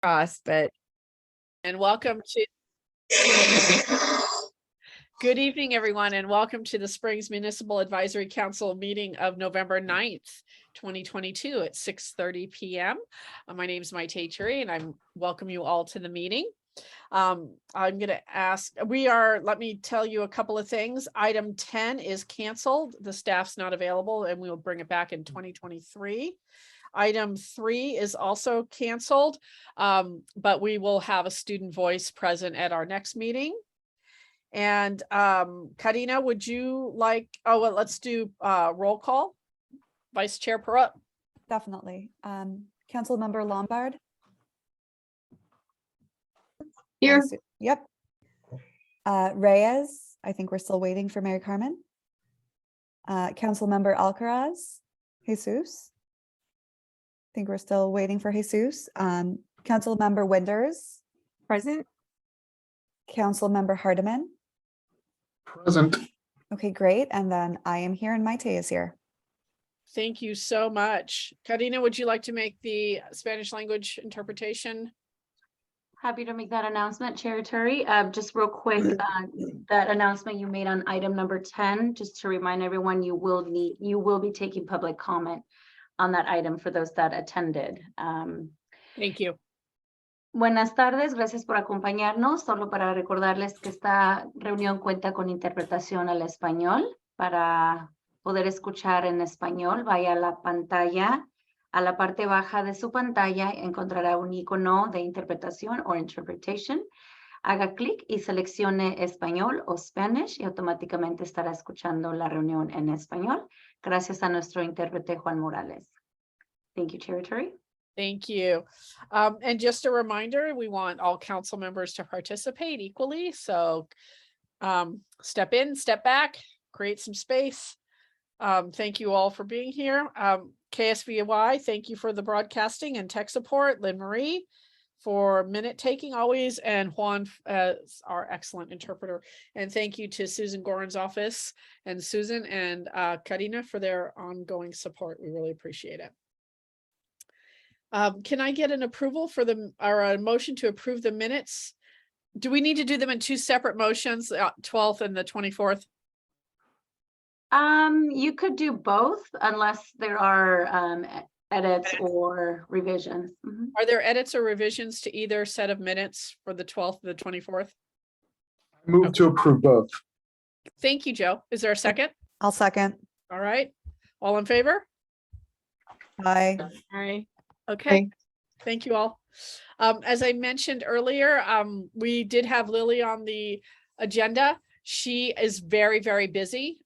Cross, but And welcome to good evening, everyone, and welcome to the Springs Municipal Advisory Council meeting of November 9th, 2022 at 6:30 p.m. My name is Maite Churi, and I welcome you all to the meeting. I'm going to ask, let me tell you a couple of things. Item 10 is canceled. The staff's not available, and we will bring it back in 2023. Item 3 is also canceled, but we will have a student voice present at our next meeting. And Karina, would you like, let's do roll call. Vice Chair Perut. Definitely. Council Member Lombard. here, Yep. Reyes, I think we're still waiting for Mary Carmen. Council Member Alcaraz. Jesus. I think we're still waiting for Jesus. Council Member Winders. present. Council Member Hardiman. Present. Okay, great. And then I am here and Maite is here. Thank you so much. Karina, would you like to make the Spanish language interpretation? Happy to make that announcement, Chair Turi. Just real quick, that announcement you made on item number 10, just to remind everyone, you will be taking public comment on that item for those that attended. Thank you. Buenas tardes, gracias por acompañarnos. Solo para recordarles que esta reunión cuenta con interpretación al español. Para poder escuchar en español, vaya a la pantalla. A la parte baja de su pantalla encontrará un icono de interpretación o interpretation. Haga clic y seleccione español o Spanish y automáticamente estará escuchando la reunión en español. Gracias a nuestro intérprete Juan Morales. Thank you, Chair Turi. Thank you. And just a reminder, we want all council members to participate equally. So step in, step back, create some space. Thank you all for being here. KSVY, thank you for the broadcasting and tech support. Lynn Marie for minute taking always, and Juan as our excellent interpreter. And thank you to Susan Gorin's office and Susan and Karina for their ongoing support. We really appreciate it. Can I get an approval for a motion to approve the minutes? Do we need to do them in two separate motions, the 12th and the 24th? You could do both unless there are edits or revisions. Are there edits or revisions to either set of minutes for the 12th and the 24th? Move to approve both. Thank you, Joe. Is there a second? I'll second. All right. All in favor? Aye. Aye. Okay. Thank you all. As I mentioned earlier, we did have Lily on the agenda. She is very, very busy.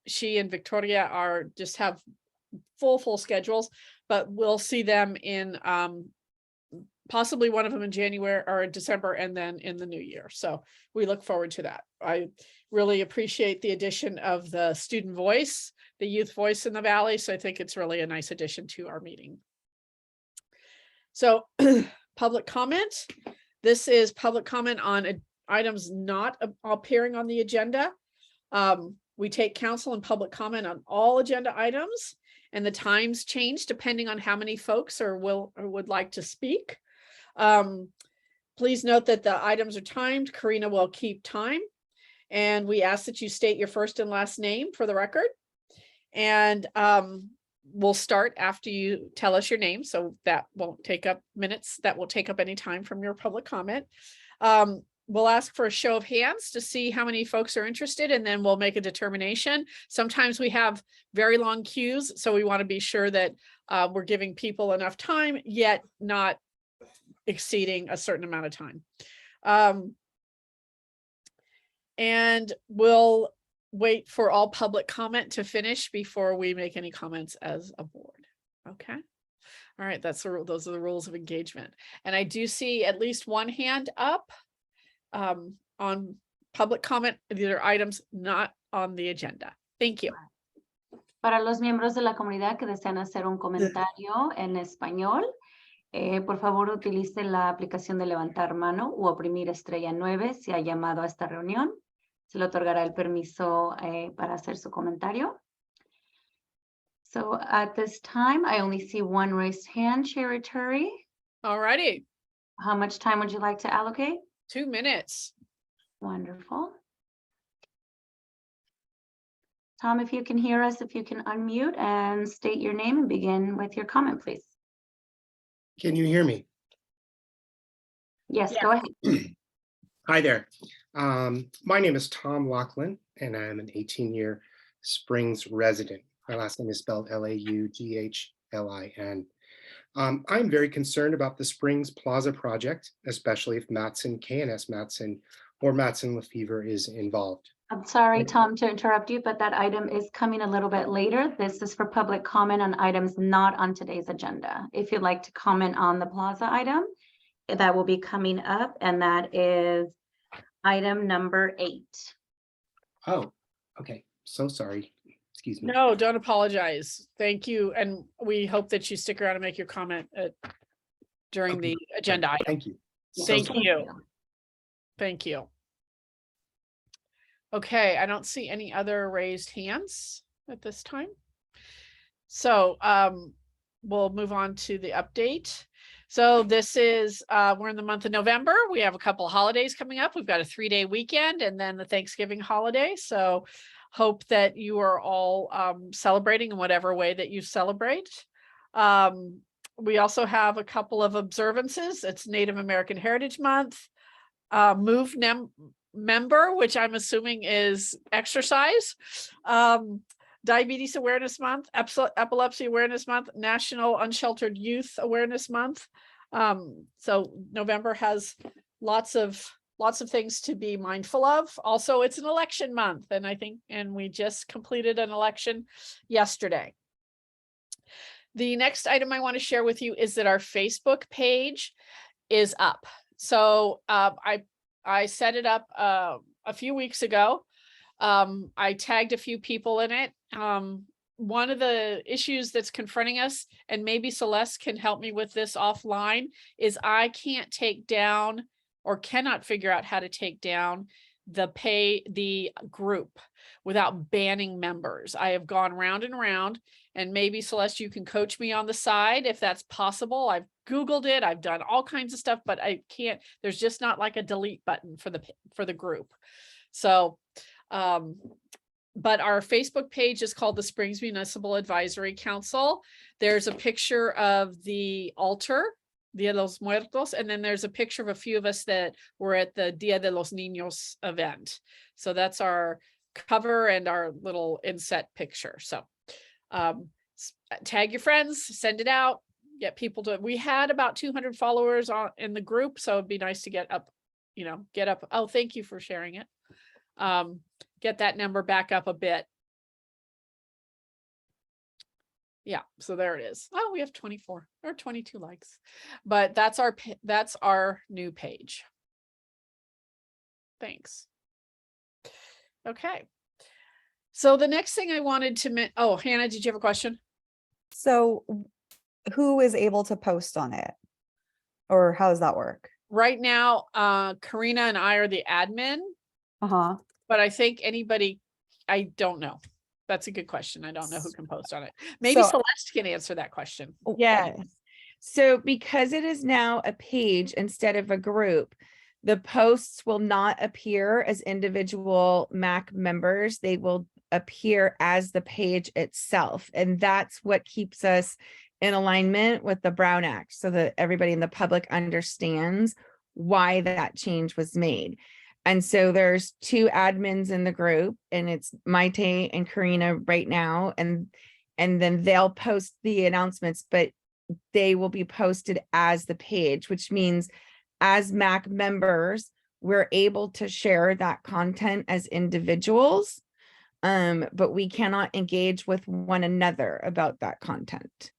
She and Victoria just have full schedules, but we'll see them in possibly one of them in January or December and then in the new year. So we look forward to that. I really appreciate the addition of the student voice, the youth voice in the Valley. So I think it's really a nice addition to our meeting. So public comment. This is public comment on items not appearing on the agenda. We take council and public comment on all agenda items, and the times change depending on how many folks would like to speak. Please note that the items are timed. Karina will keep time, and we ask that you state your first and last name for the record. And we'll start after you tell us your name, so that won't take up minutes. That will take up any time from your public comment. We'll ask for a show of hands to see how many folks are interested, and then we'll make a determination. Sometimes we have very long queues, so we want to be sure that we're giving people enough time, yet not exceeding a certain amount of time. And we'll wait for all public comment to finish before we make any comments as a board. Okay. All right. Those are the rules of engagement. And I do see at least one hand up on public comment. These are items not on the agenda. Thank you. Para los miembros de la comunidad que desean hacer un comentario en español, por favor utilice la aplicación de levantar mano o oprimir estrella 9 si ha llamado a esta reunión. Se le otorgará el permiso para hacer su comentario. So at this time, I only see one raised hand, Chair Turi. All righty. How much time would you like to allocate? 2 minutes. Wonderful. Tom, if you can hear us, if you can unmute and state your name and begin with your comment, please. Can you hear me? Yes, Yeah. go ahead. Hi there. My name is Tom Laughlin, and I'm an 18-year Springs resident. My last name is spelled Laughlin. I'm very concerned about the Springs Plaza project, especially if Matson, KNS Matson, or Matson Lefevre is involved. I'm sorry, Okay. Tom, to interrupt you, but that item is coming a little bit later. This is for public comment on items not on today's agenda. If you'd like to comment on the plaza item, that will be coming up, and that is item number 8. Oh, okay. So sorry. Excuse me. No, don't apologize. Thank you. And we hope that you stick around and make your comment during Okay. the agenda item. Thank you. Thank sorry. you. Thank you. Okay, I don't see any other raised hands at this time. So we'll move on to the update. So this is, we're in the month of November. We have a couple of holidays coming up. We've got a 3-day weekend and then the Thanksgiving holiday. So hope that you are all celebrating in whatever way that you celebrate. We also have a couple of observances. It's Native American Heritage Month, member, which I'm assuming is exercise, Diabetes Awareness Month, Epilepsy Awareness Month, National Unsheltered Youth Awareness Month. So November has lots of things to be mindful of. Also, it's an election month, and we just completed an election yesterday. The next item I want to share with you is that our Facebook page is up. So I set it up a few weeks ago. I tagged a few people in it. One of the issues that's confronting us, and maybe Celeste can help me with this offline, is I can't take down or cannot figure out how to take down the group without banning members. I have gone round and round, and maybe Celeste, you can coach me on the side if that's possible. I've Googled it. I've done all kinds of stuff, but I can't, there's just not like a delete button for the group. So, but our Facebook page is called the Springs Municipal Advisory Council. There's a picture of the altar, Dia de los Muertos, and then there's a picture of a few of us that were at the Dia de los Niños event. So that's our cover and our little inset picture. So tag your friends, send it out, get people to, we had about 200 followers in the group. So it'd be nice to get up. Oh, thank you for sharing it. Get that number back up a bit. Yeah, so there it is. Oh, we have 24 or 22 likes, but that's our new page. Thanks. Okay. So the next thing I wanted to oh, Hannah, did you have a question? So who is able to post on it? Or how does that work? Right now, Karina and I are the admin, Uh-huh. but I think anybody, I don't know. That's a good question. I don't know who can post on it. Maybe So- Celeste can answer that question. Yes. So because it is now a page instead of a group, the posts will not appear as individual MAC members. They will appear as the page itself. And that's what keeps us in alignment with the Brown Act, so that everybody in the public understands why that change was made. And so there's 2 admins in the group, and it's Maite and Karina right now. And then they'll post the announcements, but they will be posted as the page, which means as MAC members, we're able to share that content as individuals, but we cannot engage with one another about that content.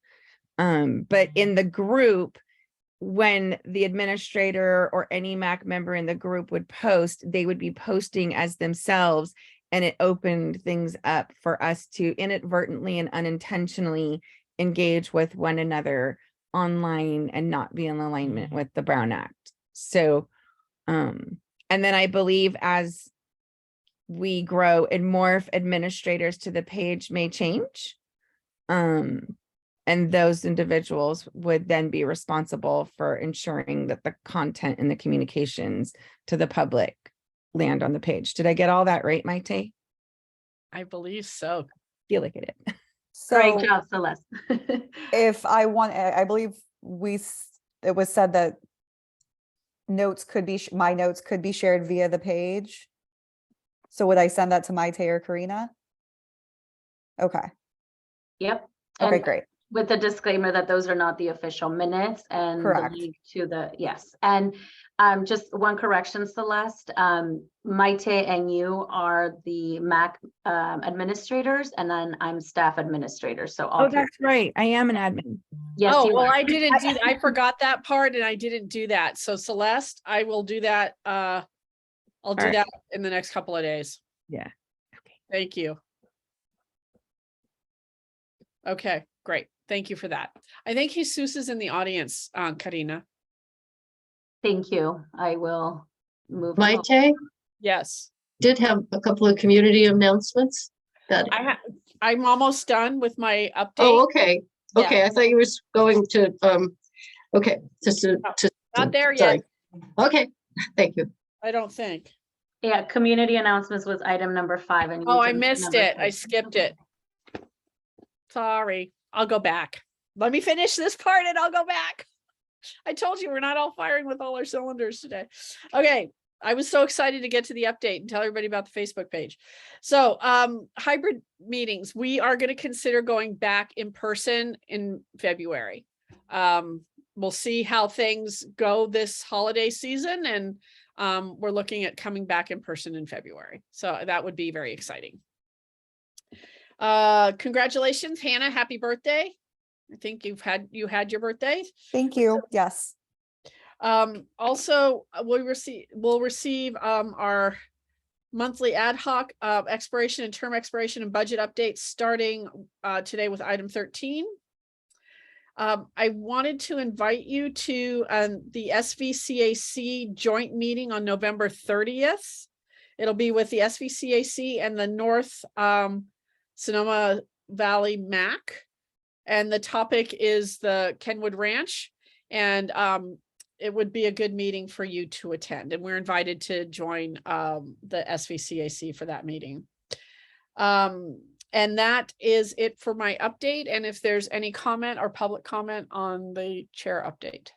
But in the group, when the administrator or any MAC member in the group would post, they would be posting as themselves, and it opened things up for us to inadvertently and unintentionally engage with one another online and not be in alignment with the Brown Act. So, and then I believe as we grow and morph, administrators to the page may change. And those individuals would then be responsible for ensuring that the content and the communications to the public land on the page. Did I get all that right, Maite? I believe so. Feel like I did. Great So job, Celeste. if I want, I believe it was said that notes could be, my notes could be shared via the page. So would I send that to Maite or Karina? Okay, Yep. okay, And great. with the disclaimer that those are not the official minutes and the Correct. link to the, yes. And just one correction, Celeste, Maite and you are the MAC administrators, and then I'm staff administrator. So all Oh, that's right. I am an admin. yes, Oh, you well, are. I didn't do, I forgot that part and I didn't do that. So Celeste, I will do that. I'll do right. that in the next couple of days. Yeah. Thank you. Okay, great. Thank you for that. I think Jesus is in the audience, Karina. Thank you. I will move. him over. Maite Yes, did have a couple of community announcements that, I'm almost done with my update. oh, okay. Yeah. Okay, I thought you were going to, okay, Not there sorry. yet, Okay, thank you. I don't think. Yeah, community announcements was item number 5. And you Oh, I jumped to missed number it. I 6. skipped it. Sorry, I'll go back. Let me finish this part and I'll go back. I told you we're not all firing with all our cylinders today. Okay, I was so excited to get to the update and tell everybody about the Facebook page. So hybrid meetings, we are going to consider going back in person in February. We'll see how things go this holiday season, and we're looking at coming back in person in February. So that would be very exciting. Congratulations, Hannah. Happy birthday. I think you had your birthday. Thank you. Yes. Also we'll receive our monthly ad hoc expiration and term expiration and budget updates starting today with item 13. I wanted to invite you to the SVCAC joint meeting on November 30th. It'll be with the SVCAC and the North Sonoma Valley MAC. And the topic is the Kenwood Ranch. And it would be a good meeting for you to attend. And we're invited to join the SVCAC for that meeting. And that is it for my update. And if there's any comment or public comment on the chair update.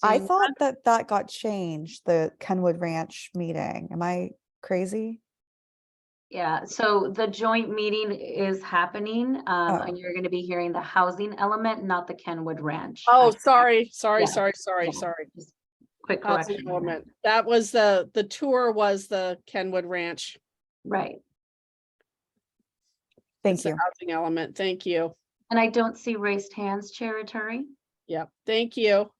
I Seeing thought that got changed, the Kenwood Ranch meeting. Am I crazy? Yeah, so the joint meeting is happening, Oh. and you're going to be hearing the housing element, not the Kenwood Ranch. Oh, sorry. Yeah. Just quick Housing correction. element. That was the tour was the Kenwood Ranch. Right. Thank It's the you. housing element. Thank you. And I don't see raised hands, Chair Atari. Yep. Thank you.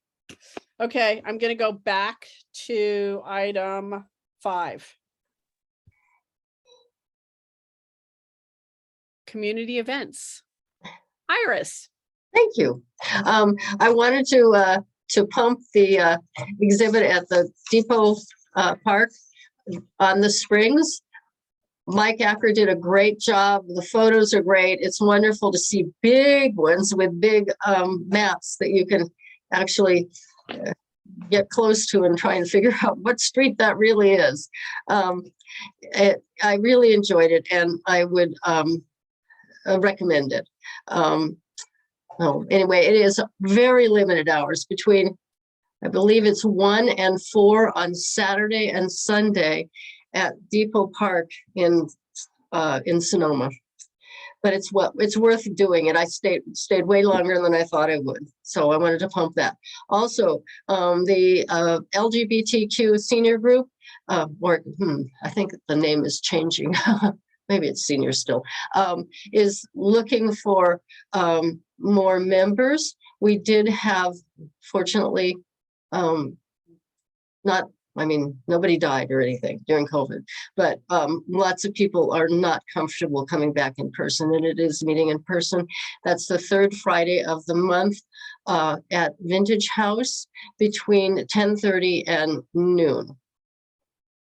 Okay, I'm going to go back to item 5. Community events. Iris. Thank you. I wanted to pump the exhibit at the Depot Park on the Springs. Mike Acker did a great job. The photos are great. It's wonderful to see big ones with big maps that you can actually get close to and try and figure out what street that really is. I really enjoyed it, and I would recommend it. Anyway, it is very limited hours between, I believe it's 1 and 4 on Saturday and Sunday at Depot Park in Sonoma. But it's worth doing it. I stayed way longer than I thought I would, so I wanted to pump that. Also, the LGBTQ senior group, I think the name is changing. Maybe it's senior still, is looking for more members. We did have, fortunately, nobody died or anything during COVID, but lots of people are not comfortable coming back in person, and it is meeting in person. That's the 3rd Friday of the month at Vintage House between 10:30 and noon.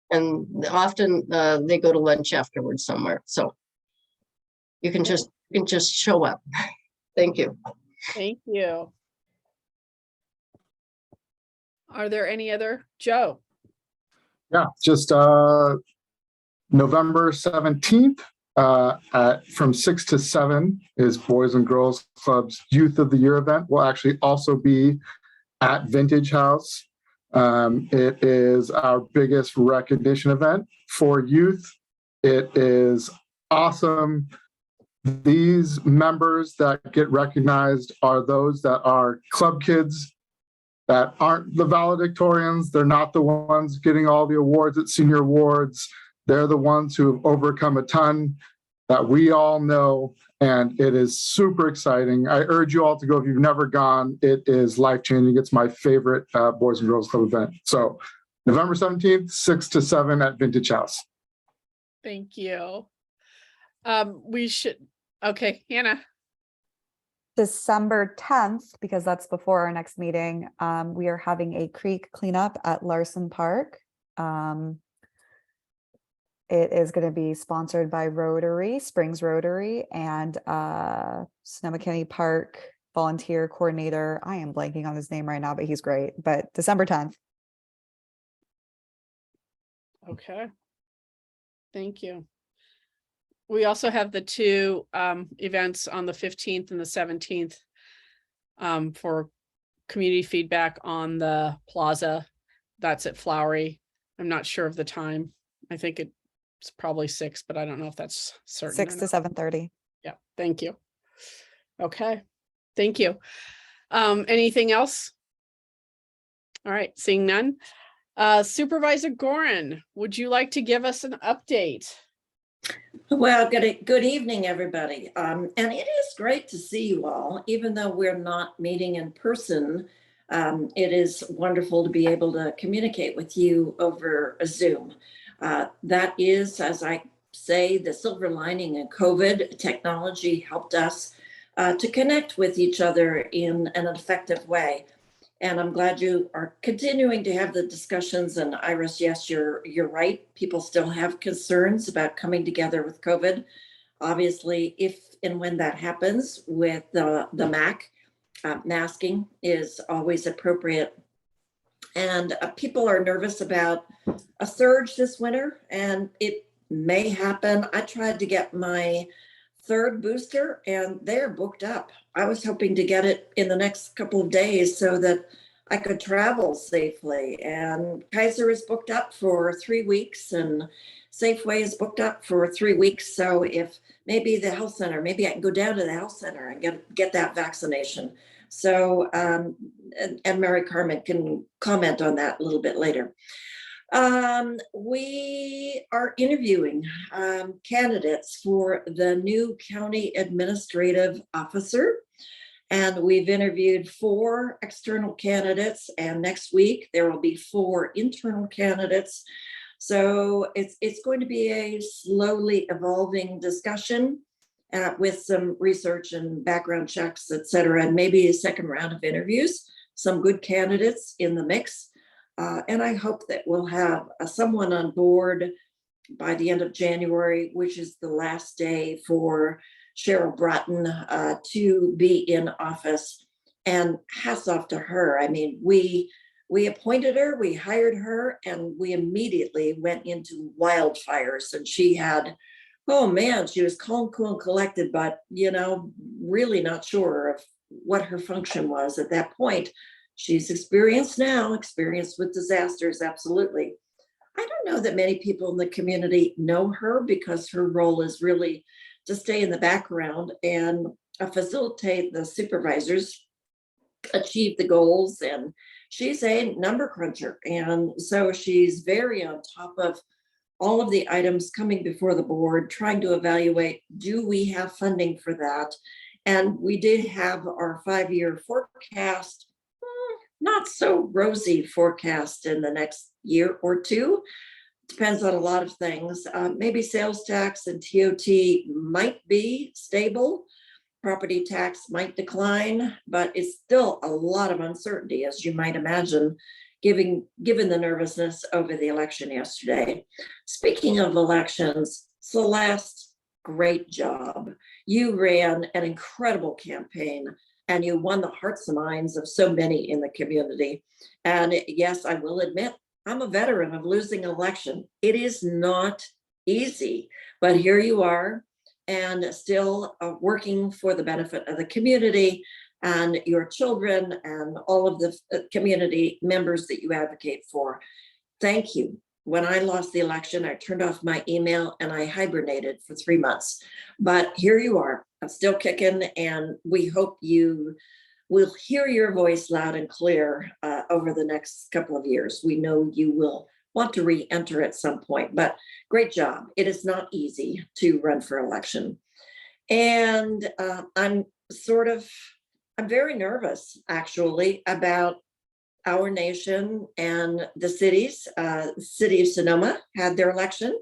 And often they go to lunch afterwards somewhere. So you can just show up. Thank you. Thank you. Are there any other, Joe? Yeah, just November 17th from 6 to 7 is Boys and Girls Club's Youth of the Year event. Will actually also be at Vintage House. It is our biggest recognition event for youth. It is awesome. These members that get recognized are those that are club kids that aren't the valedictorians. They're not the ones getting all the awards at senior awards. They're the ones who have overcome a ton that we all know, and it is super exciting. I urge you all to go if you've never gone. It is life-changing. It's my favorite Boys and Girls Club event. So November 17th, 6 to 7 at Vintage House. Thank you. Okay, Hannah. December 10th, because that's before our next meeting, we are having a creek cleanup at Larson Park. It is going to be sponsored by Rotary, Springs Rotary, and Sonoma County Park volunteer coordinator. I am blanking on his name right now, but he's great. But December 10th. Okay. Thank you. We also have the two events on the 15th and the 17th for community feedback on the plaza. That's at Flowery. I'm not sure of the time. I think it's probably 6, but I don't know if that's certain. 6 to 7:30. Yeah, thank you. Okay, thank you. Anything else? All right, seeing none. Supervisor Gorin, would you like to give us an update? Well, good evening, everybody. And it is great to see you all, even though we're not meeting in person. It is wonderful to be able to communicate with you over Zoom. That is, as I say, the silver lining in COVID. Technology helped us to connect with each other in an effective way. And I'm glad you are continuing to have the discussions. And Iris, yes, you're right. People still have concerns about coming together with COVID. Obviously, if and when that happens with the MAC, masking is always appropriate. And people are nervous about a surge this winter, and it may happen. I tried to get my 3rd booster and they're booked up. I was hoping to get it in the next couple of days so that I could travel safely. And Kaiser is booked up for 3 weeks and Safeway is booked up for 3 weeks. So if maybe the health center, maybe I can go down to the health center and get that vaccination. So, and Mary Carmen can comment on that a little bit later. We are interviewing candidates for the new county administrative officer, and we've interviewed 4 external candidates, and next week there will be 4 internal candidates. So it's going to be a slowly evolving discussion with some research and background checks, et cetera, and maybe a second round of interviews, some good candidates in the mix. And I hope that we'll have someone on board by the end of January, which is the last day for Cheryl Bratton to be in office. And hats off to her. I mean, we appointed her, we hired her, and we immediately went into wildfires. And she had, oh man, she was calm, cool, and collected, but really not sure of what her function was at that point. She's experienced with disasters, absolutely. I don't know that many people in the community know her because her role is really to stay in the background and facilitate the supervisors achieve the goals. And she's a number cruncher. And so she's very on top of all of the items coming before the board, trying to evaluate, do we have funding for that? And we did have our 5-year forecast, not so rosy forecast in the next year or two. Depends on a lot of things. Maybe sales tax and TOT might be stable. Property tax might decline, but it's still a lot of uncertainty, as you might imagine, given the nervousness over the election yesterday. Speaking of elections, Celeste, great job. You ran an incredible campaign and you won the hearts and minds of so many in the community. And yes, I will admit, I'm a veteran of losing an election. It is not easy, but here you are and still working for the benefit of the community and your children and all of the community members that you advocate for. Thank you. When I lost the election, I turned off my email and I hibernated for 3 months. But here you are. I'm still kicking, and we hope you will hear your voice loud and clear over the next couple of years. We know you will want to re-enter at some point, but great job. It is not easy to run for election. And I'm very nervous, actually, about our nation and the cities. City of Sonoma had their election,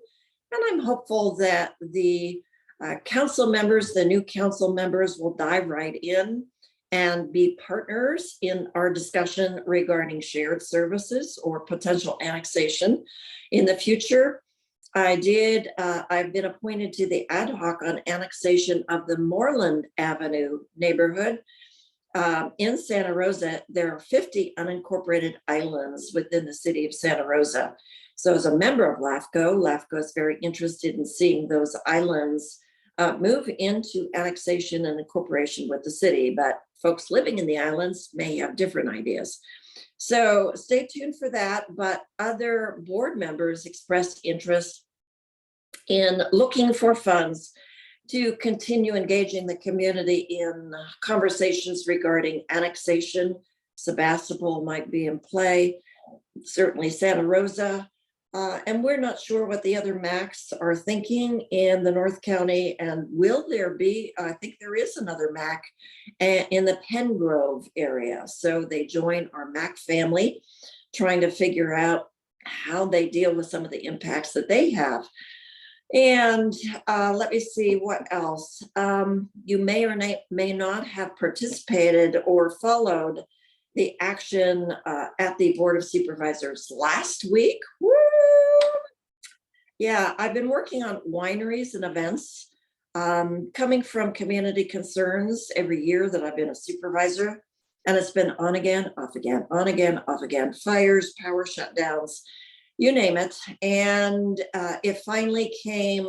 and I'm hopeful that the council members, the new council members, will dive right in and be partners in our discussion regarding shared services or potential annexation in the future. I've been appointed to the ad hoc on annexation of the Moreland Avenue neighborhood. In Santa Rosa, there are 50 unincorporated islands within the city of Santa Rosa. So as a member of LAFCO is very interested in seeing those islands move into annexation and incorporation with the city, but folks living in the islands may have different ideas. So stay tuned for that, but other board members expressed interest in looking for funds to continue engaging the community in conversations regarding annexation. Sebastopol might be in play, certainly Santa Rosa. And we're not sure what the other MACs are thinking in the North County. And will there be, I think there is another MAC in the Pengrove area. So they join our MAC family, trying to figure out how they deal with some of the impacts that they have. And let me see what else. You may or may not have participated or followed the action at the Board of Supervisors last week. Woo! Yeah, I've been working on wineries and events, coming from community concerns every year that I've been a supervisor. And it's been on again, off again, on again, off again, fires, power shutdowns, you name it. And it finally came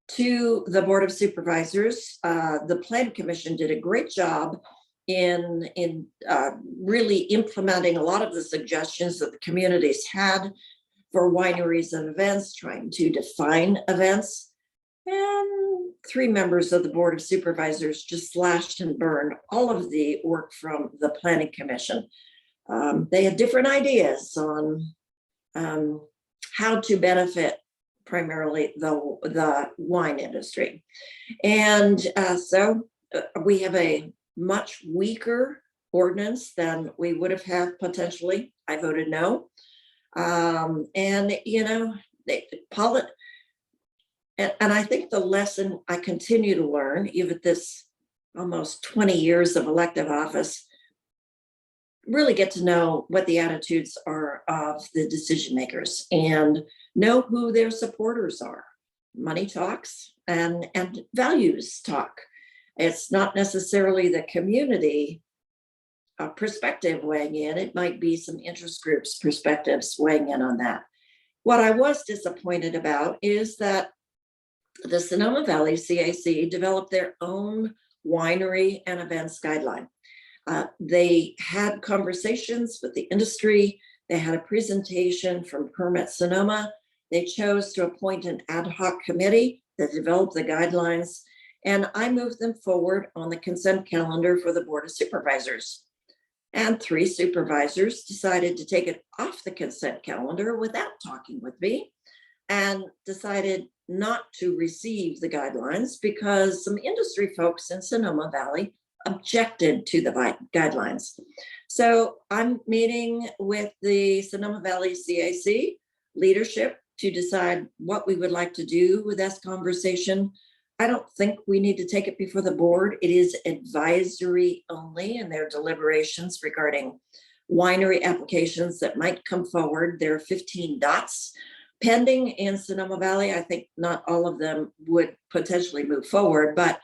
to the Board of Supervisors. The Plan Commission did a great job in really implementing a lot of the suggestions that the communities had for wineries and events, trying to define events. And 3 members of the Board of Supervisors just slashed and burned all of the work from the Planning Commission. They had different ideas on how to benefit primarily the wine industry. And so we have a much weaker ordinance than we would have had potentially. I voted no. And, you know, and I think the lesson I continue to learn, even at this almost 20 years of elective office, really get to know what the attitudes are of the decision makers and know who their supporters are. Money talks and values talk. It's not necessarily the community perspective weighing in. It might be some interest groups perspectives weighing in on that. What I was disappointed about is that the Sonoma Valley CAC developed their own winery and events guideline. They had conversations with the industry. They had a presentation from Permit Sonoma. They chose to appoint an ad hoc committee that developed the guidelines, and I moved them forward on the consent calendar for the Board of Supervisors. And 3 supervisors decided to take it off the consent calendar without talking with me, and decided not to receive the guidelines because some industry folks in Sonoma Valley objected to the guidelines. So I'm meeting with the Sonoma Valley CAC leadership to decide what we would like to do with this conversation. I don't think we need to take it before the board. It is advisory only in their deliberations regarding winery applications that might come forward. There are 15 dots pending in Sonoma Valley. I think not all of them would potentially move forward, but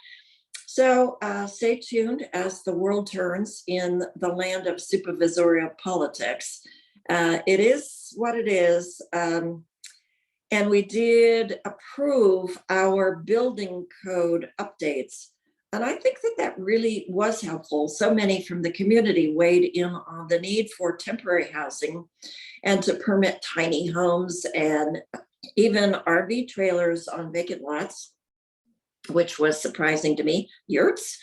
so stay tuned as the world turns in the land of supervisorial politics. It is what it is. And we did approve our building code updates. And I think that that really was helpful. So many from the community weighed in on the need for temporary housing and to permit tiny homes and even RV trailers on vacant lots, which was surprising to me, yurts,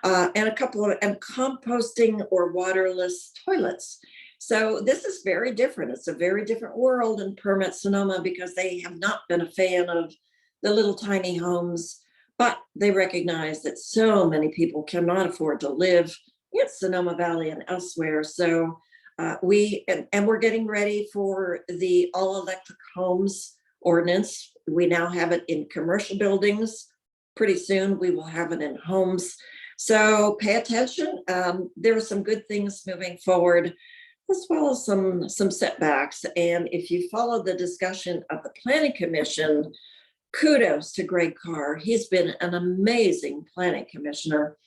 and a couple of, and composting or waterless toilets. So this is very different. It's a very different world in Permit Sonoma because they have not been a fan of the little tiny homes, but they recognize that so many people cannot afford to live in Sonoma Valley and elsewhere. So we're getting ready for the all electric homes ordinance. We now have it in commercial buildings. Pretty soon we will have it in homes. So pay attention. There are some good things moving forward, as well as some setbacks. And if you follow the discussion of the Planning Commission, kudos to Greg Carr. He's been an amazing planning commissioner,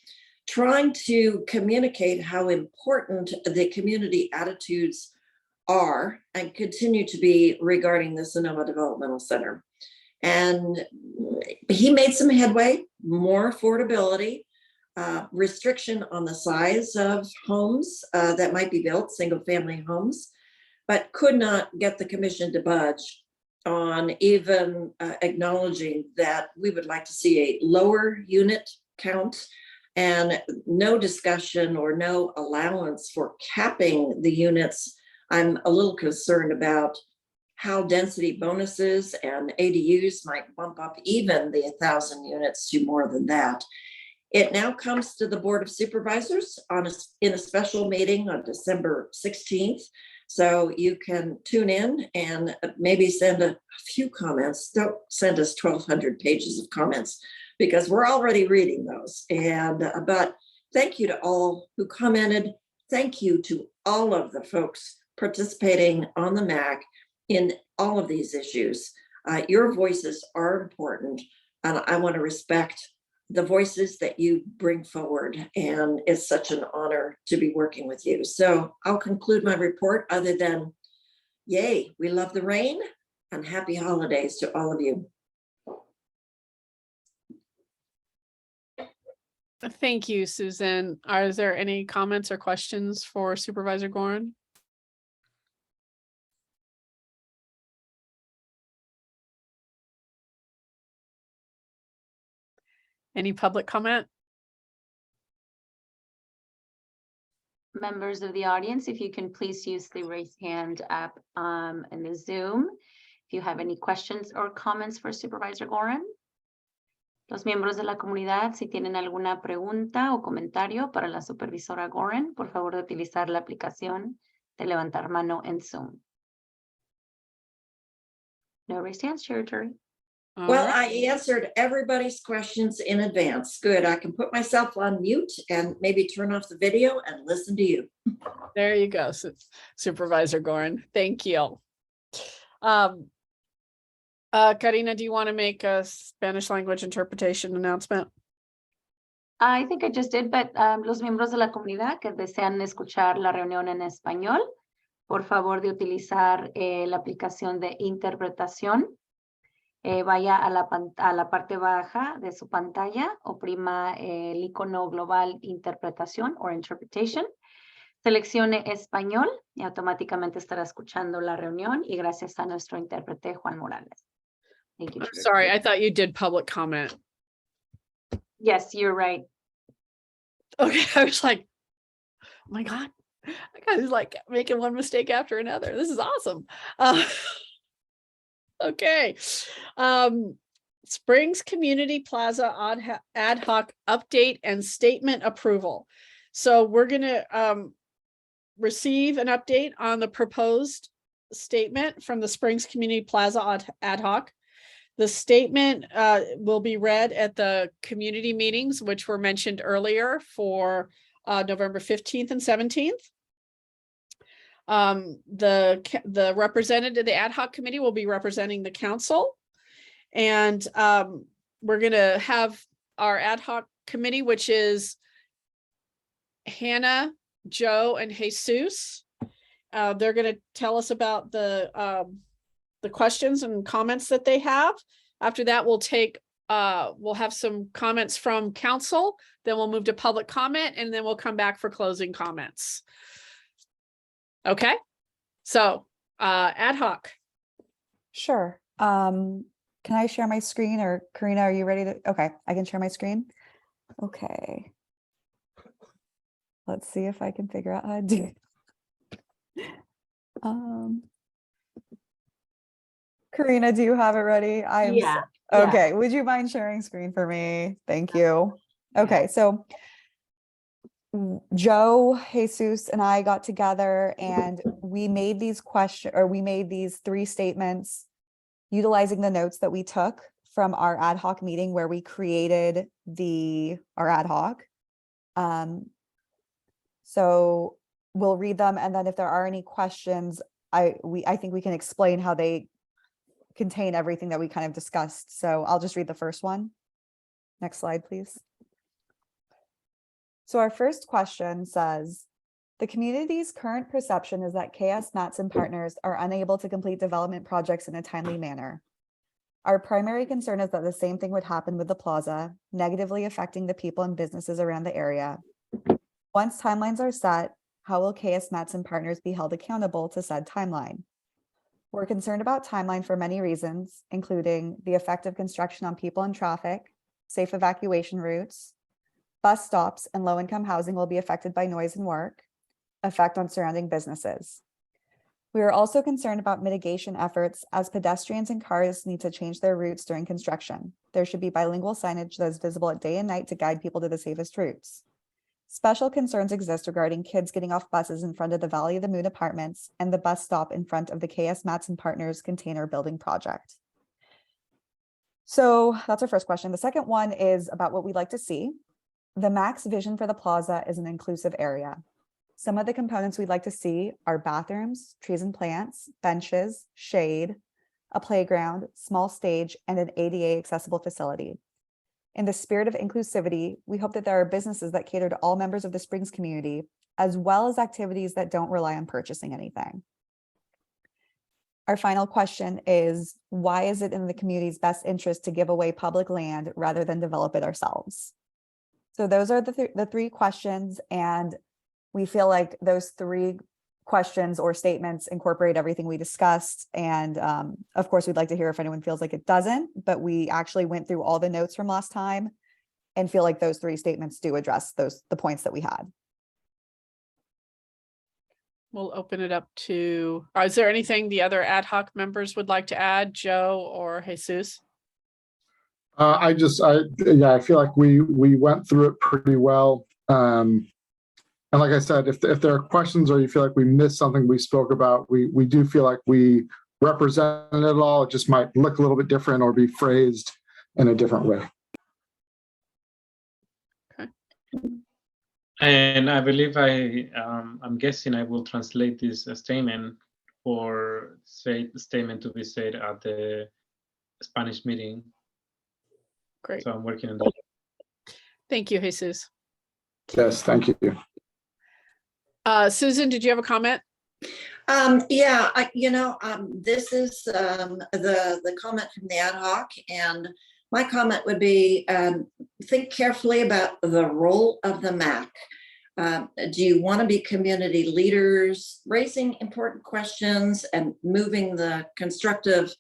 trying to communicate how important the community attitudes are and continue to be regarding the Sonoma Developmental Center. And he made some headway, more affordability, restriction on the size of homes that might be built, single family homes, but could not get the commission to budge on even acknowledging that we would like to see a lower unit count and no discussion or no allowance for capping the units. I'm a little concerned about how density bonuses and ADUs might bump up even the 1,000 units to more than that. It now comes to the Board of Supervisors in a special meeting on December 16th. So you can tune in and maybe send a few comments. Don't send us 1,200 pages of comments because we're already reading those. And but thank you to all who commented. Thank you to all of the folks participating on the MAC in all of these issues. Your voices are important, and I want to respect the voices that you bring forward, and it's such an honor to be working with you. So I'll conclude my report other than, yay, we love the rain, and happy holidays to all of you. Thank you, Susan. Are there any comments or questions for Supervisor Gorin? Any public comment? Members of the audience, if you can please use the raise hand app in the Zoom. If you have any questions or comments for Supervisor Gorin. Los miembros de la comunidad, si tienen alguna pregunta o comentario para la supervisora Gorin, por favor de utilizar la aplicación de levantar mano en Zoom. No raised hands, Chair Turi. Well, I answered everybody's questions in advance. Good. I can put myself on mute and maybe turn off the video and listen to you. There you go, Supervisor Gorin. Thank you. Karina, do you want to make a Spanish language interpretation announcement? I think I just did, but los miembros de la comunidad que desean escuchar la reunión en español, por favor de utilizar la aplicación de interpretación. Vaya a la parte baja de su pantalla, oprima el icono global interpretación o interpretation, seleccione español y automáticamente estará escuchando la reunión y gracias a nuestro intérprete Juan Morales. Thank you. I'm sorry, I thought you did public comment. Yes, you're right. Okay, I was like, oh my God, that guy's like making one mistake after another. This is awesome. Okay. Springs Community Plaza ad hoc update and statement approval. So we're going to receive an update on the proposed statement from the Springs Community Plaza ad hoc. The statement will be read at the community meetings, which were mentioned earlier for November 15th and 17th. The representative, the ad hoc committee will be representing the council. And we're gonna have our ad hoc committee, which is Hannah, Joe, and Jesus. They're gonna tell us about the questions and comments that they have. After that, we'll have some comments from council, then we'll move to public comment, and then we'll come back for closing comments. Okay, so ad hoc. Sure. Can I share my screen, or Karina, are you ready to? Okay, I can share my screen. Okay. Let's see if I can figure out how to do it. Karina, do you have it ready? Yeah. Okay, would you mind sharing screen for me? Thank you. Okay, so Joe, Jesus, and I got together and we made these three statements utilizing the notes that we took from our ad hoc meeting where we created our ad hoc. So we'll read them, and then if there are any questions, I think we can explain how they contain everything that we kind of discussed. So I'll just read the first one. Next slide, please. So our first question says, the community's current perception is that KS Matson Partners are unable to complete development projects in a timely manner. Our primary concern is that the same thing would happen with the plaza, negatively affecting the people and businesses around the area. Once timelines are set, how will KS Matson Partners be held accountable to said timeline? We're concerned about timeline for many reasons, including the effect of construction on people and traffic, safe evacuation routes, bus stops and low-income housing will be affected by noise and work, effect on surrounding businesses. We are also concerned about mitigation efforts as pedestrians and cars need to change their routes during construction. There should be bilingual signage that is visible at day and night to guide people to the safest routes. Special concerns exist regarding kids getting off buses in front of the Valley of the Moon apartments and the bus stop in front of the KS Matson Partners container building project. So that's our first question. The second one is about what we'd like to see. The MAC's vision for the plaza is an inclusive area. Some of the components we'd like to see are bathrooms, trees and plants, benches, shade, a playground, small stage, and an ADA accessible facility. In the spirit of inclusivity, we hope that there are businesses that cater to all members of the Springs community, as well as activities that don't rely on purchasing anything. Our final question is, why is it in the community's best interest to give away public land rather than develop it ourselves? So those are the three questions, and we feel like those three questions or statements incorporate everything we discussed. And of course, we'd like to hear if anyone feels like it doesn't, but we actually went through all the notes from last time and feel like those three statements do address the points that we had. We'll open it up to, is there anything the other ad hoc members would like to add, Joe or Jesus? I feel like we went through it pretty well. And like I said, if there are questions or you feel like we missed something we spoke about, we do feel like we represented it all. It just might look a little bit different or be phrased in a different way. Okay. And I believe I'm guessing I will translate this statement or statement to be said at the Spanish meeting. Great. So I'm working on that. Thank you, Jesus. Yes, thank you. Susan, did you have a comment? This is the comment from the ad hoc, and my comment would be think carefully about the role of the MAC. Do you want to be community leaders, raising important questions and moving the constructive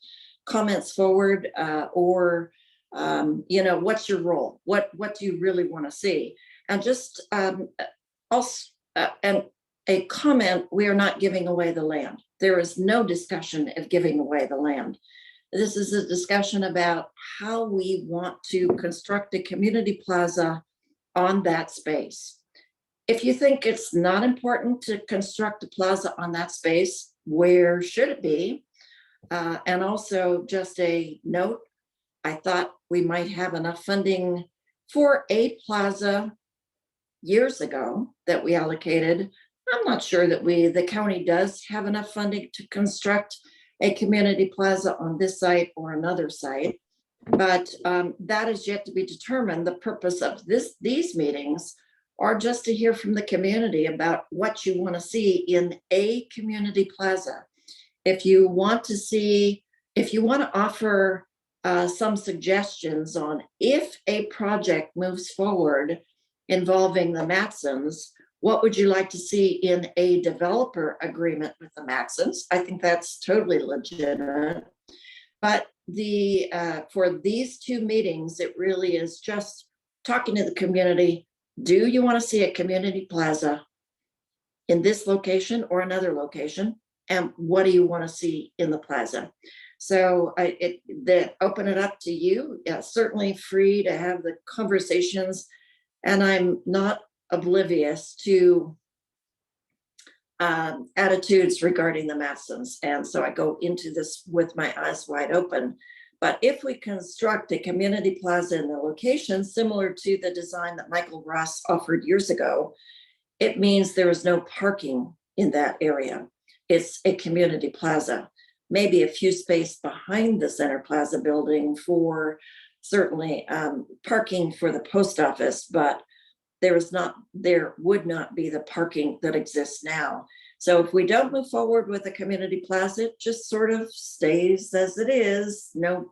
comments forward, or what's your role? What do you really want to see? And just also, and a comment, we are not giving away the land. There is no discussion of giving away the land. This is a discussion about how we want to construct a community plaza on that space. If you think it's not important to construct a plaza on that space, where should it be? And also just a note, I thought we might have enough funding for a plaza years ago that we allocated. I'm not sure that the county does have enough funding to construct a community plaza on this site or another site. But that is yet to be determined. The purpose of these meetings are just to hear from the community about what you want to see in a community plaza. If you want to offer some suggestions on if a project moves forward involving the Matsons, what would you like to see in a developer agreement with the Matsons? I think that's totally legitimate. But for these two meetings, it really is just talking to the community. Do you want to see a community plaza in this location or another location? And what do you want to see in the plaza? So open it up to you. Yeah, certainly free to have the conversations. And I'm not oblivious to attitudes regarding the Matsons. And so I go into this with my eyes wide open. But if we construct a community plaza in the location similar to the design that Michael Ross offered years ago, it means there is no parking in that area. It's a community plaza, maybe a few spaces behind the Center Plaza building for certainly parking for the post office, but there would not be the parking that exists now. So if we don't move forward with a community plaza, it just sort of stays as it is, no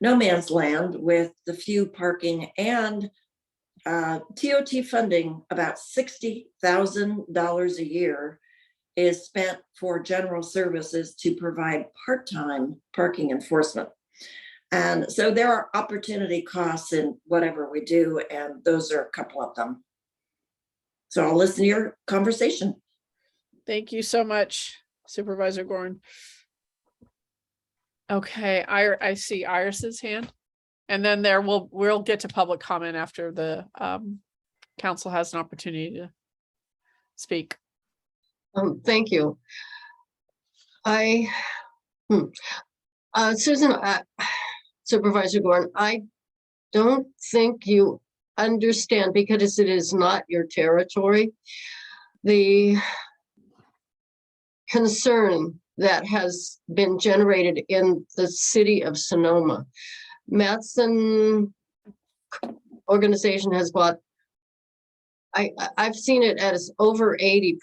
man's land with the few parking and TOT funding. About $60,000 a year is spent for general services to provide part-time parking enforcement. And so there are opportunity costs in whatever we do, and those are a couple of them. So I'll listen to your conversation. Thank you so much, Supervisor Gorn. Okay, I see Iris's hand. And then we'll get to public comment after the council has an opportunity to speak. Thank you. Susan, Supervisor Gorn, I don't think you understand, because it is not your territory, the concern that has been generated in the city of Sonoma. Matson organization has bought, I've seen it as over 80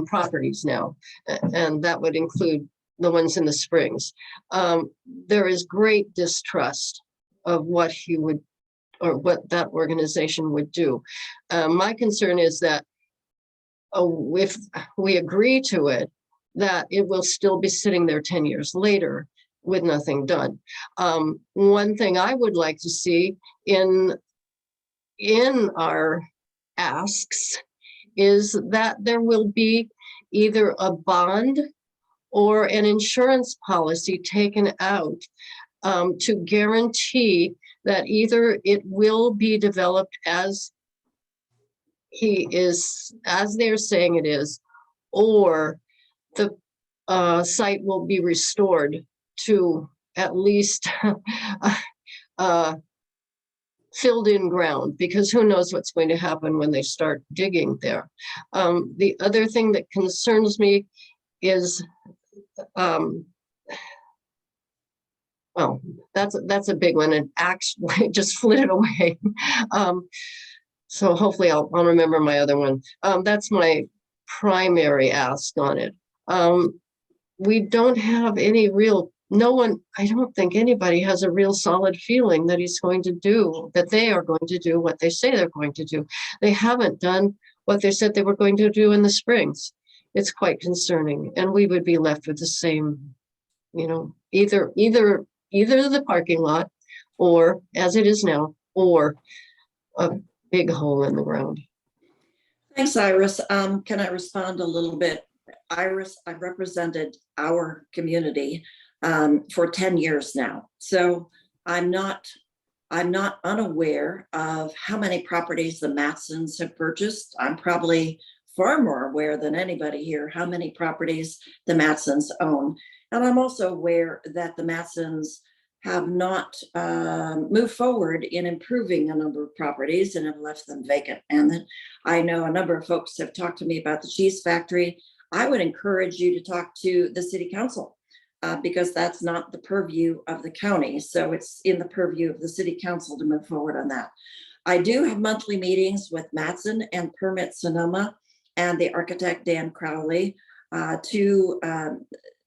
properties now, and that would include the ones in the Springs. There is great distrust of what he would, or what that organization would do. My concern is that if we agree to it, that it will still be sitting there 10 years later with nothing done. One thing I would like to see in our asks is that there will be either a bond or an insurance policy taken out to guarantee that either it will be developed as they're saying it is, or the site will be restored to at least filled in ground, because who knows what's going to happen when they start digging there. The other thing that concerns me is, well, that's a big one, and actually just flitted away. So hopefully I'll remember my other one. That's my primary ask on it. We don't have any real, I don't think anybody has a real solid feeling that they are going to do what they say they're going to do. They haven't done what they said they were going to do in the Springs. It's quite concerning, and we would be left with the same, either the parking lot, or as it is now, or a big hole in the ground. Thanks, Iris. Can I respond a little bit? Iris, I've represented our community for 10 years now. So I'm not unaware of how many properties the Matsons have purchased. I'm probably far more aware than anybody here how many properties the Matsons own. And I'm also aware that the Matsons have not moved forward in improving a number of properties and have left them vacant. And then I know a number of folks have talked to me about the cheese factory. I would encourage you to talk to the city council because that's not the purview of the county. So it's in the purview of the city council to move forward on that. I do have monthly meetings with Matson and Permit Sonoma and the architect Dan Crowley to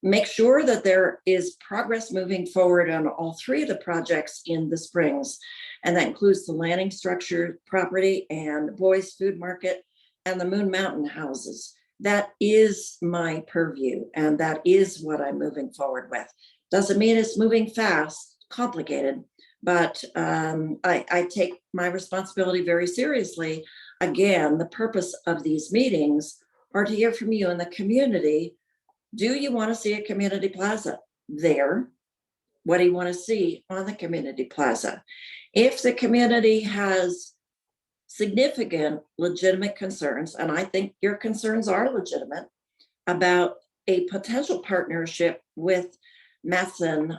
make sure that there is progress moving forward on all three of the projects in the Springs. And that includes the landing structure property and Boys Food Market and the Moon Mountain houses. That is my purview, and that is what I'm moving forward with. Doesn't mean it's moving fast, complicated, but I take my responsibility very seriously. Again, the purpose of these meetings are to hear from you in the community. Do you want to see a community plaza there? What do you want to see on the community plaza? If the community has significant legitimate concerns, and I think your concerns are legitimate, about a potential partnership with Matson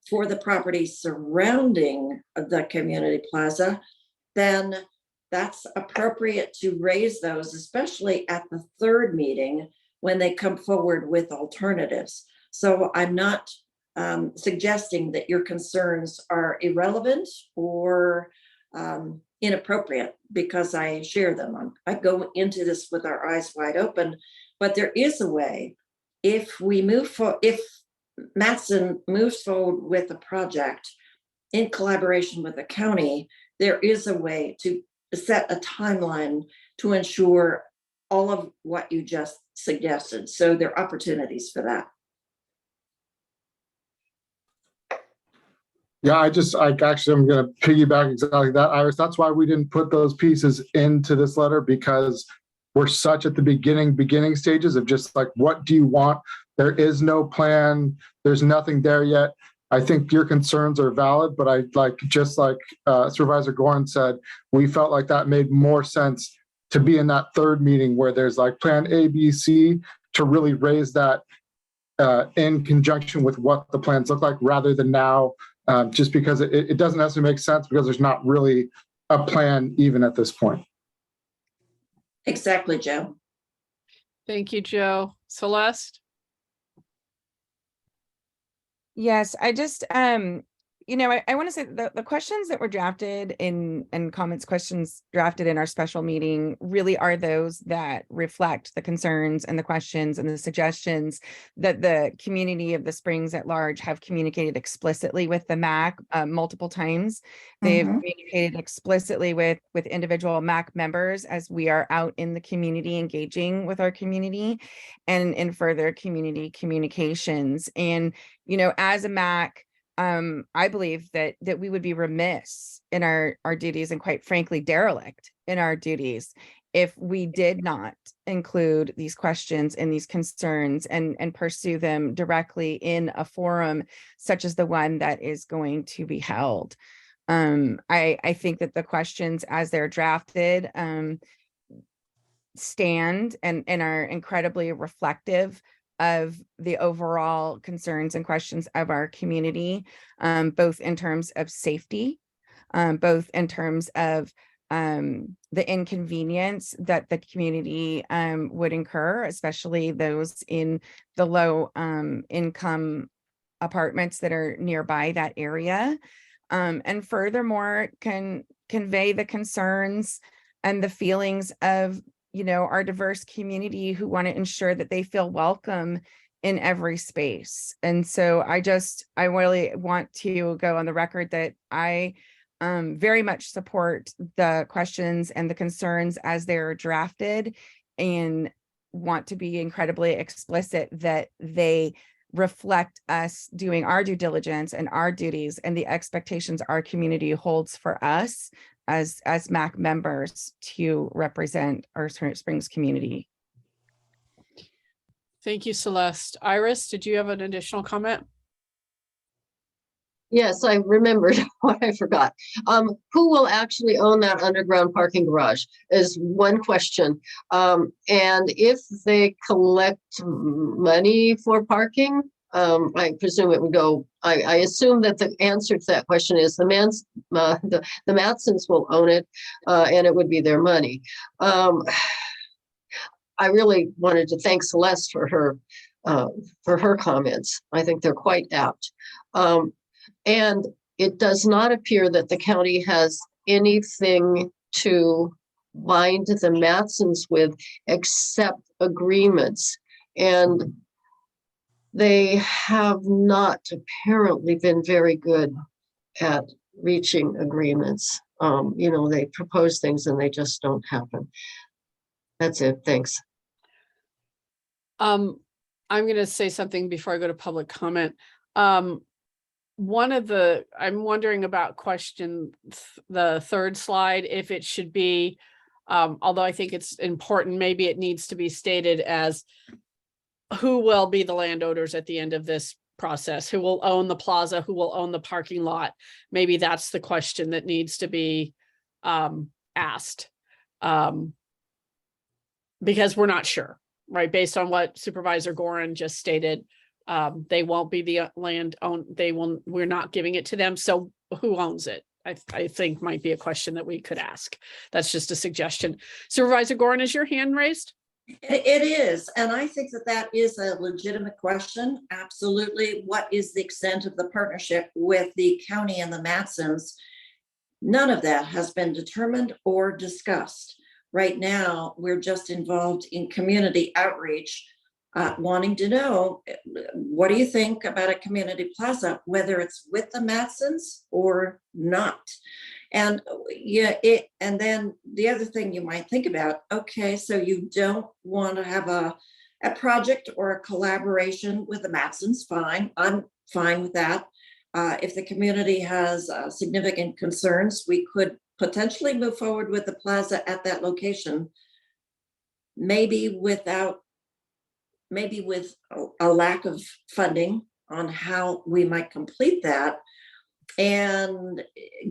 for the property surrounding the community plaza, then that's appropriate to raise those, especially at the third meeting when they come forward with alternatives. So I'm not suggesting that your concerns are irrelevant or inappropriate, because I share them. I go into this with our eyes wide open, but there is a way. If Matson moves forward with a project in collaboration with the county, there is a way to set a timeline to ensure all of what you just suggested. So there are opportunities for that. Yeah, I'm going to piggyback exactly that, Iris. That's why we didn't put those pieces into this letter, because we're such at the beginning stages of just like, what do you want? There is no plan. There's nothing there yet. I think your concerns are valid, but just like Supervisor Gorin said, we felt like that made more sense to be in that third meeting where there's like plan A, B, C, to really raise that in conjunction with what the plans look like, rather than now, just because it doesn't necessarily make sense because there's not really a plan even at this point. Exactly, Joe. Thank you, Joe. Celeste? Yes, I just, I want to say the questions that were drafted and questions drafted in our special meeting really are those that reflect the concerns and the questions and the suggestions that the community of the Springs at large have communicated explicitly with the MAC multiple times. They've communicated explicitly with individual MAC members as we are out in the community engaging with our community and in further community communications. And, as a MAC, I believe that we would be remiss in our duties, and quite frankly, derelict in our duties, if we did not include these questions and these concerns and pursue them directly in a forum such as the one that is going to be held. I think that the questions as they're drafted stand and are incredibly reflective of the overall concerns and questions of our community, both in terms of safety, both in terms of the inconvenience that the community would incur, especially those in the low income apartments that are nearby that area. And furthermore, can convey the concerns and the feelings of our diverse community who want to ensure that they feel welcome in every space. And so I really want to go on the record that I very much support the questions and the concerns as they're drafted, and want to be incredibly explicit that they reflect us doing our due diligence and our duties and the expectations our community holds for us as MAC members to represent our Springs community. Thank you, Celeste. Iris, did you have an additional comment? Yes, I remembered what I forgot. Who will actually own that underground parking garage is one question. And if they collect money for parking, I presume it would go, I assume that the answer to that question is the Matsons will own it, and it would be their money. I really wanted to thank Celeste for her comments. I think they're quite apt. And it does not appear that the county has anything to bind the Matsons with except agreements. And they have not apparently been very good at reaching agreements. They propose things and they just don't happen. That's it. Thanks. I'm going to say something before I go to public comment. I'm wondering about the third slide, if it should be, although I think it's important, maybe it needs to be stated as who will be the landowners at the end of this process, who will own the plaza, who will own the parking lot. Maybe that's the question that needs to be asked, because we're not sure. Right, based on what Supervisor Gorin just stated, they won't be the land owned. We're not giving it to them. So who owns it? I think might be a question that we could ask. That's just a suggestion. Supervisor Gorin, is your hand raised? It is, and I think that is a legitimate question. Absolutely. What is the extent of the partnership with the county and the Matsons? None of that has been determined or discussed. Right now, we're just involved in community outreach, wanting to know, what do you think about a community plaza, whether it's with the Matsons or not? And and then the other thing you might think about, okay, so you don't want to have a project or a collaboration with the Matsons, fine. I'm fine with that. If the community has significant concerns, we could potentially move forward with the plaza at that location, maybe with a lack of funding on how we might complete that. And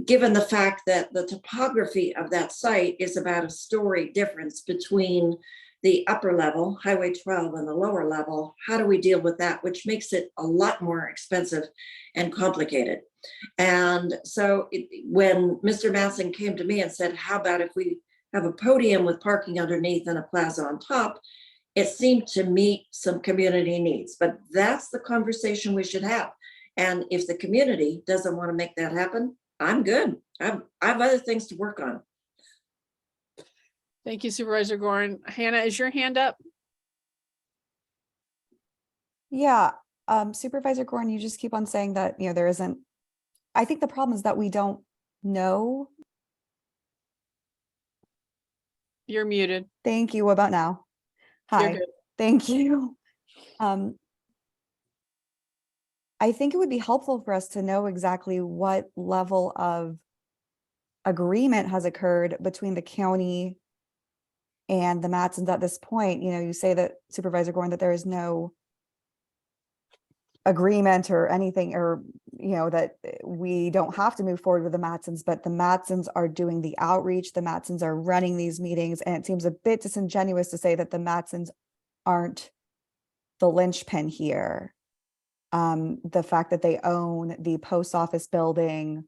given the fact that the topography of that site is about a story difference between the upper level, Highway 12, and the lower level, how do we deal with that? Which makes it a lot more expensive and complicated. And so when Mr. Matson came to me and said, how about if we have a podium with parking underneath and a plaza on top, it seemed to meet some community needs. But that's the conversation we should have. And if the community doesn't want to make that happen, I'm good. I have other things to work on. Thank you, Supervisor Gorin. Hannah, is your hand up? Yeah, Supervisor Gorin, you just keep on saying that, there isn't, I think the problem is that we don't know. You're muted. Thank you. What about now? You're Hi, good. thank you. I think it would be helpful for us to know exactly what level of agreement has occurred between the county and the Matsons at this point. You say that, Supervisor Gorin, that there is no agreement or anything, or that we don't have to move forward with the Matsons, but the Matsons are doing the outreach, the Matsons are running these meetings, and it seems a bit disingenuous to say that the Matsons aren't the linchpin here. The fact that they own the post office building,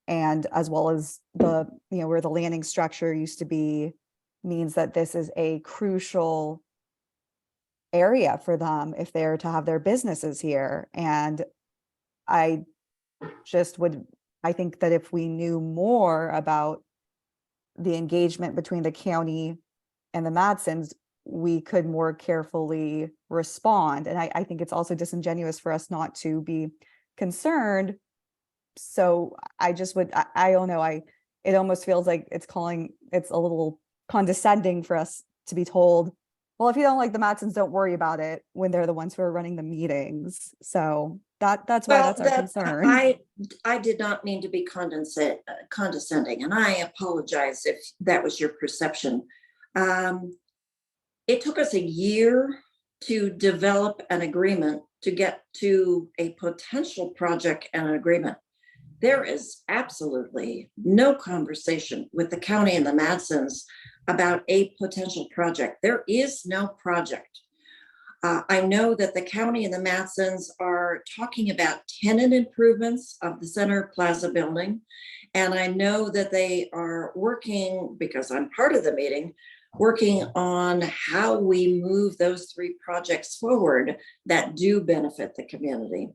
and as well as the where the landing structure used to be, means that this is a crucial area for them if they're to have their businesses here. And I think that if we knew more about the engagement between the county and the Matsons, we could more carefully respond. And I think it's also disingenuous for us not to be concerned. So I don't know, it almost feels like it's a little condescending for us to be told, well, if you don't like the Matsons, don't worry about it, when they're the ones who are running the meetings. So that's why that's our concern. I did not mean to be condescending, and I apologize if that was your perception. It took us a year to develop an agreement to get to a potential project and an agreement. There is absolutely no conversation with the county and the Matsons about a potential project. There is no project. I know that the county and the Matsons are talking about tenant improvements of the Center Plaza building. And I know that they are working, because I'm part of the meeting, working on how we move those 3 projects forward that do benefit the community.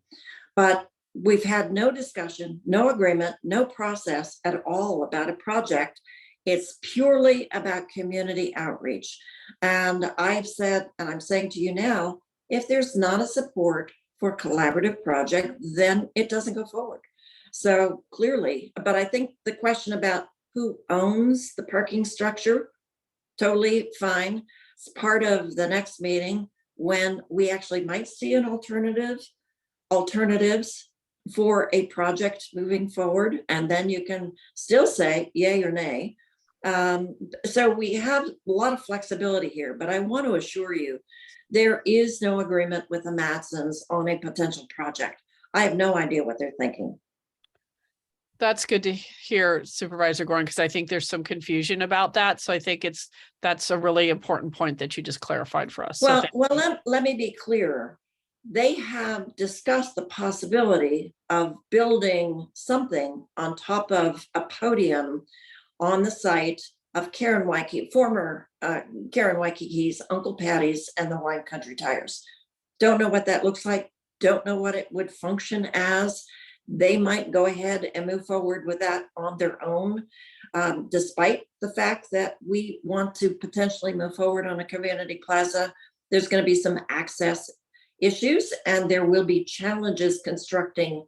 But we've had no discussion, no agreement, no process at all about a project. It's purely about community outreach. And I've said, and I'm saying to you now, if there's not a support for a collaborative project, then it doesn't go forward. So clearly, but I think the question about who owns the parking structure, totally fine. It's part of the next meeting when we actually might see an alternatives for a project moving forward. And then you can still say yay or nay. So we have a lot of flexibility here, but I want to assure you, there is no agreement with the Matsons on a potential project. I have no idea what they're thinking. That's good to hear, Supervisor Gorin, because I think there's some confusion about that. So I think that's a really important point that you just clarified for us. Well, let me be clear. They have discussed the possibility of building something on top of a podium on the site of Karen Waikiki, former Karen Waikiki's, Uncle Patty's, and the Wine Country Tires. Don't know what that looks like. Don't know what it would function as. They might go ahead and move forward with that on their own, despite the fact that we want to potentially move forward on a community plaza. There's going to be some access issues, and there will be challenges constructing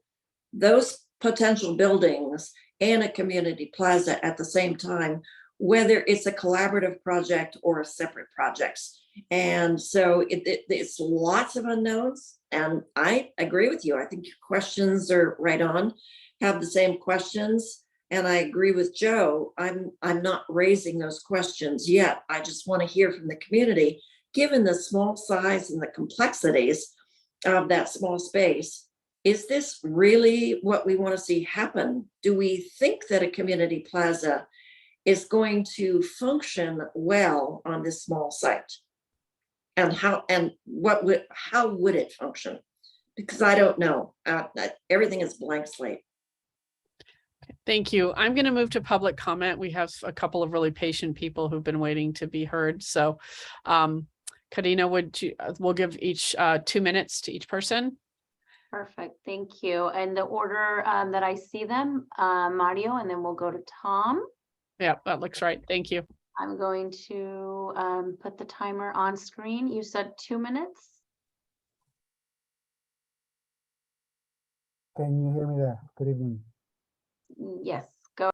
those potential buildings and a community plaza at the same time, whether it's a collaborative project or a separate projects. And so it's lots of unknowns. And I agree with you. I think your questions are right on, have the same questions. And I agree with Joe. I'm not raising those questions yet. I just want to hear from the community, given the small size and the complexities of that small space. Is this really what we want to see happen? Do we think that a community plaza is going to function well on this small site? And how would it function? Because I don't know. Everything is blank slate. Thank you. I'm going to move to public comment. We have a couple of really patient people who've been waiting to be heard. So, Karina, we'll give each 2 minutes to each person. Perfect. Thank you. And the order that I see them, Mario, and then we'll go to Tom. Yeah, that looks right. Thank you. I'm going to put the timer on screen. You said 2 minutes. Can you hear me there? Good evening. Yes, go.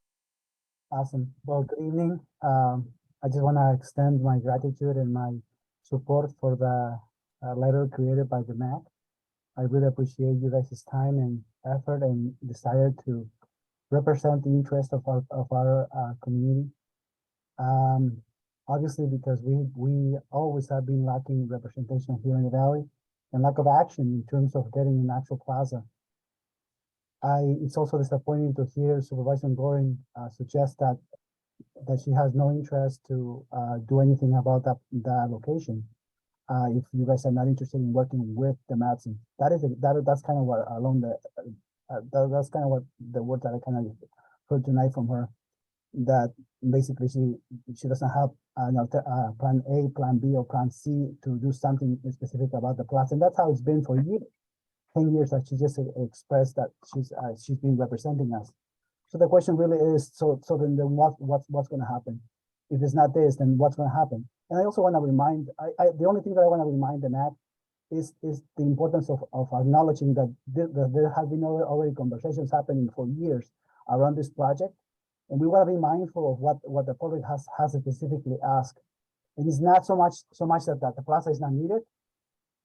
Awesome. Well, good evening. I just want to extend my gratitude and my support for the letter created by the MAC. I really appreciate you guys' time and effort and desire to represent the interest of our community. Obviously, because we always have been lacking representation here in the Valley and lack of action in terms of getting an actual plaza. It's also disappointing to hear Supervisor Gorin suggest that she has no interest to do anything about that location. If you guys are not interested in working with the Matson, that's kind of what that's kind of what the word that I kind of heard tonight from her. That basically she doesn't have plan A, plan B, or plan C to do something specific about the plaza, and that's how it's been for years. 10 years that she just expressed that she's been representing us. So the question really is, so then what's going to happen? If it's not this, then what's going to happen? And I also want to remind, the only thing that I want to remind the MAC is the importance of acknowledging that there have been already conversations happening for years around this project, and we want to be mindful of what the public has specifically asked. And it's not so much that the plaza is not needed.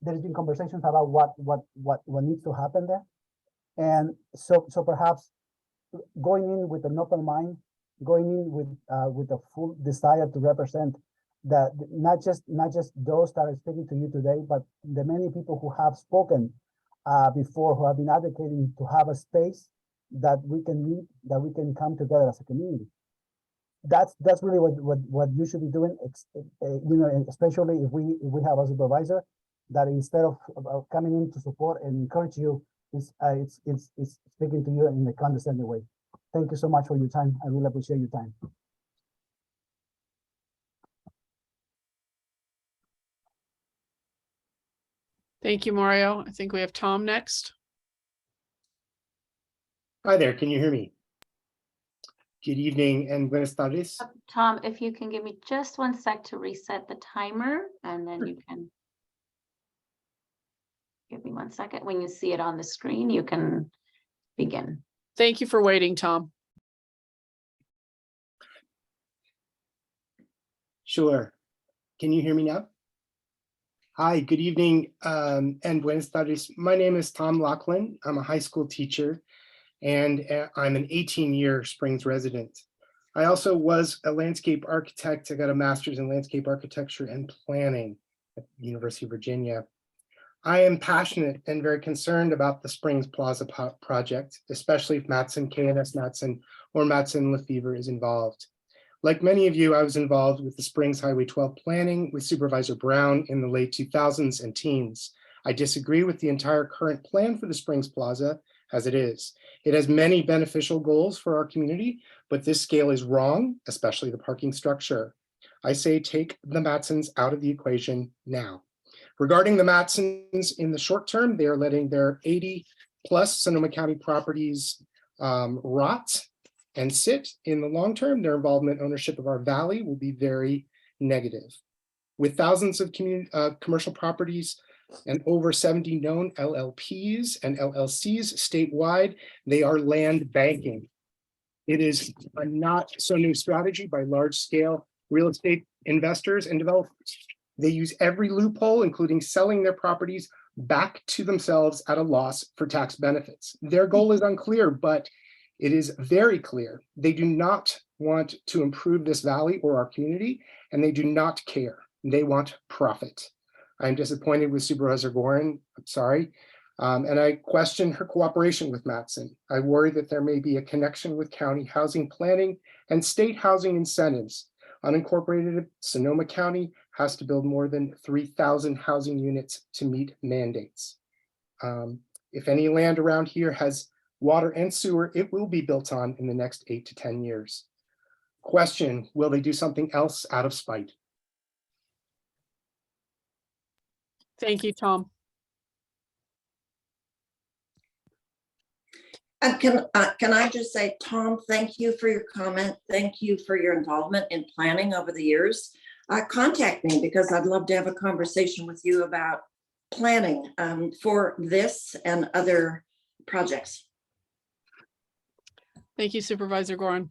There's been conversations about what needs to happen there, and so perhaps going in with an open mind, going in with a full desire to represent that not just those that are speaking to you today, but the many people who have spoken before, who have been advocating to have a space that we can meet, that we can come together as a community. That's really what you should be doing, especially if we have a supervisor that instead of coming in to support and encourage you, it's speaking to you in a condescending way. Thank you so much for your time. I really appreciate your time. Thank you, Mario. I think we have Tom next. Hi there, can you hear me? Good evening and buenas tardes. Tom, if you can give me just 1 sec to reset the timer, and then you can give me 1 second. When you see it on the screen, you can begin. Thank you for waiting, Tom. Sure. Can you hear me now? Hi, good evening and buenas tardes. My name is Tom Laughlin. I'm a high school teacher and I'm an 18-year Springs resident. I also was a landscape architect. I got a master's in landscape architecture and planning at the University of Virginia. I am passionate and very concerned about the Springs Plaza project, especially if Matson, KNS Matson, or Matson Lefevre is involved. Like many of you, I was involved with the Springs Highway 12 planning with Supervisor Brown in the late 2000s and teens. I disagree with the entire current plan for the Springs Plaza as it is. It has many beneficial goals for our community, but this scale is wrong, especially the parking structure. I say take the Matsons out of the equation now. Regarding the Matsons in the short term, they are letting their 80+ Sonoma County properties rot and sit. In the long term, their involvement ownership of our valley will be very negative. With thousands of commercial properties and over 70 known LLPs and LLCs statewide, they are land banking. It is a not so new strategy by large scale real estate investors and developers. They use every loophole, including selling their properties back to themselves at a loss for tax benefits. Their goal is unclear, but it is very clear. They do not want to improve this valley or our community, and they do not care. They want profit. I'm disappointed with Supervisor Gorin, I'm sorry, and I question her cooperation with Matson. I worry that there may be a connection with county housing planning and state housing incentives. Unincorporated Sonoma County has to build more than 3,000 housing units to meet mandates. If any land around here has water and sewer, it will be built on in the next 8 to 10 years. Question, will they do something else out of spite? Thank you, Tom. Can I just say, Tom, thank you for your comment. Thank you for your involvement in planning over the years. Contact me because I'd love to have a conversation with you about planning for this and other projects. Thank you, Supervisor Gorin.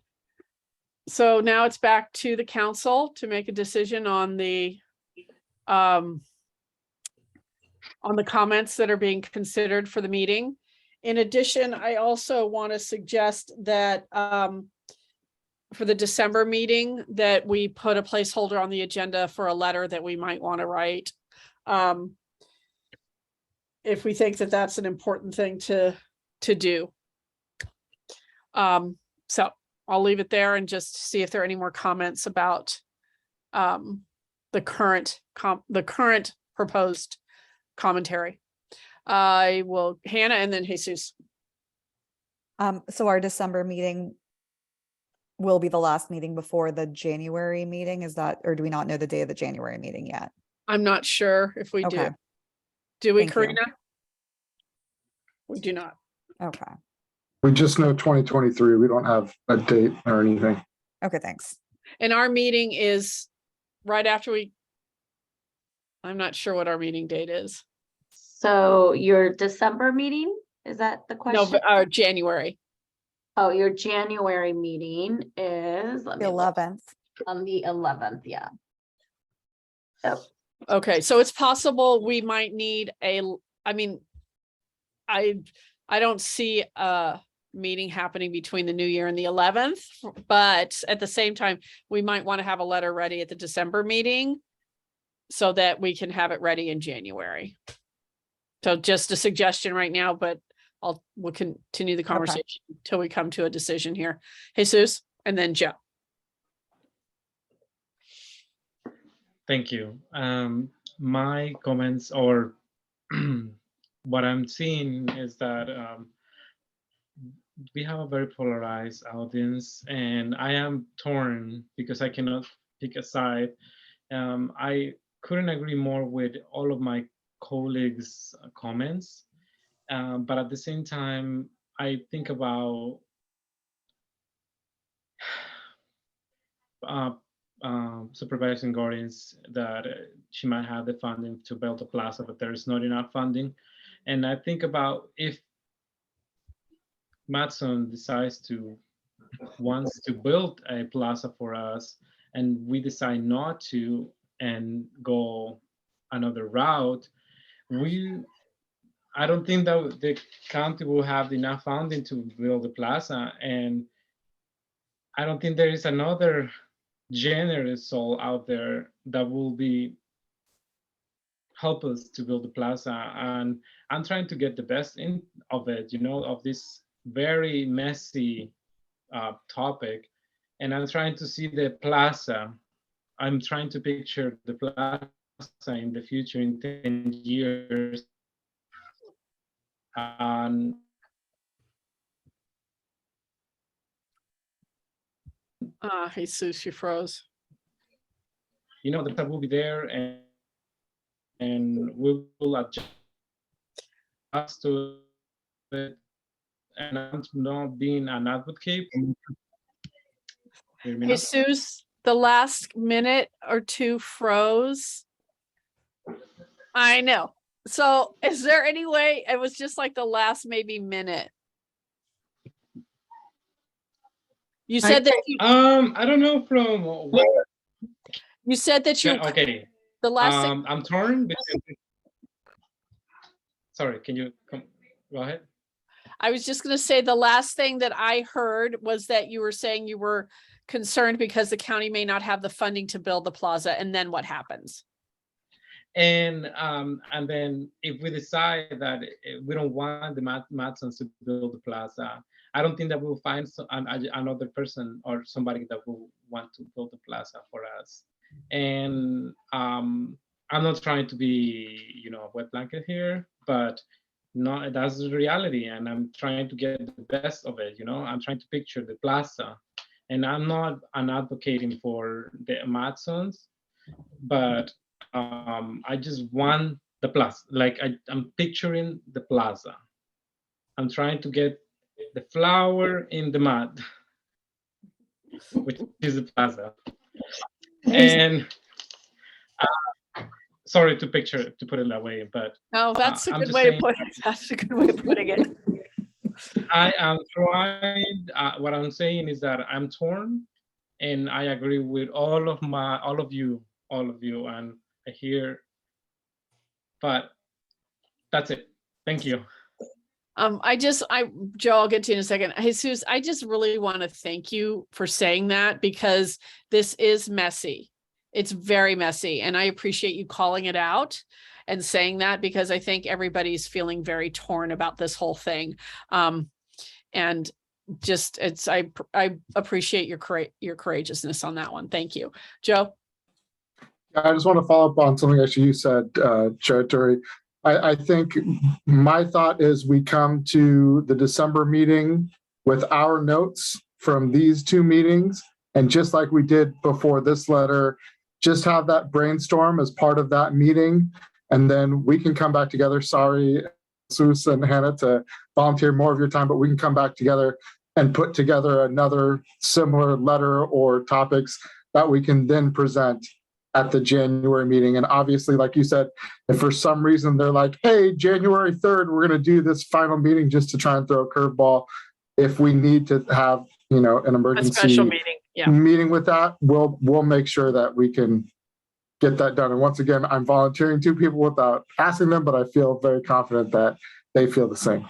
So now it's back to the council to make a decision on the comments that are being considered for the meeting. In addition, I also want to suggest that for the December meeting that we put a placeholder on the agenda for a letter that we might want to write. If we think that that's an important thing to do. So I'll leave it there and just see if there are any more comments about the current proposed commentary. I will, Hannah and then Jesus. So our December meeting will be the last meeting before the January meeting, is that, or do we not know the day of the January meeting yet? I'm not sure if we Okay. do. Do we, Thank you. Karina? We do not. Okay. We just know 2023. We don't have a date or anything. Okay, thanks. And our meeting is right after I'm not sure what our meeting date is. So your December meeting, is that the question? No, January. Oh, your January meeting is, let me The look, 11th. on the 11th, yeah. Yep. Okay, so it's possible we might need I don't see a meeting happening between the new year and the 11th, but at the same time, we might want to have a letter ready at the December meeting so that we can have it ready in January. So just a suggestion right now, but we'll continue the conversation until we come to a decision here. Jesus, and then Joe. Thank you. my comments or what I'm seeing is that we have a very polarized audience, and I am torn because I cannot pick a side. I couldn't agree more with all of my colleagues' comments, but at the same time, I think about uh, supervising guardians that she might have the funding to build a plaza, but there is not enough funding. And I think about if Matson decides to wants to build a plaza for us, and we decide not to and go another route, I don't think that the county will have enough funding to build a plaza, and I don't think there is another generous soul out there that will be help us to build the plaza. And I'm trying to get the best in of it, of this very messy topic. And I'm trying to see the plaza. I'm trying to picture the plaza in the future in 10 years. And Jesus, you froze. The plaza will be there, and we will adjust to it. And I'm not being an advocate. Jesus, the last minute or two froze. I know. So is there any way, it was just like the last maybe minute. You said that I don't know from what you said that you okay. The last thing, I'm torn between. Sorry, can you go ahead? I was just going to say the last thing that I heard was that you were saying you were concerned because the county may not have the funding to build the plaza, and then what happens? And then if we decide that we don't want the Matsons to build the plaza, I don't think that we'll find another person or somebody that will want to build the plaza for us. And I'm not trying to be, a wet blanket here, but no, that's the reality. And I'm trying to get the best of it. I'm trying to picture the plaza, and I'm not advocating for the Matsons, but I just want the plaza. Like I'm picturing the plaza. I'm trying to get the flower in the mud, which is the plaza. And sorry to put it that way, but no, that's a good way to put it. That's a good way of putting it. I am trying. What I'm saying is that I'm torn, and I agree with all of you, and I hear. But that's it. Thank you. Joe, I'll get to you in a second. Jesus, I just really want to thank you for saying that, because this is messy. It's very messy. And I appreciate you calling it out and saying that, because I think everybody's feeling very torn about this whole thing. And just I appreciate your courageousness on that one. Thank you. Joe? I just want to follow up on something actually you said, Chair Turi. I think my thought is we come to the December meeting with our notes from these two meetings, and just like we did before this letter, just have that brainstorm as part of that meeting, and then we can come back together. Sorry, Sus and Hannah, to volunteer more of your time, but we can come back together and put together another similar letter or topics that we can then present at the January meeting. And obviously, like you said, if for some reason they're like, hey, January 3rd, we're going to do this final meeting just to try and throw a curveball. If we need to have, an emergency special meeting, meeting with that, we'll make sure that we can get that done. And once again, I'm volunteering 2 people without asking them, but I feel very confident that they feel the same.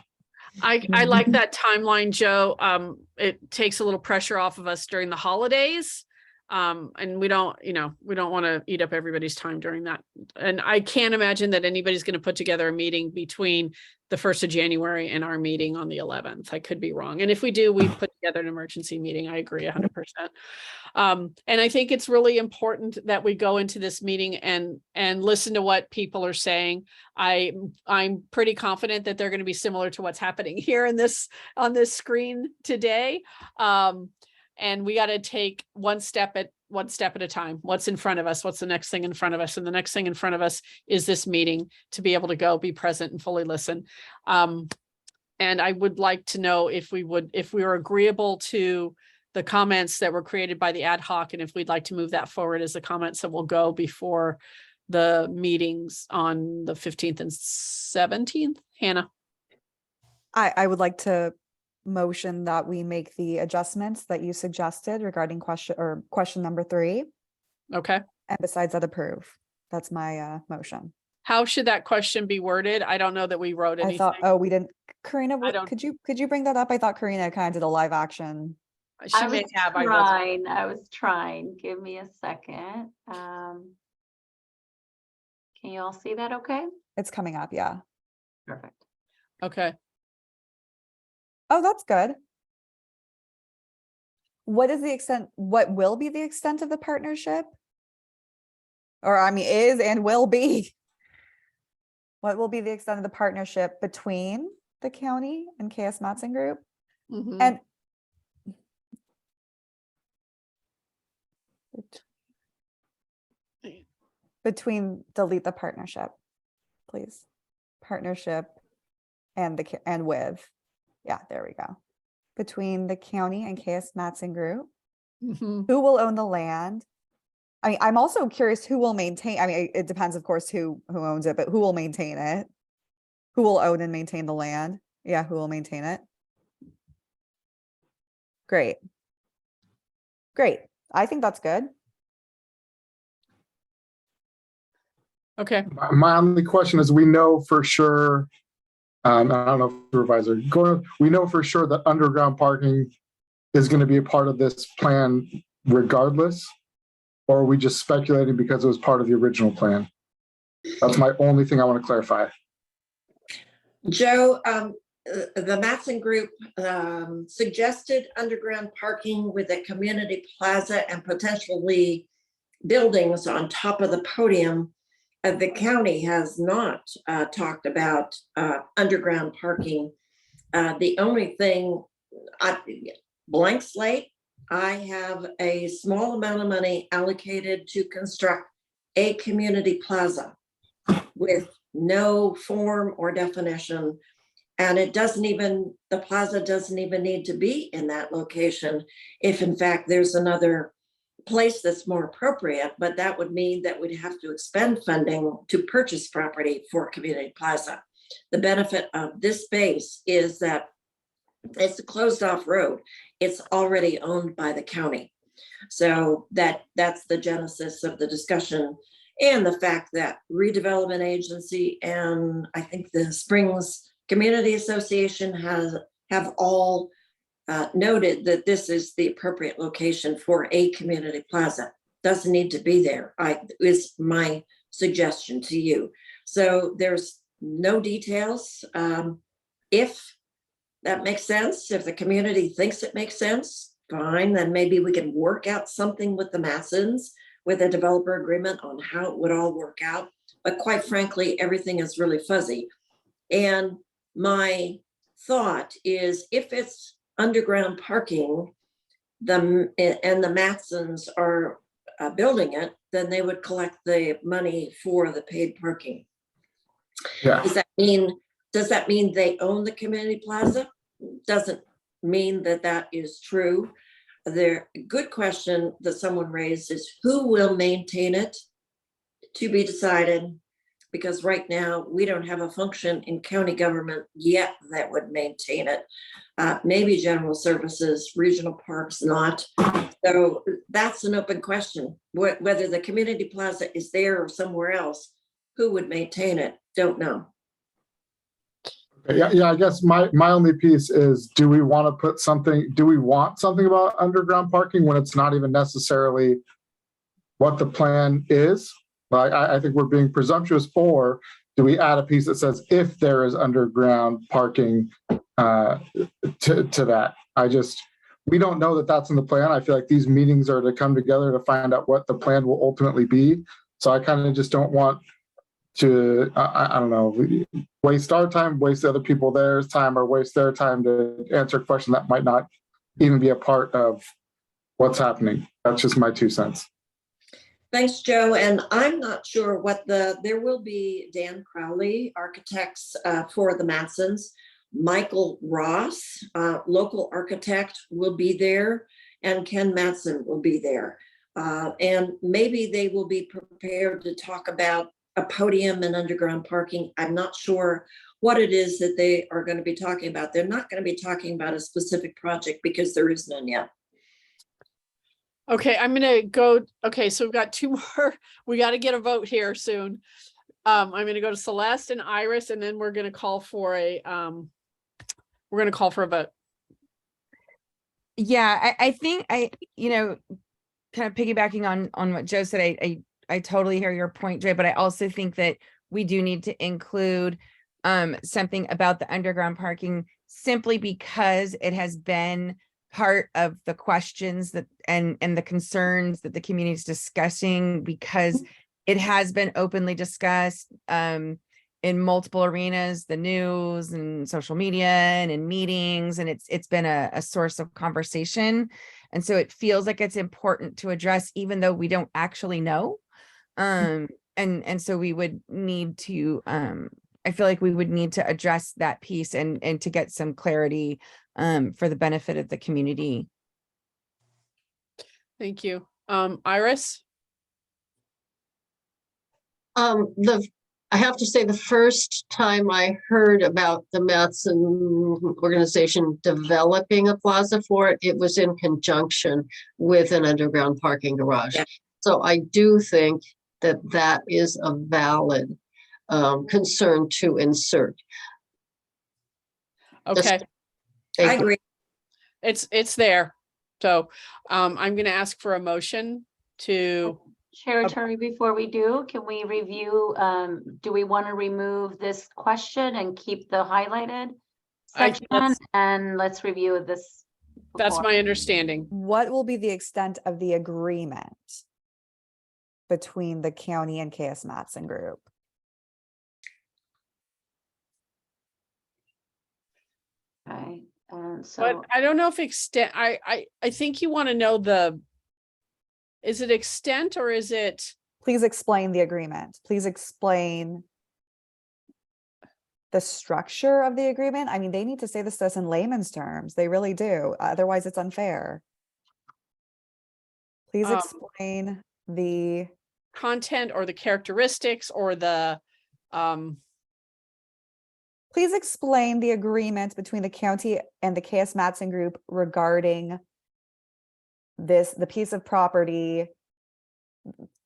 I like that timeline, Joe. It takes a little pressure off of us during the holidays. And we don't want to eat up everybody's time during that. And I can't imagine that anybody's going to put together a meeting between the 1st of January and our meeting on the 11th. I could be wrong. And if we do, we put together an emergency meeting. I agree 100%. And I think it's really important that we go into this meeting and listen to what people are saying. I'm pretty confident that they're going to be similar to what's happening here in this on this screen today. And we got to take one step at a time. What's in front of us? What's the next thing in front of us? And the next thing in front of us is this meeting, to be able to go, be present and fully listen. And I would like to know if we were agreeable to the comments that were created by the ad hoc, and if we'd like to move that forward as the comments that will go before the meetings on the 15th and 17th. Hannah. I would like to motion that we make the adjustments that you suggested regarding question number 3. Okay. And besides that, approve. That's my motion. How should that question be worded? I don't know that we wrote anything. I thought, we didn't. Karina, could you bring that up? I thought Karina kind of did a live action. She may have. I was trying. Give me a second. Can you all see that okay? It's coming up, yeah. Perfect. Okay. Oh, that's good. What will be the extent of the partnership? Or I mean, is and will be. What will be the extent of the partnership between the county and KS Matson Group? Mm-hmm. And delete the partnership, please. Partnership and with. Yeah, there we go. Between the county and KS Matson Group. Mm-hmm. Who will own the land? I mean, I'm also curious who will maintain. I mean, it depends, of course, who owns it, but who will maintain it? Who will own and maintain the land? Yeah, who will maintain it? Great. I think that's good. Okay. My only question is, we know for sure, I don't know, Supervisor, we know for sure that underground parking is going to be a part of this plan regardless, or are we just speculating because it was part of the original plan? That's my only thing I want to clarify. Joe, the Matson Group suggested underground parking with a community plaza and potentially buildings on top of the podium. The county has not talked about underground parking. The only thing, blank slate, I have a small amount of money allocated to construct a community plaza with no form or definition. And the plaza doesn't even need to be in that location if in fact there's another place that's more appropriate, but that would mean that we'd have to expend funding to purchase property for a community plaza. The benefit of this space is that it's a closed off road. It's already owned by the county. So that's the genesis of the discussion, and the fact that redevelopment agency and I think the Springs Community Association have all noted that this is the appropriate location for a community plaza. Doesn't need to be there. Is my suggestion to you. So there's no details. If that makes sense, if the community thinks it makes sense, fine, then maybe we can work out something with the Matsons with a developer agreement on how it would all work out. But quite frankly, everything is really fuzzy. And my thought is, if it's underground parking, and the Matsons are building it, then they would collect the money for the paid parking. Yeah. Does that mean they own the community plaza? Doesn't mean that is true. The good question that someone raised is, who will maintain it? To be decided, because right now we don't have a function in county government yet that would maintain it. Maybe general services, regional parks, not. So that's an open question. Whether the community plaza is there or somewhere else, who would maintain it? Don't know. Yeah, I guess my only piece is, do we want something about underground parking when it's not even necessarily what the plan is? Like, I think we're being presumptuous, or do we add a piece that says if there is underground parking to that? We don't know that that's in the plan. I feel like these meetings are to come together to find out what the plan will ultimately be. So I kind of just don't want to, I don't know, waste our time, waste other people theirs time, or waste their time to answer a question that might not even be a part of what's happening. That's just my 2 cents. Thanks, Joe. And I'm not sure there will be Dan Crowley, architects for the Matsons. Michael Ross, local architect, will be there, and Ken Matson will be there. And maybe they will be prepared to talk about a podium and underground parking. I'm not sure what it is that they are going to be talking about. They're not going to be talking about a specific project because there is none yet. Okay, I'm gonna go. Okay, so we've got 2 more. We got to get a vote here soon. I'm gonna go to Celeste and Iris, and then we're gonna call for a vote. Yeah, I think kind of piggybacking on what Joe said, I totally hear your point, Dre, but I also think that we do need to include something about the underground parking, simply because it has been part of the questions that and the concerns that the community is discussing, because it has been openly discussed in multiple arenas, the news and social media and in meetings, and it's been a source of conversation. And so it feels like it's important to address, even though we don't actually know. And so we would need to, I feel like we would need to address that piece and to get some clarity for the benefit of the community. Thank you. Iris? I have to say, the first time I heard about the Matson organization developing a plaza for it, it was in conjunction with an underground parking garage. Yeah. So I do think that that is a valid concern to insert. Okay. I agree. It's there. So I'm going to ask for a motion to. Chair Attorney, before we do, can we review, do we want to remove this question and keep the highlighted section? And let's review this. That's my understanding. What will be the extent of the agreement between the county and KS Matson Group? Okay, and so. But I don't know if extent, I think you want to know is it extent or is it? Please explain the agreement. Please explain the structure of the agreement. I mean, they need to say this to us in layman's terms. They really do. Otherwise, it's unfair. Please explain the content or the characteristics or the. Please explain the agreement between the county and the KS Matson Group regarding the piece of property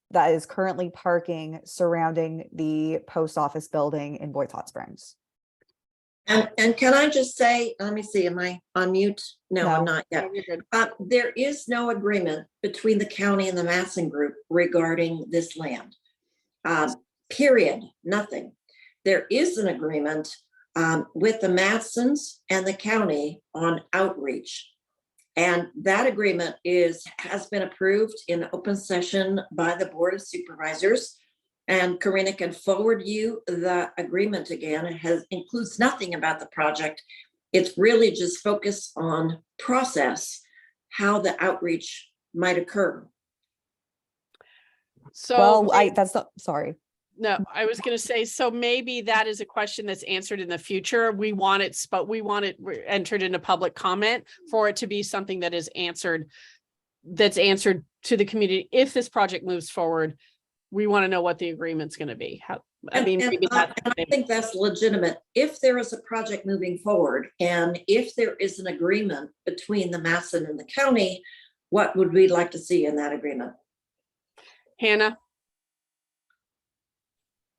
that is currently parking surrounding the post office building in Boyd's Hot Springs. And can I just say, let me see, am I on mute? No, I'm not yet. There is no agreement between the county and the Matson Group regarding this land. Period, nothing. There is an agreement with the Matsons and the county on outreach. And that agreement has been approved in open session by the Board of Supervisors. And Karina can forward you the agreement again. It includes nothing about the project. It's really just focused on process, how the outreach might occur. So sorry. No, I was going to say, so maybe that is a question that's answered in the future. We want it entered into public comment for it to be something that is answered, to the community. If this project moves forward, we want to know what the agreement's going to be. I think that's legitimate. If there is a project moving forward, and if there is an agreement between the Matson and the county, what would we like to see in that agreement? Hannah?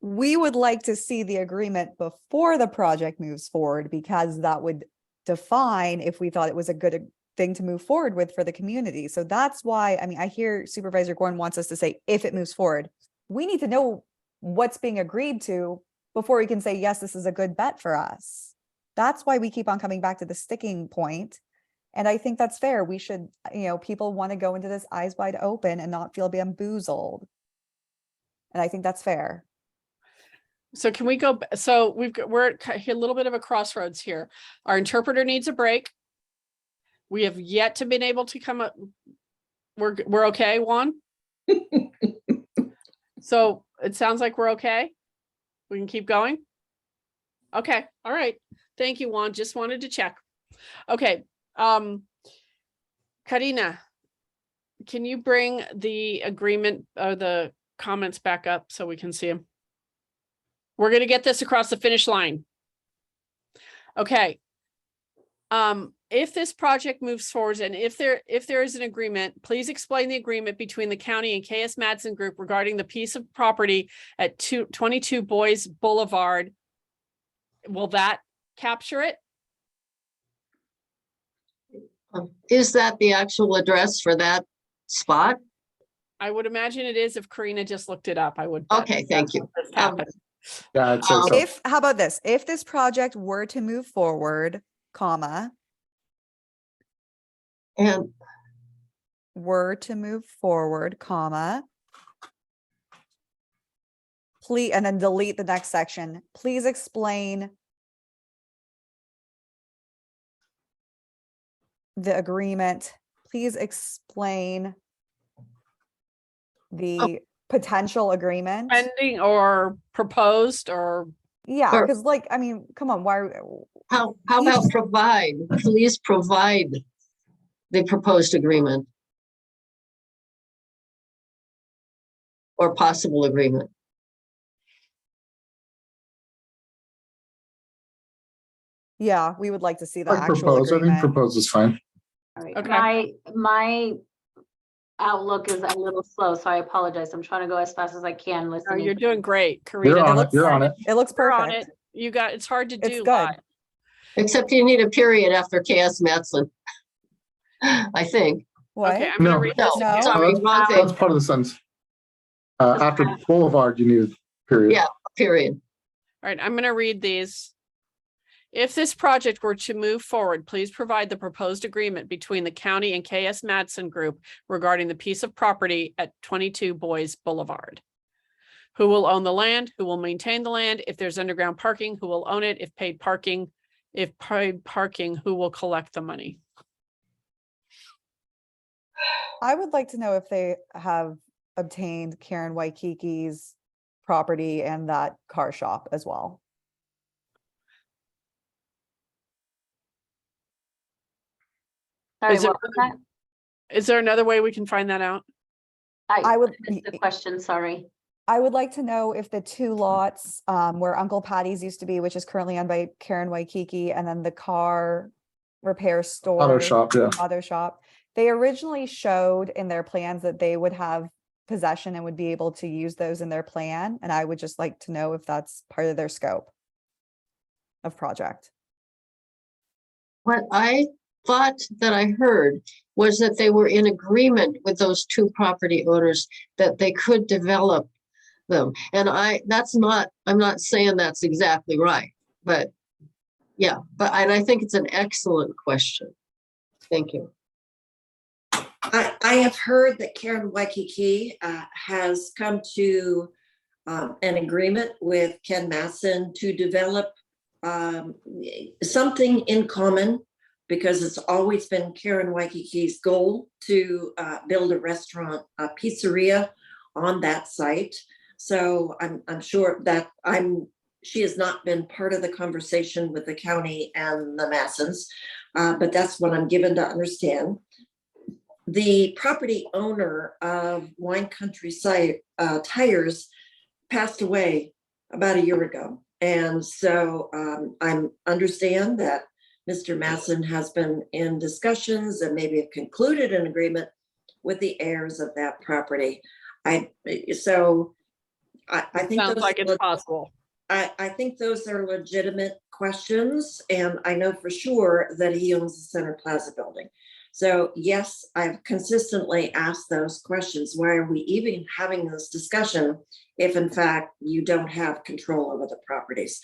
we would like to see the agreement before the project moves forward, because that would define if we thought it was a good thing to move forward with for the community. So that's why, I mean, I hear Supervisor Gorn wants us to say, if it moves forward, we need to know what's being agreed to before we can say, yes, this is a good bet for us. That's why we keep on coming back to the sticking point. And I think that's fair. We should, people want to go into this eyes wide open and not feel bamboozled. And I think that's fair. So can we go, so we're at a little bit of a crossroads here. Our interpreter needs a break. We have yet to been able to come up. We're okay, Juan? So it sounds like we're okay. We can keep going. Okay, all right. Thank you, Juan. Just wanted to check. Okay, Karina, can you bring the agreement or the comments back up so we can see them? We're going to get this across the finish line. Okay. If this project moves forward and if there is an agreement, please explain the agreement between the county and KS Madsen Group regarding the piece of property at 22 Boys Boulevard. Will that capture it? Is that the actual address for that spot? I would imagine it is if Karina just looked it up. I would. bet Okay, thank you. that's happened. Yeah, I'd say so. How about this? If this project were to move forward, comma, And were to move forward, comma, please, and then delete the next section. Please explain the agreement. Please explain the potential agreement. Pending or proposed or. Yeah, Or- because I mean, come on, why? how about provide, please provide the proposed agreement or possible agreement. Yeah, we would like to see the Like actual propose, I think agreement. propose is fine. All right. Okay. My outlook is a little slow, so I apologize. I'm trying to go as fast as I can Oh, listening. you're doing great, Karina. You're on looks it, you're on it. It looks You're on perfect. it. You got, it's hard to It's do good. live. Except you need a period after KS Madsen. I think. What? Okay, I'm gonna No. read No, this again. sorry, that's- wrong That's thing, part of the sentence. After boulevard, you need a period. Yeah. period. All right, I'm gonna read these. If this project were to move forward, please provide the proposed agreement between the county and KS Madsen Group regarding the piece of property at 22 Boys Boulevard. Who will own the land? Who will maintain the land? If there's underground parking, who will own it? If paid parking, who will collect the money? I would like to know if they have obtained Karen Waikiki's property and that car shop as well. Sorry, Is it- what was that? Is there another way we can find that out? I would- missed the question, sorry. I would like to know if the two lots where Uncle Patty's used to be, which is currently owned by Karen Waikiki, and then the car repair store. Auto shop, yeah. Auto shop. They originally showed in their plans that they would have possession and would be able to use those in their plan. And I would just like to know if that's part of their scope of project. What I thought that I heard was that they were in agreement with those two property owners that they could develop them. And I'm not saying that's exactly right, but yeah, and I think it's an excellent question. Thank you. I have heard that Karen Waikiki has come to an agreement with Ken Masson to develop something in common, because it's always been Karen Waikiki's goal to build a restaurant, a pizzeria on that site. So I'm sure that she has not been part of the conversation with the county and the Massons, but that's what I'm given to understand. The property owner of Wine Country Tires passed away about a year ago. And so I understand that Mr. Masson has been in discussions and maybe have concluded an agreement with the heirs of that property. So I think Sounds those like are it's possible. I think those are legitimate questions, and I know for sure that he owns the Center Plaza building. So yes, I've consistently asked those questions. Why are we even having this discussion if in fact you don't have control over the properties?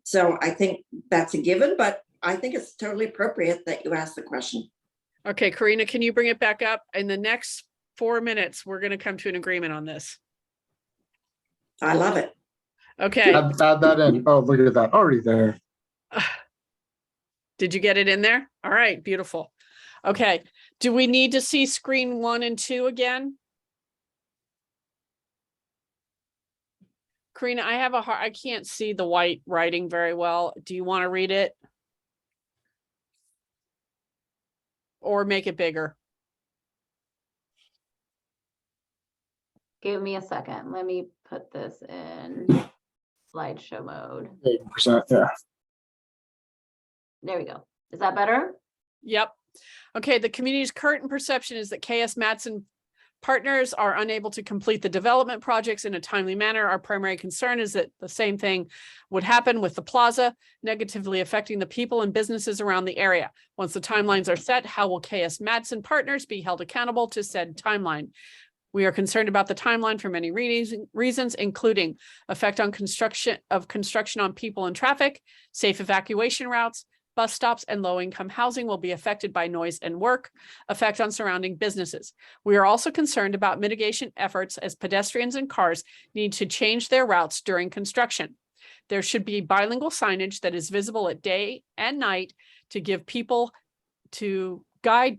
So I think that's a given, but I think it's totally appropriate that you ask the question. Okay, Karina, can you bring it back up? In the next 4 minutes, we're going to come to an agreement on this. I love it. Okay. Add that in. Oh, look at that. Already there. Did you get it in there? All right, beautiful. Okay, do we need to see screen 1 and 2 again? Karina, I can't see the white writing very well. Do you want to read it? Or make it bigger? Give me a second. Let me put this in slideshow mode. 8%. Yeah. There we go. Is that better? Yep. Okay, the community's current perception is that KS Matson partners are unable to complete the development projects in a timely manner. Our primary concern is that the same thing would happen with the plaza, negatively affecting the people and businesses around the area. Once the timelines are set, how will KS Matson partners be held accountable to said timeline? We are concerned about the timeline for many reasons, including effect on construction on people and traffic, safe evacuation routes, bus stops, and low-income housing will be affected by noise and work, effect on surrounding businesses. We are also concerned about mitigation efforts as pedestrians and cars need to change their routes during construction. There should be bilingual signage that is visible at day and night to guide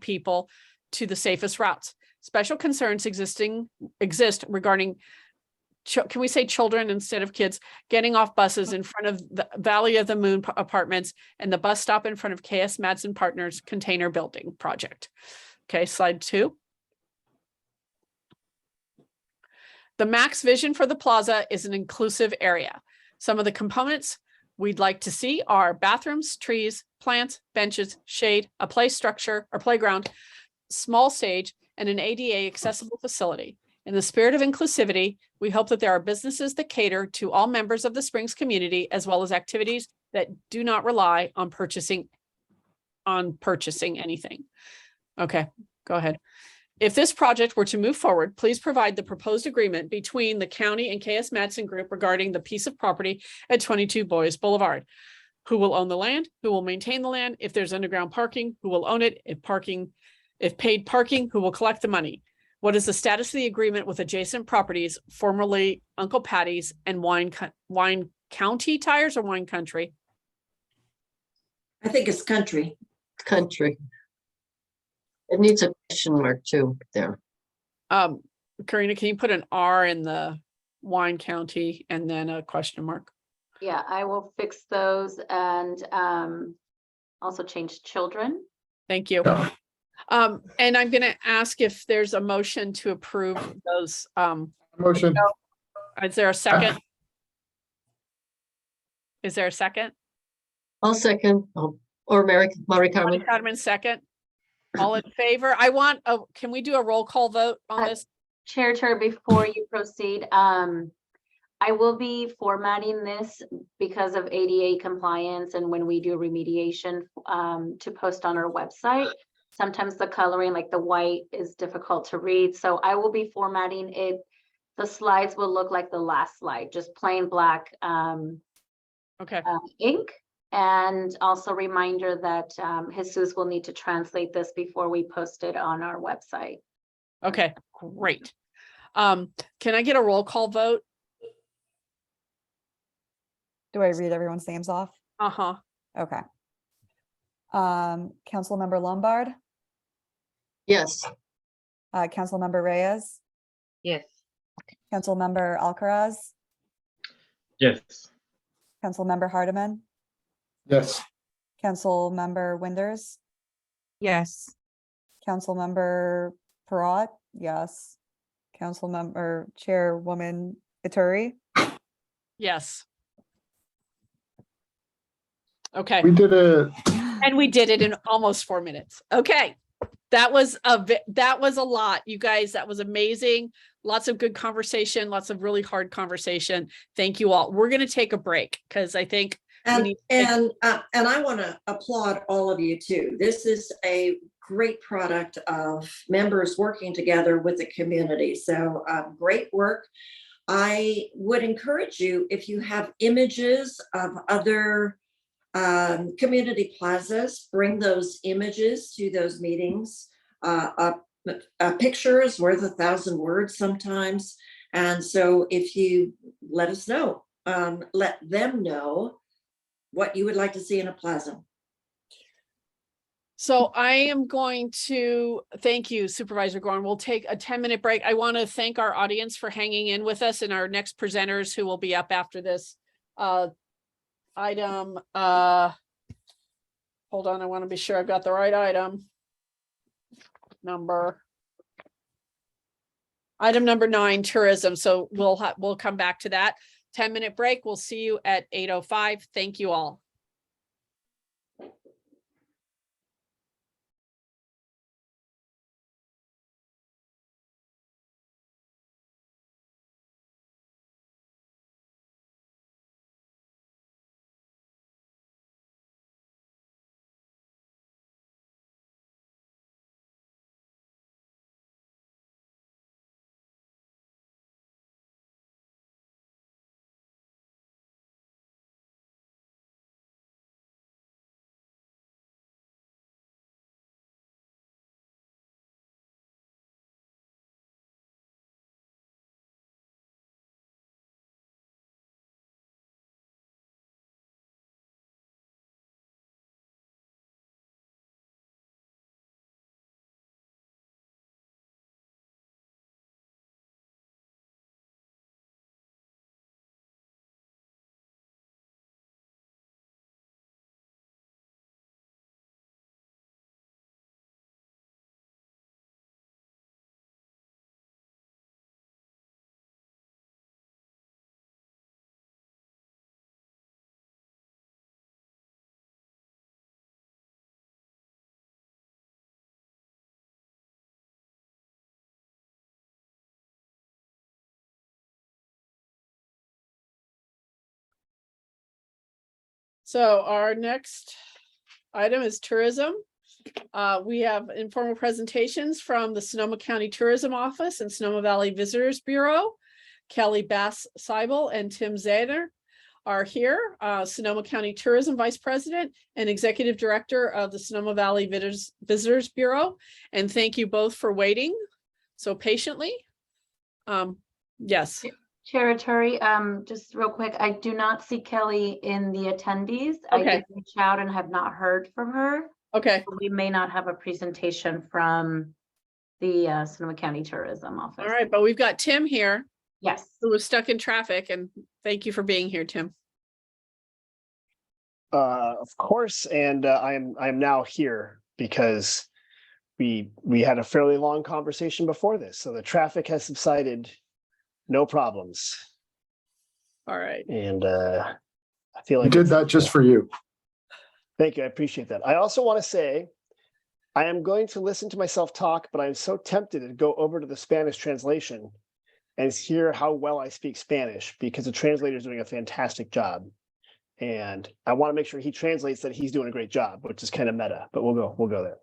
people to the safest routes. Special concerns exist regarding, can we say children instead of kids, getting off buses in front of the Valley of the Moon apartments and the bus stop in front of KS Madsen Partners container building project. Okay, slide 2. The MAC's vision for the plaza is an inclusive area. Some of the components we'd like to see are bathrooms, trees, plants, benches, shade, a play structure or playground, small stage, and an ADA accessible facility. In the spirit of inclusivity, we hope that there are businesses that cater to all members of the Springs community, as well as activities that do not rely on purchasing anything. Okay, go ahead. If this project were to move forward, please provide the proposed agreement between the county and KS Madsen Group regarding the piece of property at 22 Boys Boulevard. Who will own the land? Who will maintain the land? If there's underground parking, who will own it? If paid parking, who will collect the money? What is the status of the agreement with adjacent properties, formerly Uncle Patty's and Wine County Tires or Wine Country? I think it's country. Country. It needs a question mark too there. Karina, can you put an R in the Wine County and then a question mark? Yeah, I will fix those and also change children. Thank you. Yeah. And I'm going to ask if there's a motion to approve those. Motion. Is there a second? Is there a second? I'll second. Or Mary Carmen. Carmen second. All in favor? Can we do a roll call vote on this? Chair, before you proceed, I will be formatting this because of ADA compliance and when we do remediation to post on our website. Sometimes the coloring, like the white, is difficult to read. So I will be formatting it. The slides will look like the last slide, just plain black ink. And also reminder that Jesus will need to translate this before we post it on our website. Okay, great. Can I get a roll call vote? Do I read everyone's names off? Uh-huh. Okay. Councilmember Lombard, Yes. Councilmember Reyes, Yes. Councilmember Alcaraz, Yes. Councilmember Hardiman, Yes. Councilmember Winders, Yes. Councilmember Perrot, yes. Councilmember Chairwoman Ituri. Yes. Okay. We did it. And we did it in almost 4 minutes. Okay. That was a lot, you guys. That was amazing. Lots of good conversation, lots of really hard conversation. Thank you all. We're going to take a break because I think and I want to applaud all of you too. This is a great product of members working together with the community. So great work. I would encourage you, if you have images of other community plazas, bring those images to those meetings. A picture is worth 1,000 words sometimes. And so if you let us know, let them know what you would like to see in a plaza. So I am going to thank you, Supervisor Gorn. We'll take a 10-minute break. I want to thank our audience for hanging in with us and our next presenters who will be up after this item. Hold on, I want to be sure I've got the right item number. Item number 9, tourism. So we'll come back to that. 10-minute break. We'll see you at 8:05. Thank you all. So our next item is tourism. We have informal presentations from the Sonoma County Tourism Office and Sonoma Valley Visitors Bureau. Kelly Bass-Seibel and Tim Zader are here. Sonoma County Tourism Vice President and Executive Director of the Sonoma Valley Visitors Bureau. And thank you both for waiting so patiently. Yes. Chair Arturi, just real quick, I do not see Kelly in the attendees. Okay. I did reach out and have not heard from her. Okay. So we may not have a presentation from the Sonoma County Tourism Office. All right, but we've got Tim here. Yes. Who was stuck in traffic, and thank you for being here, Tim. Of course, and I am now here because we had a fairly long conversation before this, so the traffic has subsided. No problems. All right. And I feel like We did that just for you. Thank you. I appreciate that. I also want to say I am going to listen to myself talk, but I'm so tempted to go over to the Spanish translation and hear how well I speak Spanish, because the translator is doing a fantastic job. And I want to make sure he translates that he's doing a great job, which is kind of meta, but we'll go there.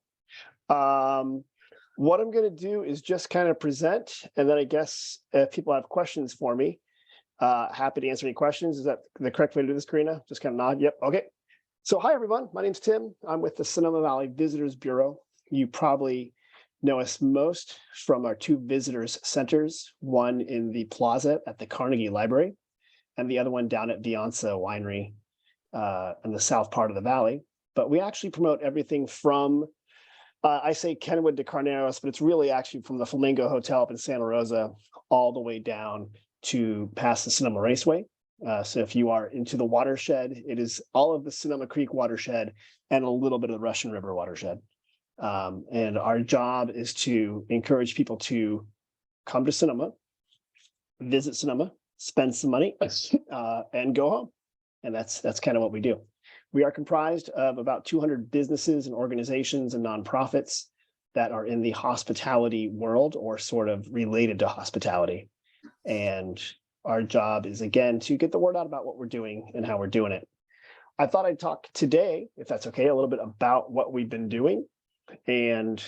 What I'm going to do is just kind of present, and then I guess if people have questions for me, happy to answer any questions. Is that the correct way to do this, Karina? Just kind of nod. Yep. Okay. So hi, everyone. My name's Tim. I'm with the Sonoma Valley Visitors Bureau. You probably know us most from our 2 visitors centers, one in the plaza at the Carnegie Library, and the other one down at Vianza Winery in the south part of the valley. But we actually promote everything from I say Kenwood to Carneros, but it's really actually from the Flamingo Hotel up in Santa Rosa all the way down to past the Sonoma Raceway. So if you are into the watershed, it is all of the Sonoma Creek watershed and a little bit of the Russian River watershed. And our job is to encourage people to come to Sonoma, visit Sonoma, spend some money, and go home. And that's kind of what we do. We are comprised of about 200 businesses and organizations and nonprofits. that are in the hospitality world or sort of related to hospitality. And our job is, again, to get the word out about what we're doing and how we're doing it. I thought I'd talk today, if that's okay, a little bit about what we've been doing, and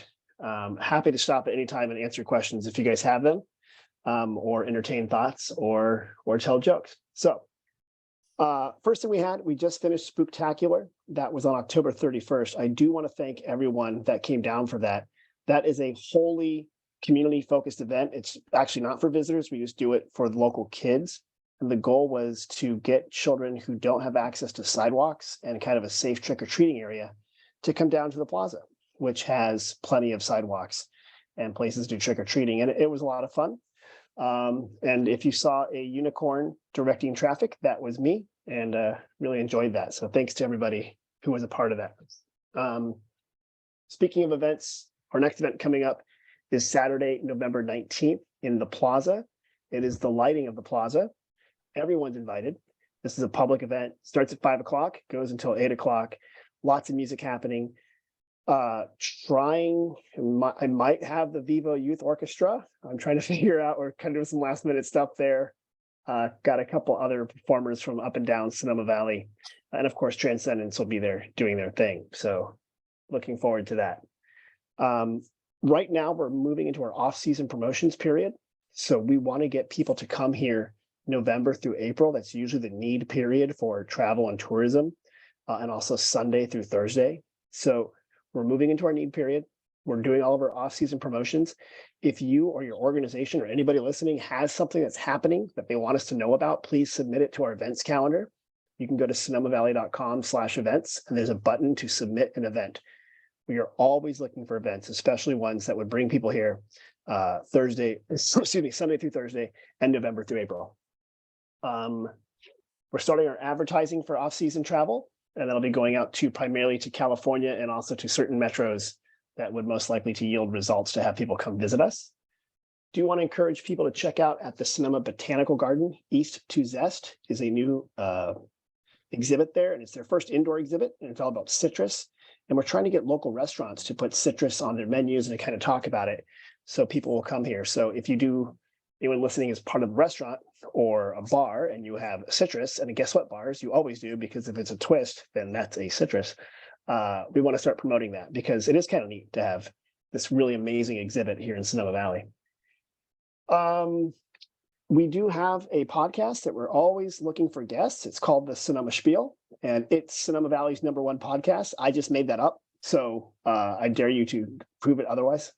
happy to stop at any time and answer questions if you guys have them, or entertain thoughts or tell jokes. So first thing we just finished Spooktacular. That was on October 31st. I do want to thank everyone that came down for that. That is a wholly community-focused event. It's actually not for visitors. We just do it for the local kids. And the goal was to get children who don't have access to sidewalks and kind of a safe trick-or-treating area to come down to the plaza, which has plenty of sidewalks and places to do trick-or-treating. And it was a lot of fun. And if you saw a unicorn directing traffic, that was me, and really enjoyed that. So thanks to everybody who was a part of that. Speaking of events, our next event coming up is Saturday, November 19th in the plaza. It is the lighting of the plaza. Everyone's invited. This is a public event, starts at 5 o'clock, goes until 8 o'clock. Lots of music happening. I might have the Vivo Youth Orchestra. I'm trying to figure out, or kind of some last minute stuff there. Got a couple other performers from up and down Sonoma Valley. And of course, Transcendence will be there doing their thing. So looking forward to that. Right now, we're moving into our off-season promotions period. So we want to get people to come here November through April. That's usually the need period for travel and tourism, and also Sunday through Thursday. So we're moving into our need period. We're doing all of our off-season promotions. If you or your organization or anybody listening has something that's happening that they want us to know about, please submit it to our events calendar. You can go to sonomavalley.com/events, and there's a button to submit an event. We are always looking for events, especially ones that would bring people here Sunday through Thursday, and November through April. We're starting our advertising for off-season travel, and that'll be going out primarily to California and also to certain metros that would most likely to yield results to have people come visit us. Do want to encourage people to check out at the Sonoma Botanical Garden. East to Zest is a new exhibit there, and it's their first indoor exhibit, and it's all about citrus. And we're trying to get local restaurants to put citrus on their menus and to kind of talk about it, so people will come here. So if anyone listening is part of a restaurant or a bar and you have citrus, and guess what, bars, you always do, because if it's a twist, then that's a citrus. We want to start promoting that because it is kind of neat to have this really amazing exhibit here in Sonoma Valley. We do have a podcast that we're always looking for guests. It's called the Sonoma Spiel, and it's Sonoma Valley's #1 podcast. I just made that up, so I dare you to prove it otherwise.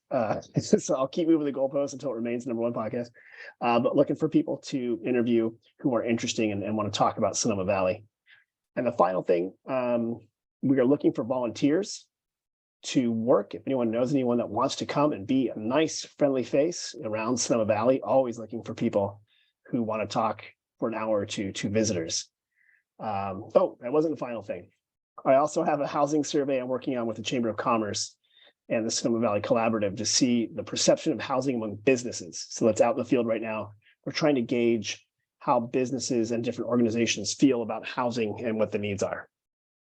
So I'll keep moving the goalposts until it remains #1 podcast. But looking for people to interview who are interesting and want to talk about Sonoma Valley. And the final thing, we are looking for volunteers to work. If anyone knows anyone that wants to come and be a nice, friendly face around Sonoma Valley, always looking for people who want to talk for an hour or two to visitors. That wasn't the final thing. I also have a housing survey I'm working on with the Chamber of Commerce and the Sonoma Valley Collaborative to see the perception of housing among businesses. So that's out in the field right now. We're trying to gauge how businesses and different organizations feel about housing and what the needs are.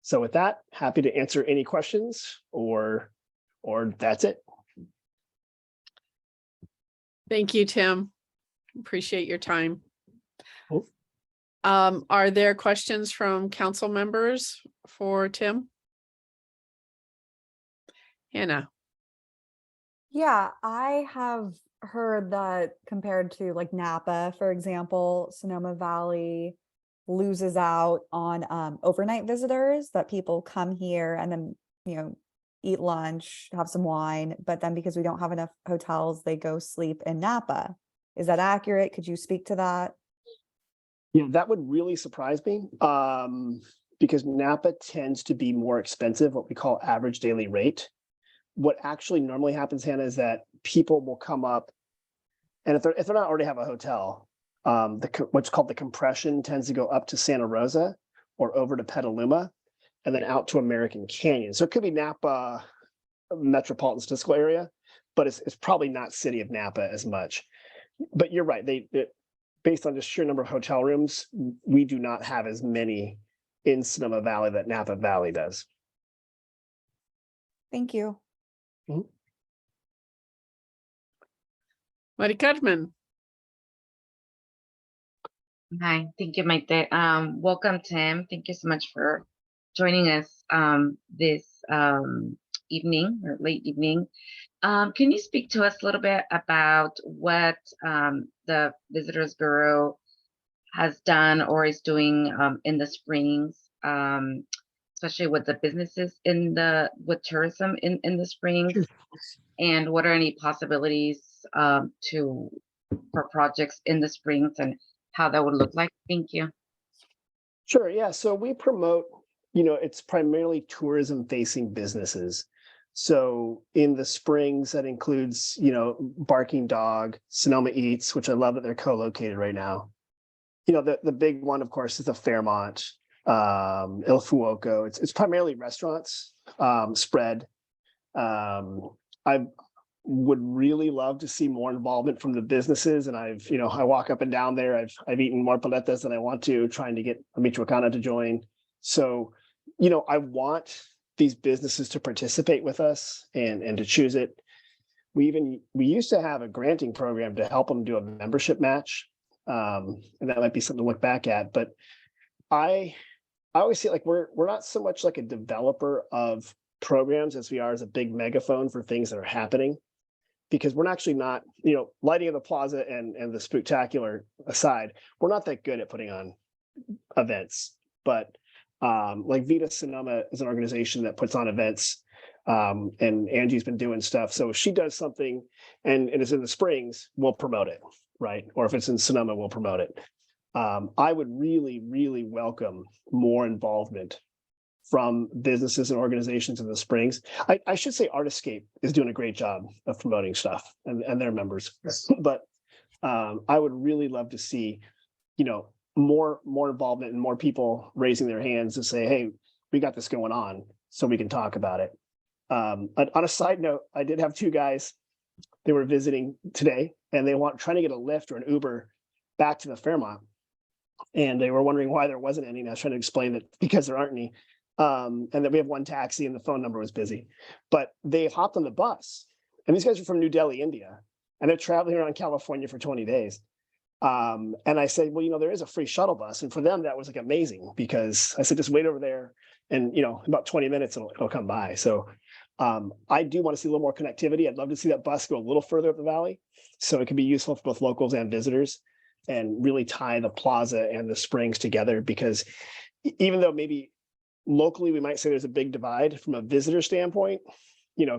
So with that, happy to answer any questions, or that's it. Thank you, Tim. Appreciate your time. Cool. Are there questions from council members for Tim? Hannah. Yeah, I have heard that compared to like Napa, for example, Sonoma Valley loses out on overnight visitors, that people come here and then, eat lunch, have some wine, but then because we don't have enough hotels, they go sleep in Napa. Is that accurate? Could you speak to that? Yeah, that would really surprise me, because Napa tends to be more expensive, what we call average daily rate. What actually normally happens, Hannah, is that people will come up, and if they're not already have a hotel, what's called the compression tends to go up to Santa Rosa or over to Petaluma and then out to American Canyon. So it could be Napa metropolitan statistical area, but it's probably not city of Napa as much. But you're right. Based on just sheer number of hotel rooms, we do not have as many in Sonoma Valley that Napa Valley does. Thank you. Mari Carmen. Hi, thank you, Maite. Welcome, Tim. Thank you so much for joining us this evening or late evening. Can you speak to us a little bit about what the Visitors Bureau has done or is doing in the Springs, especially with the businesses with tourism in the Springs, and what are any possibilities for projects in the Springs and how that would look like? Thank you. Sure, yeah, so we promote, it's primarily tourism facing businesses. So in the Springs, that includes, Barking Dog, Sonoma Eats, which I love that they're co-located right now. The big one, of course, is the Fairmont, Il Fuoco. It's primarily restaurants spread. I would really love to see more involvement from the businesses, and I walk up and down there. I've eaten more paletas than I want to, trying to get Michoacana to join. So, I want these businesses to participate with us and to choose it. We used to have a granting program to help them do a membership match. And that might be something to look back at, but I always see like we're not so much like a developer of programs as we are as a big megaphone for things that are happening, because we're actually not, lighting of the plaza and the Spooktacular aside, we're not that good at putting on events. But like Vita Sonoma is an organization that puts on events, and Angie's been doing stuff. So if she does something and it's in the Springs, we'll promote it, right? Or if it's in Sonoma, we'll promote it. I would really, really welcome more involvement from businesses and organizations in the Springs. I should say Artscape is doing a great job of promoting stuff and their members, but I would really love to see, more involvement and more people raising their hands to say, hey, we got this going on, so we can talk about it. On a side note, I did have two guys, they were visiting today and they trying to get a Lyft or an Uber back to the Fairmont. And they were wondering why there wasn't any. And I was trying to explain that because there aren't any. And that we have one taxi and the phone number was busy. But they hopped on the bus. And these guys are from New Delhi, India. And they're traveling around California for 20 days. And I said, well, there is a free shuttle bus. And for them, that was like amazing, because I said, just wait over there and, about 20 minutes, it'll come by. So I do want to see a little more connectivity. I'd love to see that bus go a little further up the valley, so it can be useful for both locals and visitors, and really tie the plaza and the Springs together. Because even though maybe locally we might say there's a big divide, from a visitor standpoint,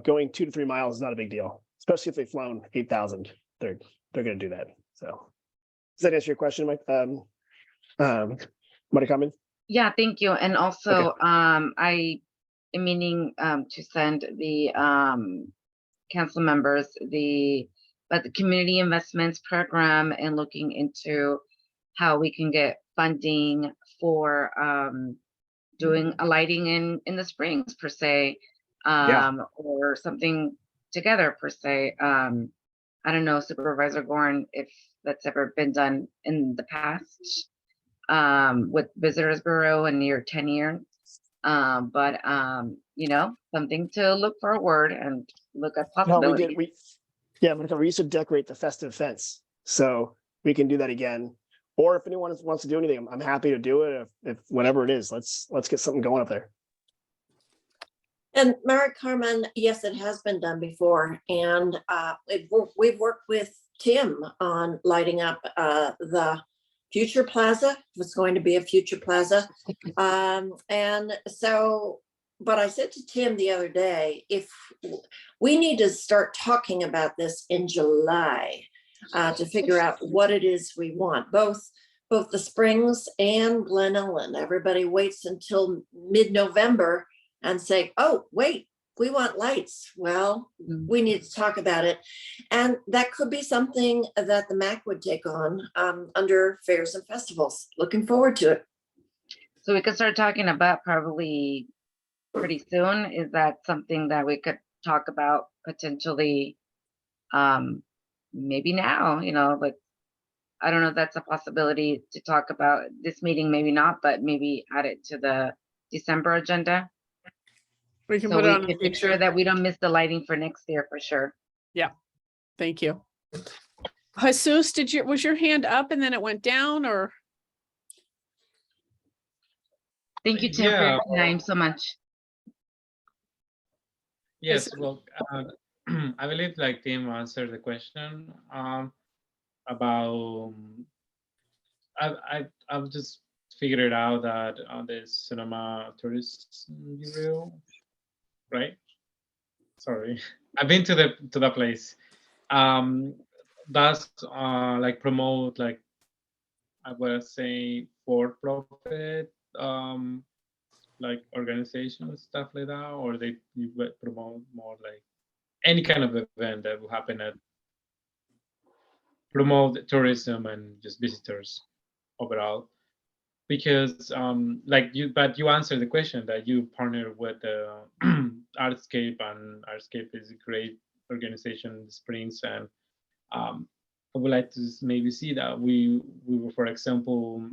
going 2 to 3 miles is not a big deal, especially if they've flown 8,000. They're going to do that. So does that answer your question, Mike? Mari Carmen? Yeah, thank you. And also, Okay. I am meaning to send the council members the community investments program, and looking into how we can get funding for doing a lighting in the Springs per se, or something together per se. I don't know, Supervisor Gorn, if that's ever been done in the past with Visitors Bureau in your tenure. But something to look forward and look at possibilities. No, we used to decorate the festive fence, so we can do that again. Or if anyone wants to do anything, I'm happy to do it. If whatever it is, let's get something going up there. And Mari Carmen, yes, it has been done before. And we've worked with Tim on lighting up the future plaza. It's going to be a future plaza. And so, but I said to Tim the other day, if we need to start talking about this in July to figure out what it is we want, both the Springs and Glen Ellen. Everybody waits until mid-November and say, oh, wait, we want lights. Well, we need to talk about it. And that could be something that the MAC would take on under fairs and festivals. Looking forward to it. So we could start talking about probably pretty soon. Is that something that we could talk about potentially maybe now, like, I don't know if that's a possibility to talk about this meeting, maybe not, but maybe add it to the December agenda. We can So put it we on the can make sure future. that we don't miss the lighting for next year for sure. Yeah, thank you. Jesus, was your hand up and then it went down, or? Thank you, Tim, for Yeah, your time so much. yes. Well, I believe like Tim answered the question about. I've just figured it out that the Sonoma Tourist Bureau, right? Sorry, I've been to the place. Does like promote like I would say for-profit like organizations, stuff like that, or they promote more like any kind of event that will happen at promote tourism and just visitors overall. Because like you answered the question that you partner with Artscape, and Artscape is a great organization in the Springs, and I would like to maybe see that we were, for example,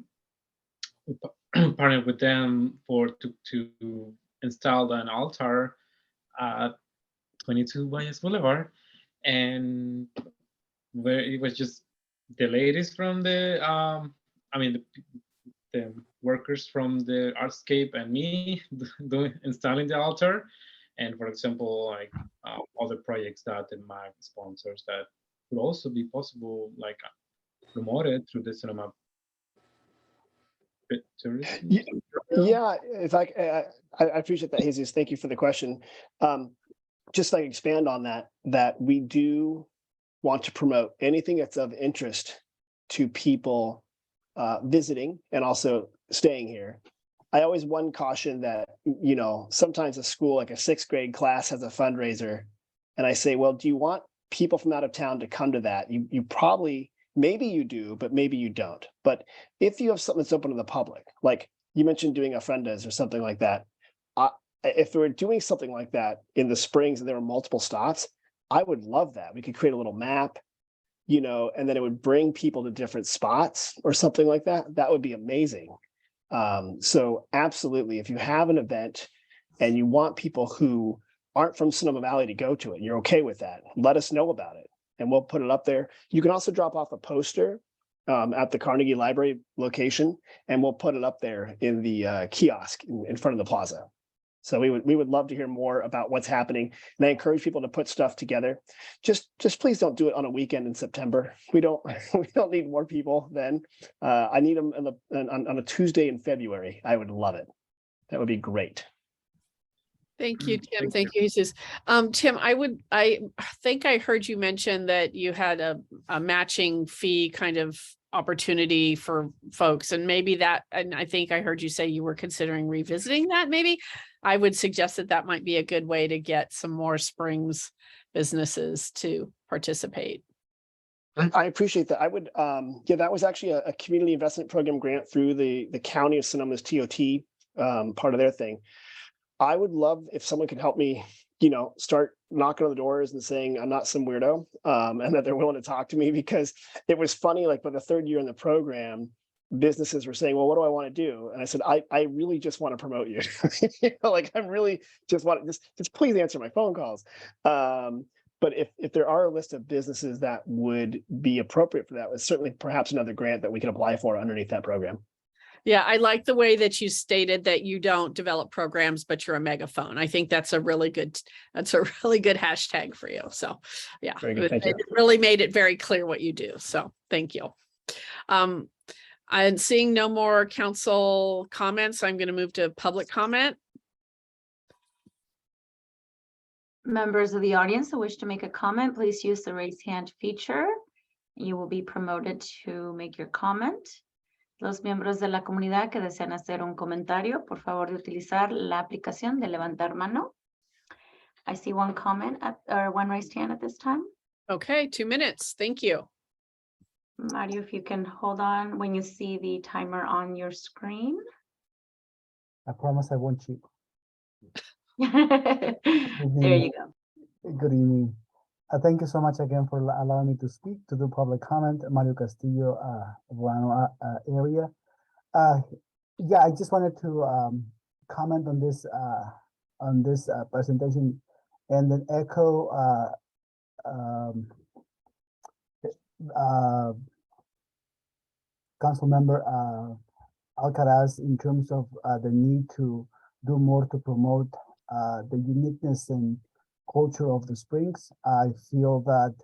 partnered with them to install an altar at 22 Valles Boulevard, and where it was just the ladies from the the workers from the Artscape and me installing the altar, and for example, like other projects that the MAC sponsors that could also be possible, like promoted through the cinema tourism. Yeah, if I appreciate that, Jesus. Thank you for the question. Just like expand on that we do want to promote anything that's of interest to people visiting and also staying here. I always one caution that, you know, sometimes a school like a 6th grade class has a fundraiser, and I say, well, do you want people from out of town to come to that? You probably, maybe you do, but maybe you don't. But if you have something that's open to the public, like you mentioned doing ofrendas or something like that, if we were doing something like that in the Springs and there were multiple stops, I would love that. We could create a little map, you know, and then it would bring people to different spots or something like that. That would be amazing. So absolutely, if you have an event and you want people who aren't from Sonoma Valley to go to it, you're okay with that, let us know about it and we'll put it up there. You can also drop off a poster at the Carnegie Library location, and we'll put it up there in the kiosk in front of the plaza. So we would love to hear more about what's happening, and I encourage people to put stuff together. Just please don't do it on a weekend in September. We don't need more people then. I need them on a Tuesday in February. I would love it. That would be great. Thank you, Tim. Thank you, Jesus. Tim, I think I heard you mention that you had a matching fee kind of opportunity for folks, and maybe that, and I think I heard you say you were considering revisiting that. Maybe I would suggest that might be a good way to get some more Springs businesses to participate. I appreciate that. I would, yeah, that was actually a community investment program grant through the County of Sonoma's TOT, part of their thing. I would love if someone could help me, you know, start knocking on the doors and saying I'm not some weirdo, and that they're willing to talk to me, because it was funny, like by the 3rd year in the program, businesses were saying, well, what do I want to do? And I said, I really just want to promote you. You know, like I'm really just please answer my phone calls. But if there are a list of businesses that would be appropriate for that, it's certainly perhaps another grant that we could apply for underneath that program. Yeah, I like the way that you stated that you don't develop programs, but you're a megaphone. I think that's a really good hashtag for you. So yeah, it really made it very clear what you do. So thank you. And seeing no more council comments, I'm going to move to public comment. Members of the audience who wish to make a comment, please use the raise hand feature. You will be promoted to make your comment. Los miembros de la comunidad que desean hacer un comentario, por favor de utilizar la aplicación de levantar mano. I see one comment or one raised hand at this time. Okay, 2 minutes. Thank you. Mario, if you can hold on when you see the timer on your screen. I promise I won't cheat. There you go. Good evening. Thank you so much again for allowing me to speak, to do public comment. Mario Castillo, Guano area. Yeah, I just wanted to comment on this presentation, and then echo Council Member Alcaraz in terms of the need to do more to promote the uniqueness and culture of the Springs. I feel that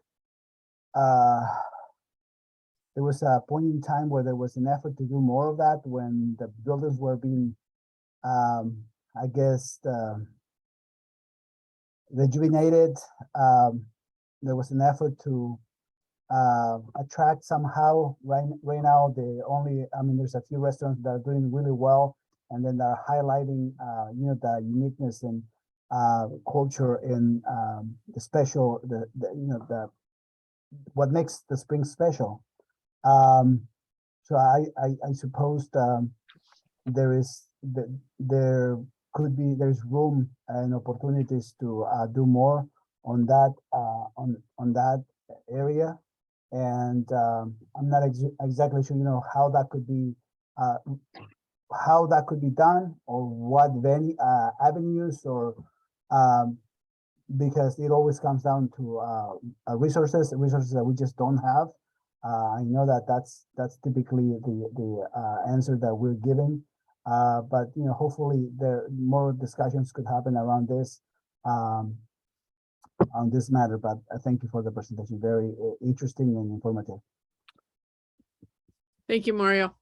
there was a point in time where there was an effort to do more of that when the buildings were being, I guess, rejuvenated. There was an effort to attract somehow. Right now, there's a few restaurants that are doing really well, and then they're highlighting, the uniqueness and culture and the special, what makes the spring special. So I suppose there's room and opportunities to do more on that area, and I'm not exactly sure how that could be done, or what avenues, or because it always comes down to resources that we just don't have. I know that's typically the answer that we're giving, but hopefully more discussions could happen around this on this matter. But thank you for the presentation, very interesting and informative. Thank you, Mario.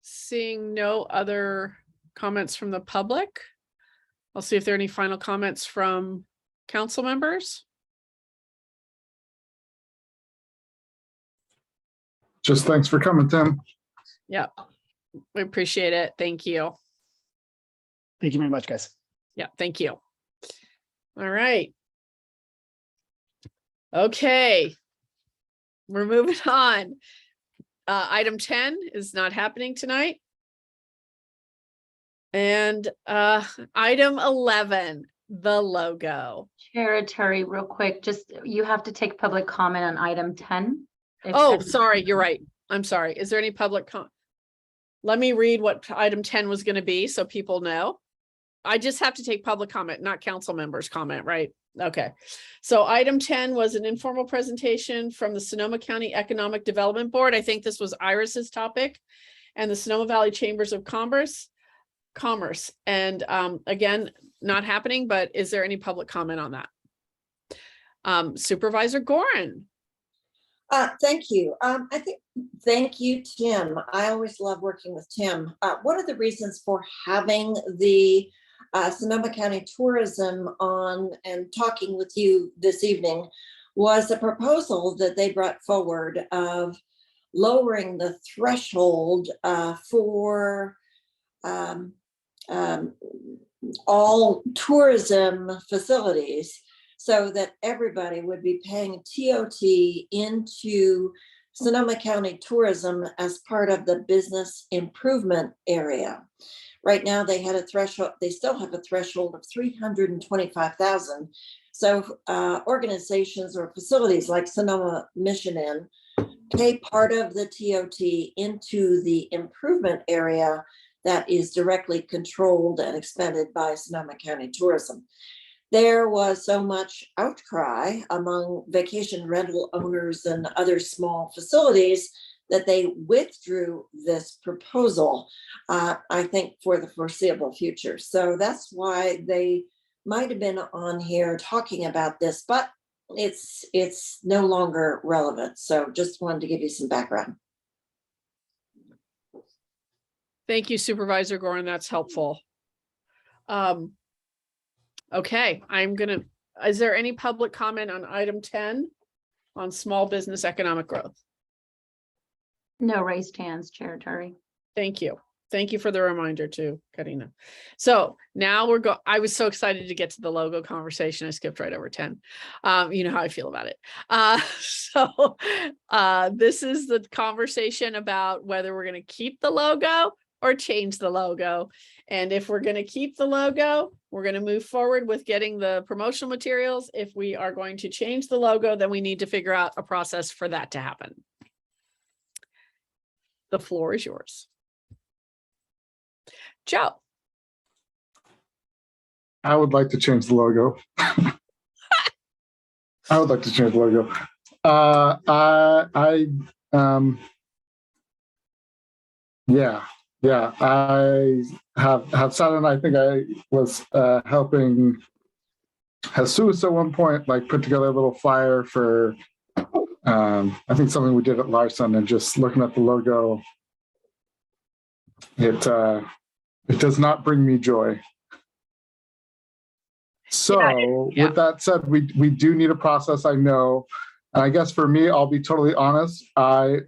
Seeing no other comments from the public, I'll see if there are any final comments from council members. Just thanks for coming, Tim. Yeah, we appreciate it. Thank you. Thank you very much, guys. Yeah, thank you. All right. Okay. We're moving on. Item 10 is not happening tonight. And item 11, the logo. Chair Terry, real quick, just you have to take public comment on item 10. Oh, sorry, you're right. I'm sorry. Is there any public comment? Let me read what item 10 was going to be so people know. I just have to take public comment, not council members' comment, right? Okay. So item 10 was an informal presentation from the Sonoma County Economic Development Board. I think this was Iris's topic, and the Sonoma Valley Chambers of Commerce. And again, not happening, but is there any public comment on that? Supervisor Gorin. Thank you. Thank you, Tim. I always love working with Tim. One of the reasons for having the Sonoma County Tourism on and talking with you this evening was a proposal that they brought forward of lowering the threshold for all tourism facilities, so that everybody would be paying TOT into Sonoma County Tourism as part of the business improvement area. Right now, they had a threshold, they still have a threshold of 325,000. So organizations or facilities like Sonoma Mission Inn pay part of the TOT into the improvement area that is directly controlled and expended by Sonoma County Tourism. There was so much outcry among vacation rental owners and other small facilities that they withdrew this proposal, I think, for the foreseeable future. So that's why they might have been on here talking about this, but it's no longer relevant. So just wanted to give you some background. Thank you, Supervisor Gorin. That's helpful. Okay, is there any public comment on item 10 on small business economic growth? No raised hands, Chair Terry. Thank you. Thank you for the reminder too, Karina. So now I was so excited to get to the logo conversation. I skipped right over 10. You know how I feel about it. This is the conversation about whether we're going to keep the logo or change the logo. And if we're going to keep the logo, we're going to move forward with getting the promotional materials. If we are going to change the logo, then we need to figure out a process for that to happen. The floor is yours. Joe. I would like to change the logo. I would like to change the logo. Yeah, I have sat and I think I was helping Jesus at one point, like put together a little flyer for I think something we did at Larson, and just looking at the logo, it does not bring me joy. So with that said, we do need a process, I know. And I guess for me, I'll be totally honest, I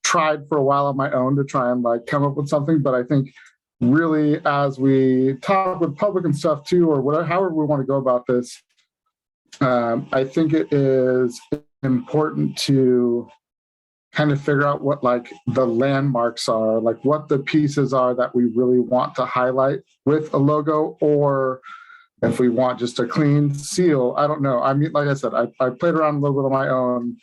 tried for a while on my own to try and like come up with something, but I think really as we talk with public and stuff too, or whatever, however we want to go about this, I think it is important to kind of figure out what like the landmarks are, like what the pieces are that we really want to highlight with a logo, or if we want just a clean seal. I don't know. I mean, like I said, I played around a little bit on my own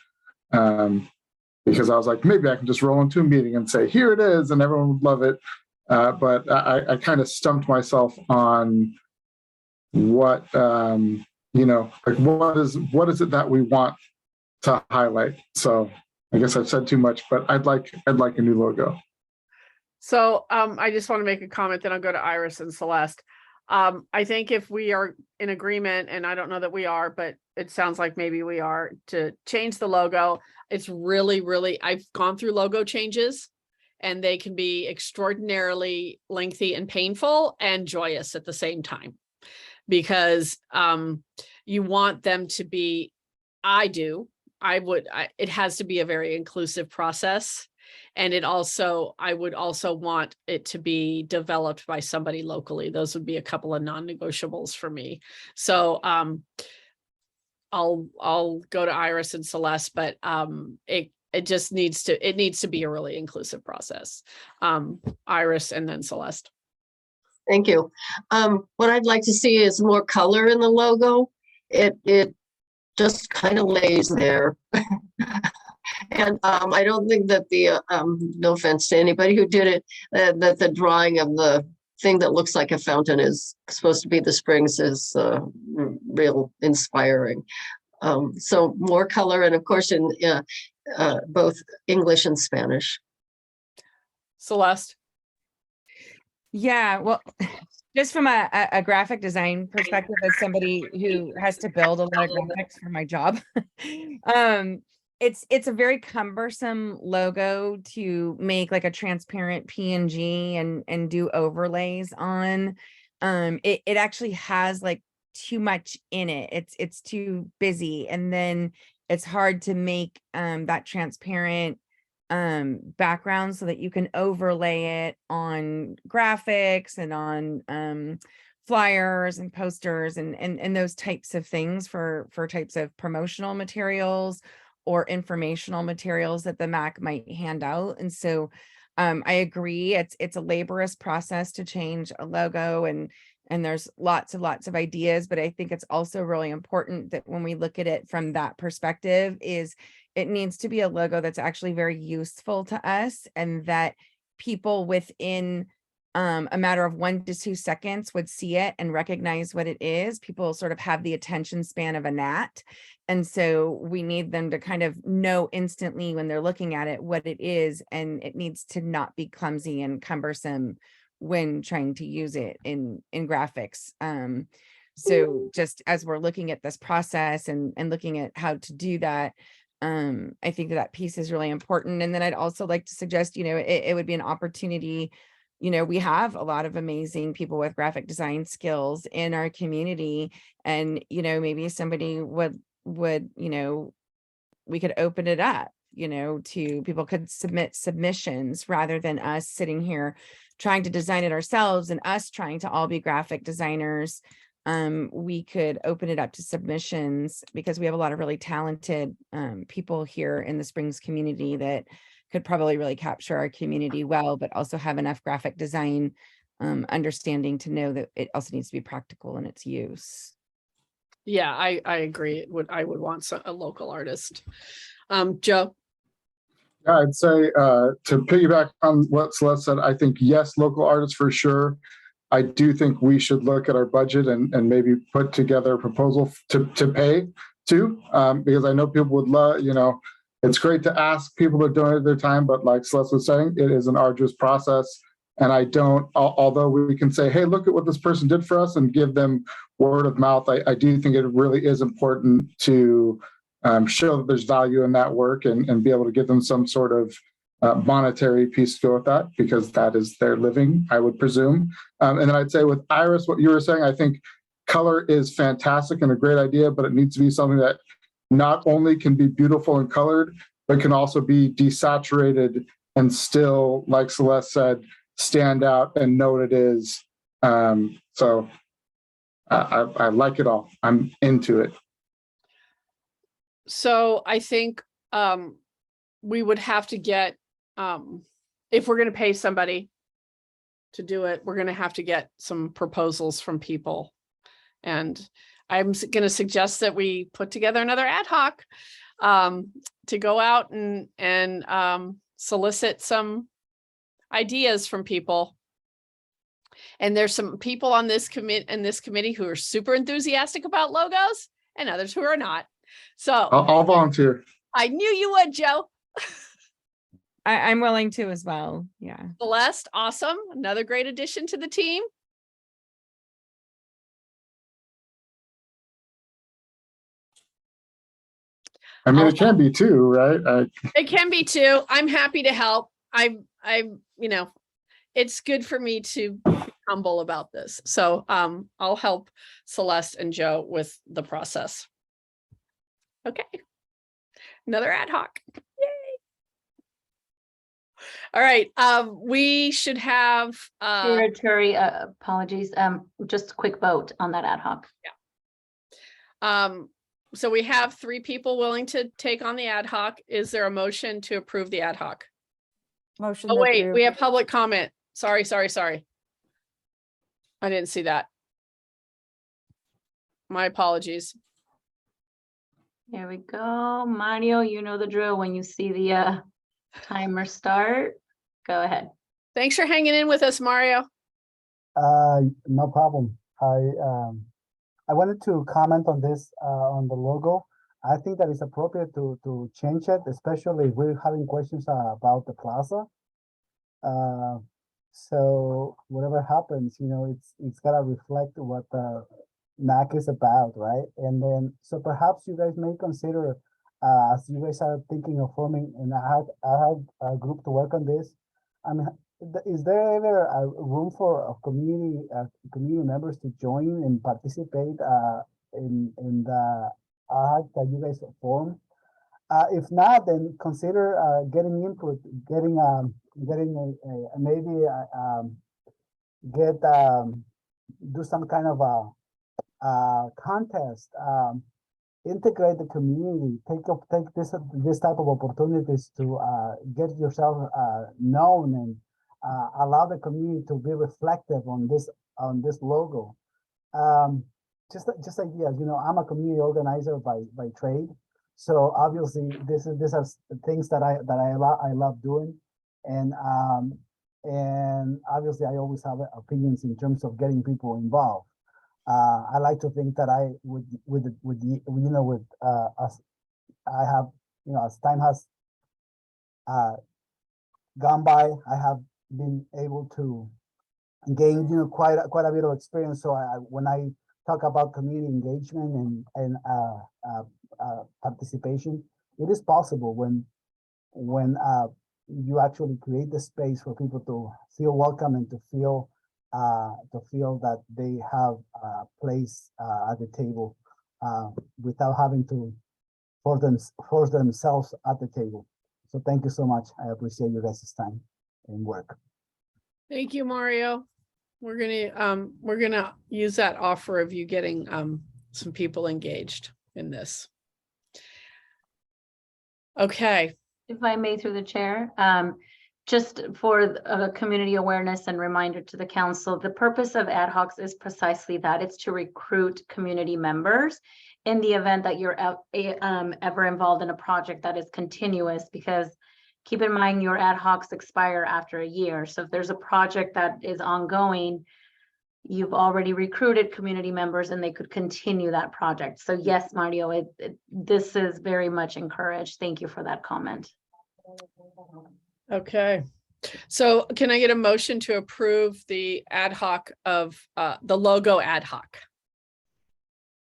because I was like, maybe I can just roll into a meeting and say, here it is, and everyone would love it. But I kind of stumped myself on what, like what is it that we want to highlight. So I guess I've said too much, but I'd like a new logo. So I just want to make a comment, then I'll go to Iris and Celeste. I think if we are in agreement, and I don't know that we are, but it sounds like maybe we are, to change the logo. It's really, I've gone through logo changes, and they can be extraordinarily lengthy and painful and joyous at the same time, because you want them to be, it has to be a very inclusive process. And I would also want it to be developed by somebody locally. Those would be a couple of non-negotiables for me. So I'll go to Iris and Celeste, but it needs to be a really inclusive process. Iris and then Celeste. Thank you. What I'd like to see is more color in the logo. It just kind of lays there. And I don't think that the, no offense to anybody who did it, that the drawing of the thing that looks like a fountain is supposed to be the springs is real inspiring. So more color, and of course in both English and Spanish. Celeste? Yeah, well, just from a graphic design perspective, as somebody who has to build a lot of graphics for my job, it's a very cumbersome logo to make like a transparent PNG and do overlays on. It actually has like too much in it. It's too busy, and then it's hard to make that transparent background so that you can overlay it on graphics and on flyers and posters and those types of things for types of promotional materials or informational materials that the MAC might hand out. And so I agree, it's a laborious process to change a logo, and there's lots of ideas, but I think it's also really important that when we look at it from that perspective, is it needs to be a logo that's actually very useful to us, and that people within a matter of 1 to 2 seconds would see it and recognize what it is. People sort of have the attention span of a gnat. And so we need them to kind of know instantly when they're looking at it what it is, and it needs to not be clumsy and cumbersome when trying to use it in graphics. So just as we're looking at this process and looking at how to do that, I think that piece is really important. And then I'd also like to suggest, it would be an opportunity. We have a lot of amazing people with graphic design skills in our community, and, maybe somebody would, we could open it up, to people could submit submissions rather than us sitting here trying to design it ourselves and us trying to all be graphic designers. We could open it up to submissions, because we have a lot of really talented people here in the Springs community that could probably really capture our community well, but also have enough graphic design understanding to know that it also needs to be practical in its use. Yeah, I agree. I would want a local artist. Joe? Yeah, I'd say to piggyback on what Celeste said, I think yes, local artists for sure. I do think we should look at our budget and maybe put together a proposal to pay to, because I know people would love, it's great to ask people to donate their time, but like Celeste was saying, it is an arduous process. And I don't, although we can say, hey, look at what this person did for us and give them word of mouth, I do think it really is important to show that there's value in that work and be able to give them some sort of monetary piece to go with that, because that is their living, I would presume. And then I'd say with Iris, what you were saying, I think color is fantastic and a great idea, but it needs to be something that not only can be beautiful and colored, but can also be desaturated and still, like Celeste said, stand out and know what it is. So I like it all. I'm into it. So I think we would have to get, if we're going to pay somebody to do it, we're going to have to get some proposals from people. And I'm going to suggest that we put together another ad hoc to go out and solicit some ideas from people. And there's some people on this committee who are super enthusiastic about logos and others who are not. So I'll volunteer. I knew you would, Joe. I'm willing to as well. Yeah. Celeste, awesome. Another great addition to the team. I mean, it can be too, right? It can be too. I'm happy to help. It's good for me to be humble about this. So I'll help Celeste and Joe with the process. Okay. Another ad hoc. Yay. All right. We should have Terry, apologies. Just a quick vote on that ad hoc. Yeah. So we have 3 people willing to take on the ad hoc. Is there a motion to approve the ad hoc? Motion. Oh, wait, approved. we have public comment. Sorry. I didn't see that. My apologies. Here we go. Mario, you know the drill. When you see the timer start, go ahead. Thanks for hanging in with us, Mario. No problem. I wanted to comment on this, on the logo. I think that it's appropriate to change it, especially if we're having questions about the plaza. So whatever happens, it's gotta reflect what the MAC is about, right? And then, so perhaps you guys may consider, as you guys are thinking of forming an ad group to work on this. I mean, is there ever a room for community members to join and participate in the ad that you guys form? If not, then consider getting input, do some kind of a contest, integrate the community, take this type of opportunities to get yourself known and allow the community to be reflective on this logo. Just ideas. I'm a community organizer by trade, so obviously these are things that I love doing, and obviously I always have opinions in terms of getting people involved. I like to think that as time has gone by, I have been able to gain quite a bit of experience. So when I talk about community engagement and participation, it is possible when you actually create the space for people to feel welcome and to feel that they have a place at the table without having to force themselves at the table. So thank you so much. I appreciate you guys' time and work. Thank you, Mario. We're gonna use that offer of you getting some people engaged in this. Okay. If I may, through the chair, just for community awareness and reminder to the council, the purpose of ad hocs is precisely that. It's to recruit community members in the event that you're ever involved in a project that is continuous, because keep in mind your ad hocs expire after a year. So if there's a project that is ongoing, you've already recruited community members and they could continue that project. So yes, Mario, this is very much encouraged. Thank you for that comment. Okay. So can I get a motion to approve the ad hoc of the logo ad hoc?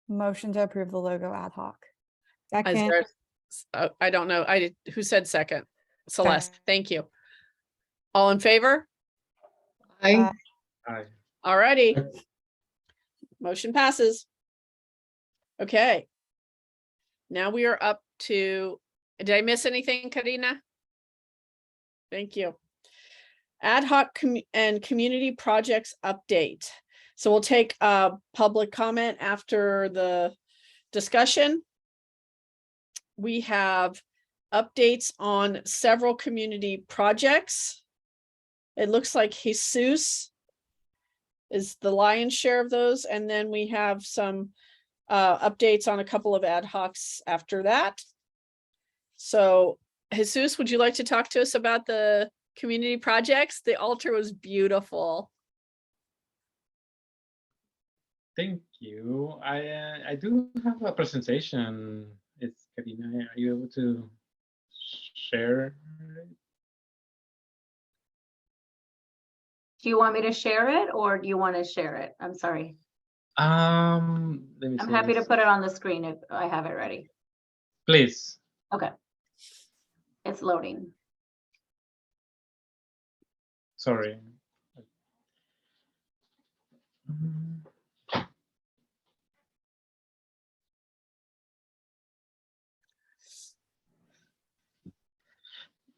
Motion to approve the logo ad hoc. Is Second. there, I don't know. Who said second? Celeste, thank you. All in favor? I, Aye. All righty. Motion passes. Okay. Now we are up to, did I miss anything, Karina? Thank you. Ad hoc and community projects update. So we'll take public comment after the discussion. We have updates on several community projects. It looks like Jesus is the lion's share of those. And then we have some updates on a couple of ad hocs after that. So Jesus, would you like to talk to us about the community projects? The altar was beautiful. Thank you. I do have a presentation. It's Karina. Are you able to share? Do you want me to share it or do you want to share it? I'm sorry. Let me I'm see. happy to put it on the screen if I have it ready. Please. Okay. It's loading. Sorry.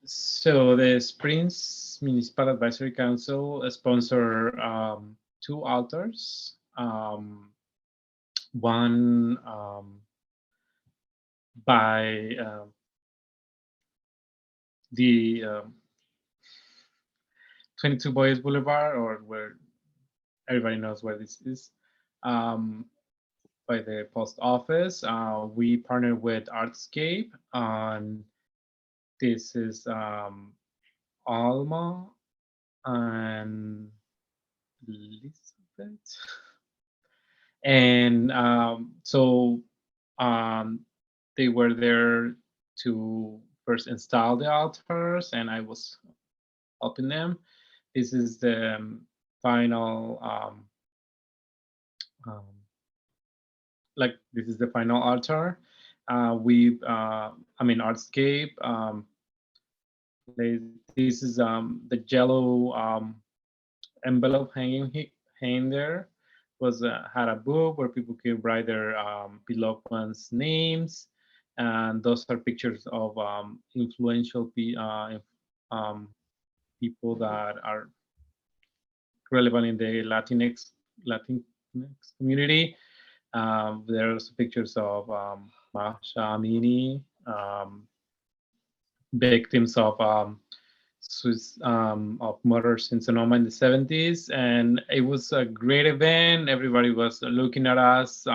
So the Springs Municipal Advisory Council sponsor 2 altars. One by the 22 Boys Boulevard, or where everybody knows where this is, by the post office. We partnered with Artscape, and this is Alma and Elizabeth. And so they were there to first install the altars, and I was helping them. This is the final, this is the final altar. Artscape. This is the yellow envelope hanging there. Had a book where people could write their beloved ones' names, and those are pictures of influential people that are relevant in the Latinx community. There's pictures of Masha Amini, victims of murders in Sonoma in the 70s, and it was a great event. Everybody was looking at us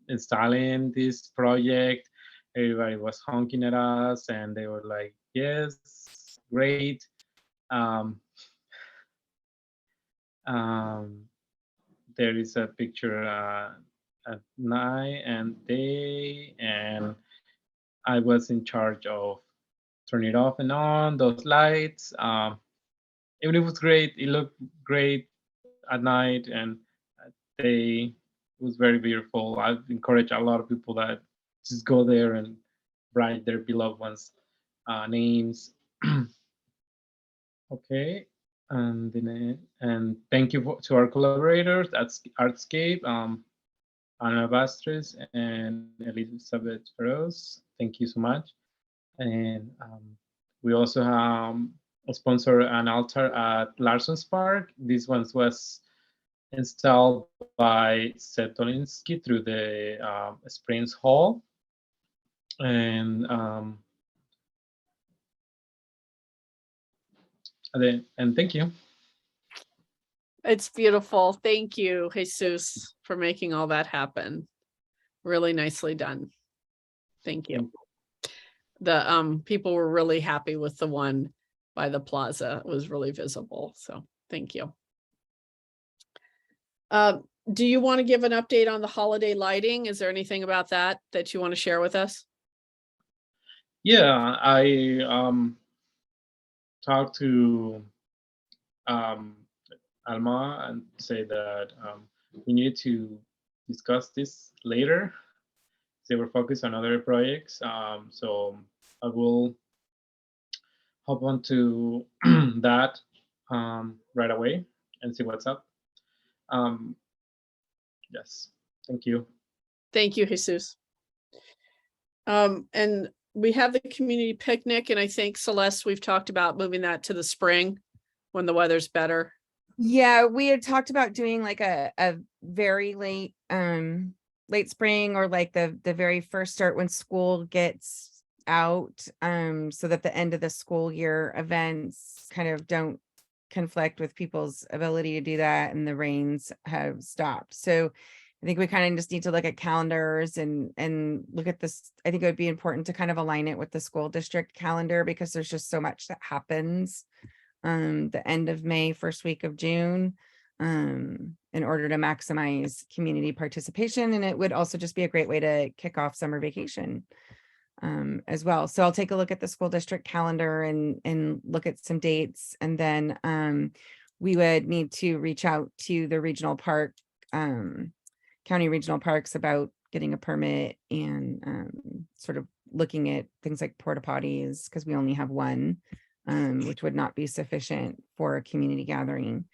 installing this project. Everybody was honking at us, and they were like, "Yes, great." There is a picture at night and day, and I was in charge of turning it off and on those lights. It was great. It looked great at night, and at day it was very beautiful. I've encouraged a lot of people that just go there and write their beloved ones' names. Okay, and thank you to our collaborators at Artscape, Ana Bastres and Elizabeth Feroz. Thank you so much. And we also sponsor an altar at Larson's Park. This one was installed by Seth Dolinsky through the Springs Hall. And thank you. It's beautiful. Thank you, Jesus, for making all that happen. Really nicely done. Thank you. The people were really happy with the one by the plaza. It was really visible. So thank you. Do you want to give an update on the holiday lighting? Is there anything about that you want to share with us? Yeah, I talked to Alma and say that we needed to discuss this later. They were focused on other projects, so I will hop onto that right away and see what's up. Yes, thank you. Thank you, Jesus. And we have the community picnic, and I think Celeste, we've talked about moving that to the spring when the weather's better. Yeah, we had talked about doing like a very late spring, or like the very first start when school gets out, so that the end of the school year events kind of don't conflict with people's ability to do that, and the rains have stopped. So I think we kind of just need to look at calendars and look at this. I think it would be important to kind of align it with the school district calendar, because there's just so much that happens the end of May, first week of June, in order to maximize community participation. And it would also just be a great way to kick off summer vacation as well. So I'll take a look at the school district calendar and look at some dates. And then we would need to reach out to the regional park, county regional parks, about getting a permit and sort of looking at things like porta potties, because we only have one, which would not be sufficient for a community gathering.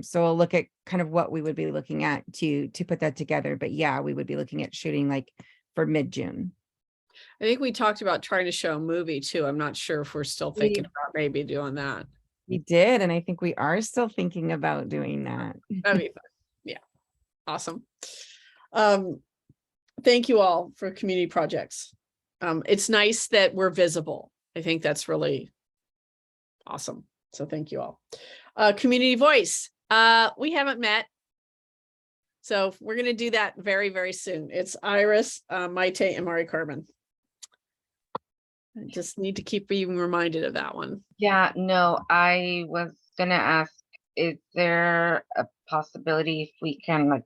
So I'll look at kind of what we would be looking at to put that together. But yeah, we would be looking at shooting like for mid-June. I think we talked about trying to show a movie too. I'm not sure if we're still thinking about maybe doing that. We did, and I think we are still thinking about doing that. That'd be fun. Yeah, awesome. Thank you all for community projects. It's nice that we're visible. I think that's really awesome. So thank you all. Community voice. We haven't met, so we're going to do that very, very soon. It's Iris, Maite, and Mari Carmen. I just need to keep being reminded of that one. Yeah, no, I was gonna ask, is there a possibility if we can like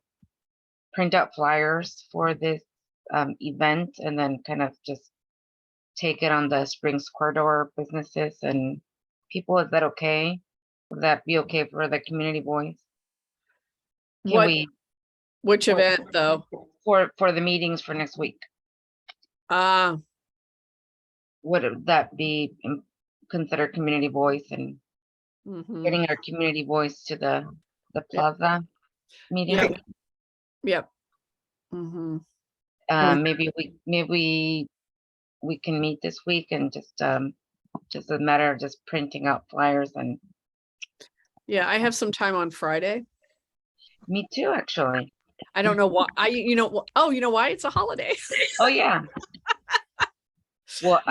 print out flyers for this event and then kind of just take it on the Springs Corridor businesses and people? Is that okay? Would that be okay for the community voice? Which event though? For the meetings for next week. Would that be considered community voice and getting our community voice to the plaza meeting? Yep. Maybe we can meet this week and just a matter of just printing out flyers. And yeah, I have some time on Friday. Me too, actually. I don't know why. You know why? It's a holiday. Oh yeah. Well,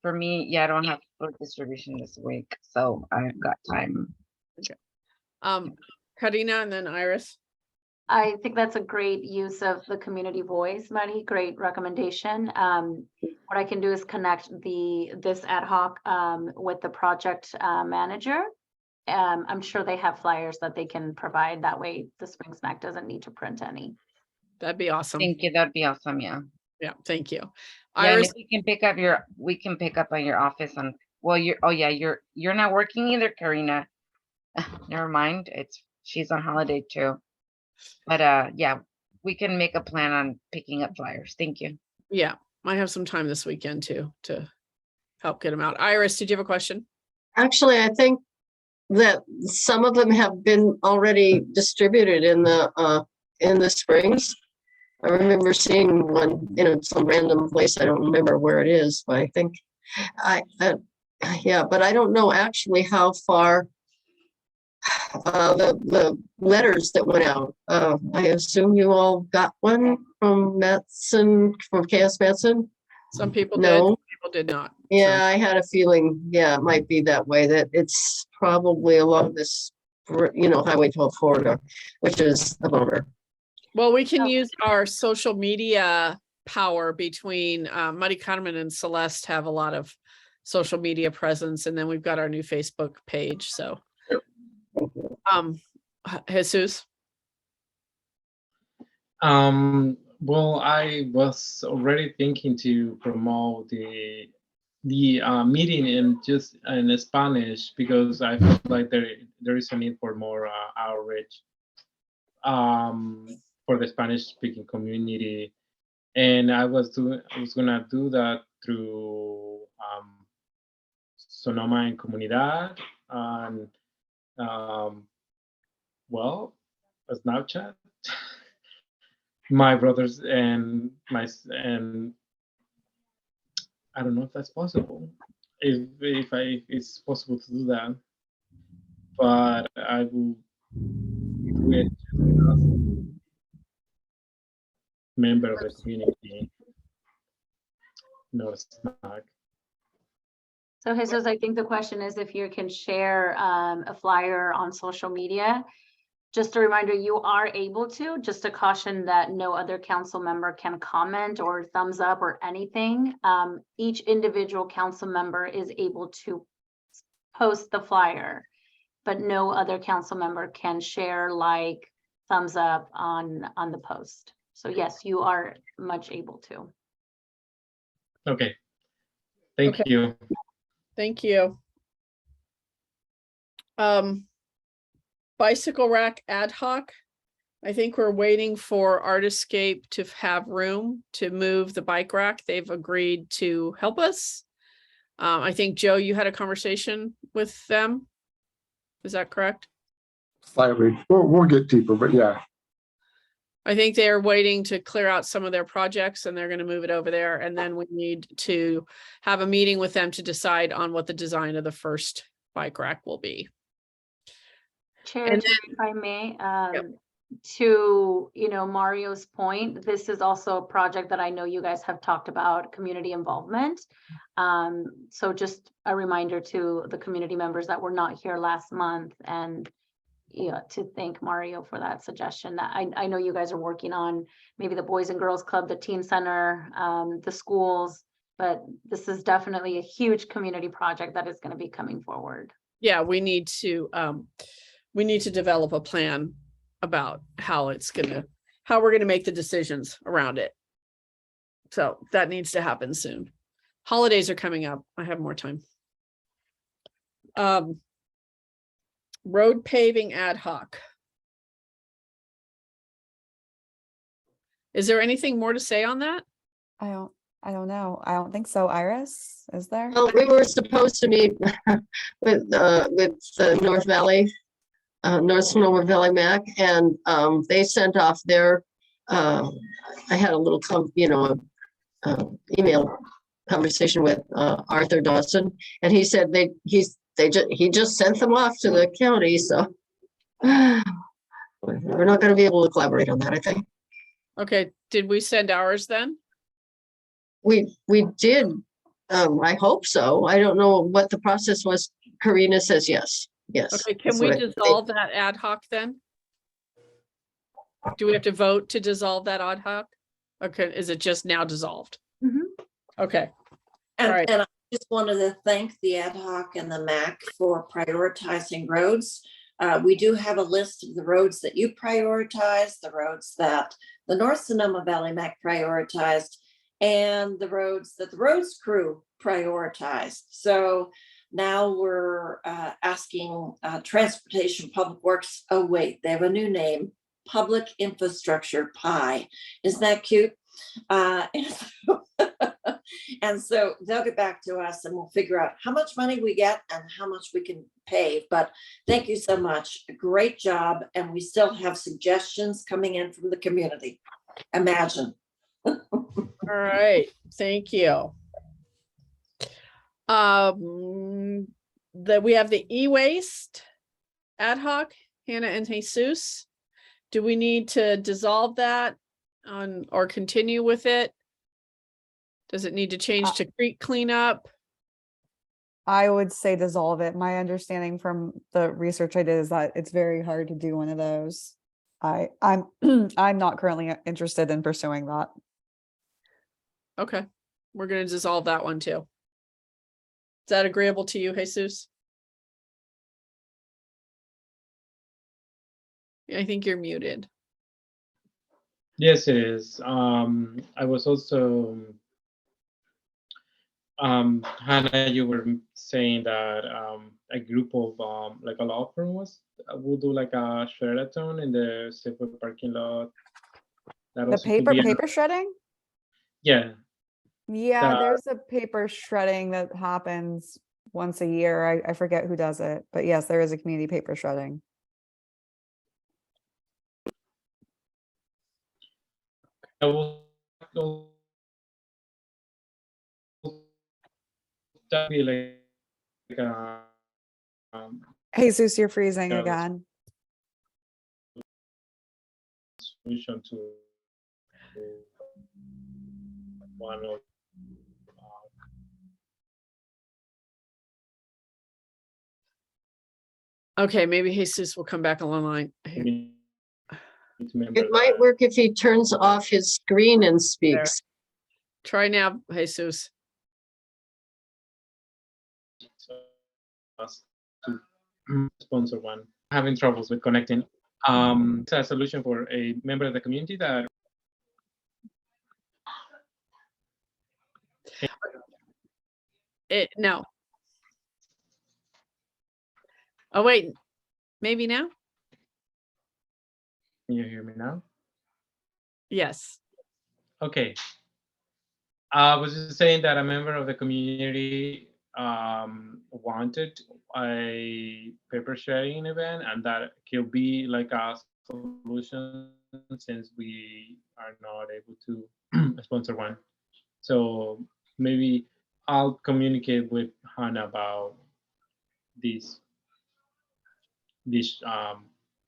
for me, yeah, I don't have food distribution this week, so I've got time. Okay. Karina and then Iris. I think that's a great use of the community voice, Mari. Great recommendation. What I can do is connect this ad hoc with the project manager. I'm sure they have flyers that they can provide. That way the Spring Snack doesn't need to print any. That'd be awesome. Thank you. That'd be awesome. Yeah. Yeah. Thank you. Yeah, Iris, we can pick up on your office on, well, you're not working either, Karina. Never mind. She's on holiday too. But yeah, we can make a plan on picking up flyers. Thank you. Yeah, I have some time this weekend too to help get them out. Iris, did you have a question? Actually, I think that some of them have been already distributed in the Springs. I remember seeing one in some random place. I don't remember where it is, but I think yeah, but I don't know actually how far the letters that went out. I assume you all got one from Matson, from KS Matson? Some people No. did, some people did not. Yeah, So. I had a feeling, yeah, it might be that way, that it's probably along this, Highway 12 corridor, which is a bummer. Well, we can use our social media power between Mari Carmen and Celeste have a lot of social media presence, and then we've got our new Facebook page. So, Jesus. Well, I was already thinking to promote the meeting in Spanish, because I feel like there is a need for more outreach for the Spanish speaking community, and I was gonna do that through Sonoma en Comunidad and well, Snapchat. My brothers and I don't know if that's possible. If it's possible to do that, but I will do it as a member of the community, not SMAC. So Jesus, I think the question is if you can share a flyer on social media. Just a reminder, you are able to, just a caution that no other council member can comment or thumbs up or anything. Each individual council member is able to post the flyer, but no other council member can share, like, thumbs up on the post. So yes, you are much able to. Okay. Thank Okay. you. Thank you. Bicycle rack ad hoc. I think we're waiting for Artiscape to have room to move the bike rack. They've agreed to help us. I think, Joe, you had a conversation with them. Is that correct? Slightly. We'll get deeper, but yeah. I think they're waiting to clear out some of their projects and they're going to move it over there. And then we need to have a meeting with them to decide on what the design of the first bike rack will be. Chair, And if I may, Yep. to, Mario's point, this is also a project that I know you guys have talked about, community involvement. So just a reminder to the community members that were not here last month, and to thank Mario for that suggestion. That I know you guys are working on maybe the Boys and Girls Club, the teen center, the schools, but this is definitely a huge community project that is going to be coming forward. Yeah, we need to develop a plan about how we're gonna make the decisions around it. So that needs to happen soon. Holidays are coming up. I have more time. Road paving ad hoc. Is there anything more to say on that? I don't know. I don't think so. Iris, is there? Well, we were supposed to meet with the North Valley, North Sonoma Valley MAC, and they sent off their. I had a little, email conversation with Arthur Dawson, and he said he just sent them off to the county, so we're not going to be able to collaborate on that, I think. Okay, did we send ours then? We did. I hope so. I don't know what the process was. Karina says yes. Yes. Okay, can we dissolve that ad hoc then? Do we have to vote to dissolve that ad hoc? Okay, is it just now dissolved? Mm-hmm. Okay. And, Right. and I just wanted to thank the ad hoc and the MAC for prioritizing roads. We do have a list of the roads that you prioritized, the roads that the North Sonoma Valley MAC prioritized, and the roads that the roads crew prioritized. So now we're asking Transportation Public Works, oh wait, they have a new name, Public Infrastructure PI. Isn't that cute? And so they'll get back to us and we'll figure out how much money we get and how much we can pay. But thank you so much. Great job. And we still have suggestions coming in from the community. Imagine. All right, thank you. We have the e-waste ad hoc, Hannah and Jesus. Do we need to dissolve that or continue with it? Does it need to change to creek cleanup? I would say dissolve it. My understanding from the research I did is that it's very hard to do one of those. I'm not currently interested in pursuing that. Okay, we're going to dissolve that one too. Is that agreeable to you, Jesus? I think you're muted. Yes, it is. I was also, Hannah, you were saying that a group of like a law firm will do like a share-a-thon in the Safeway parking lot. That The also could paper be paper shredding? yeah. Yeah, The- there's a paper shredding that happens once a year. I forget who does it, but yes, there is a community paper shredding. That be like Jesus, you're freezing yeah, again. solution to one of Okay, maybe Jesus will come back online. It might work if he turns off his screen and speaks. Try now, Jesus. us to sponsor one. Having troubles with connecting. It's a solution for a member of the community that No. Oh, wait, maybe now? Can you hear me now? Yes. Okay. I was just saying that a member of the community wanted a paper sharing event, and that could be like a solution since we are not able to sponsor one. So maybe I'll communicate with Hannah about this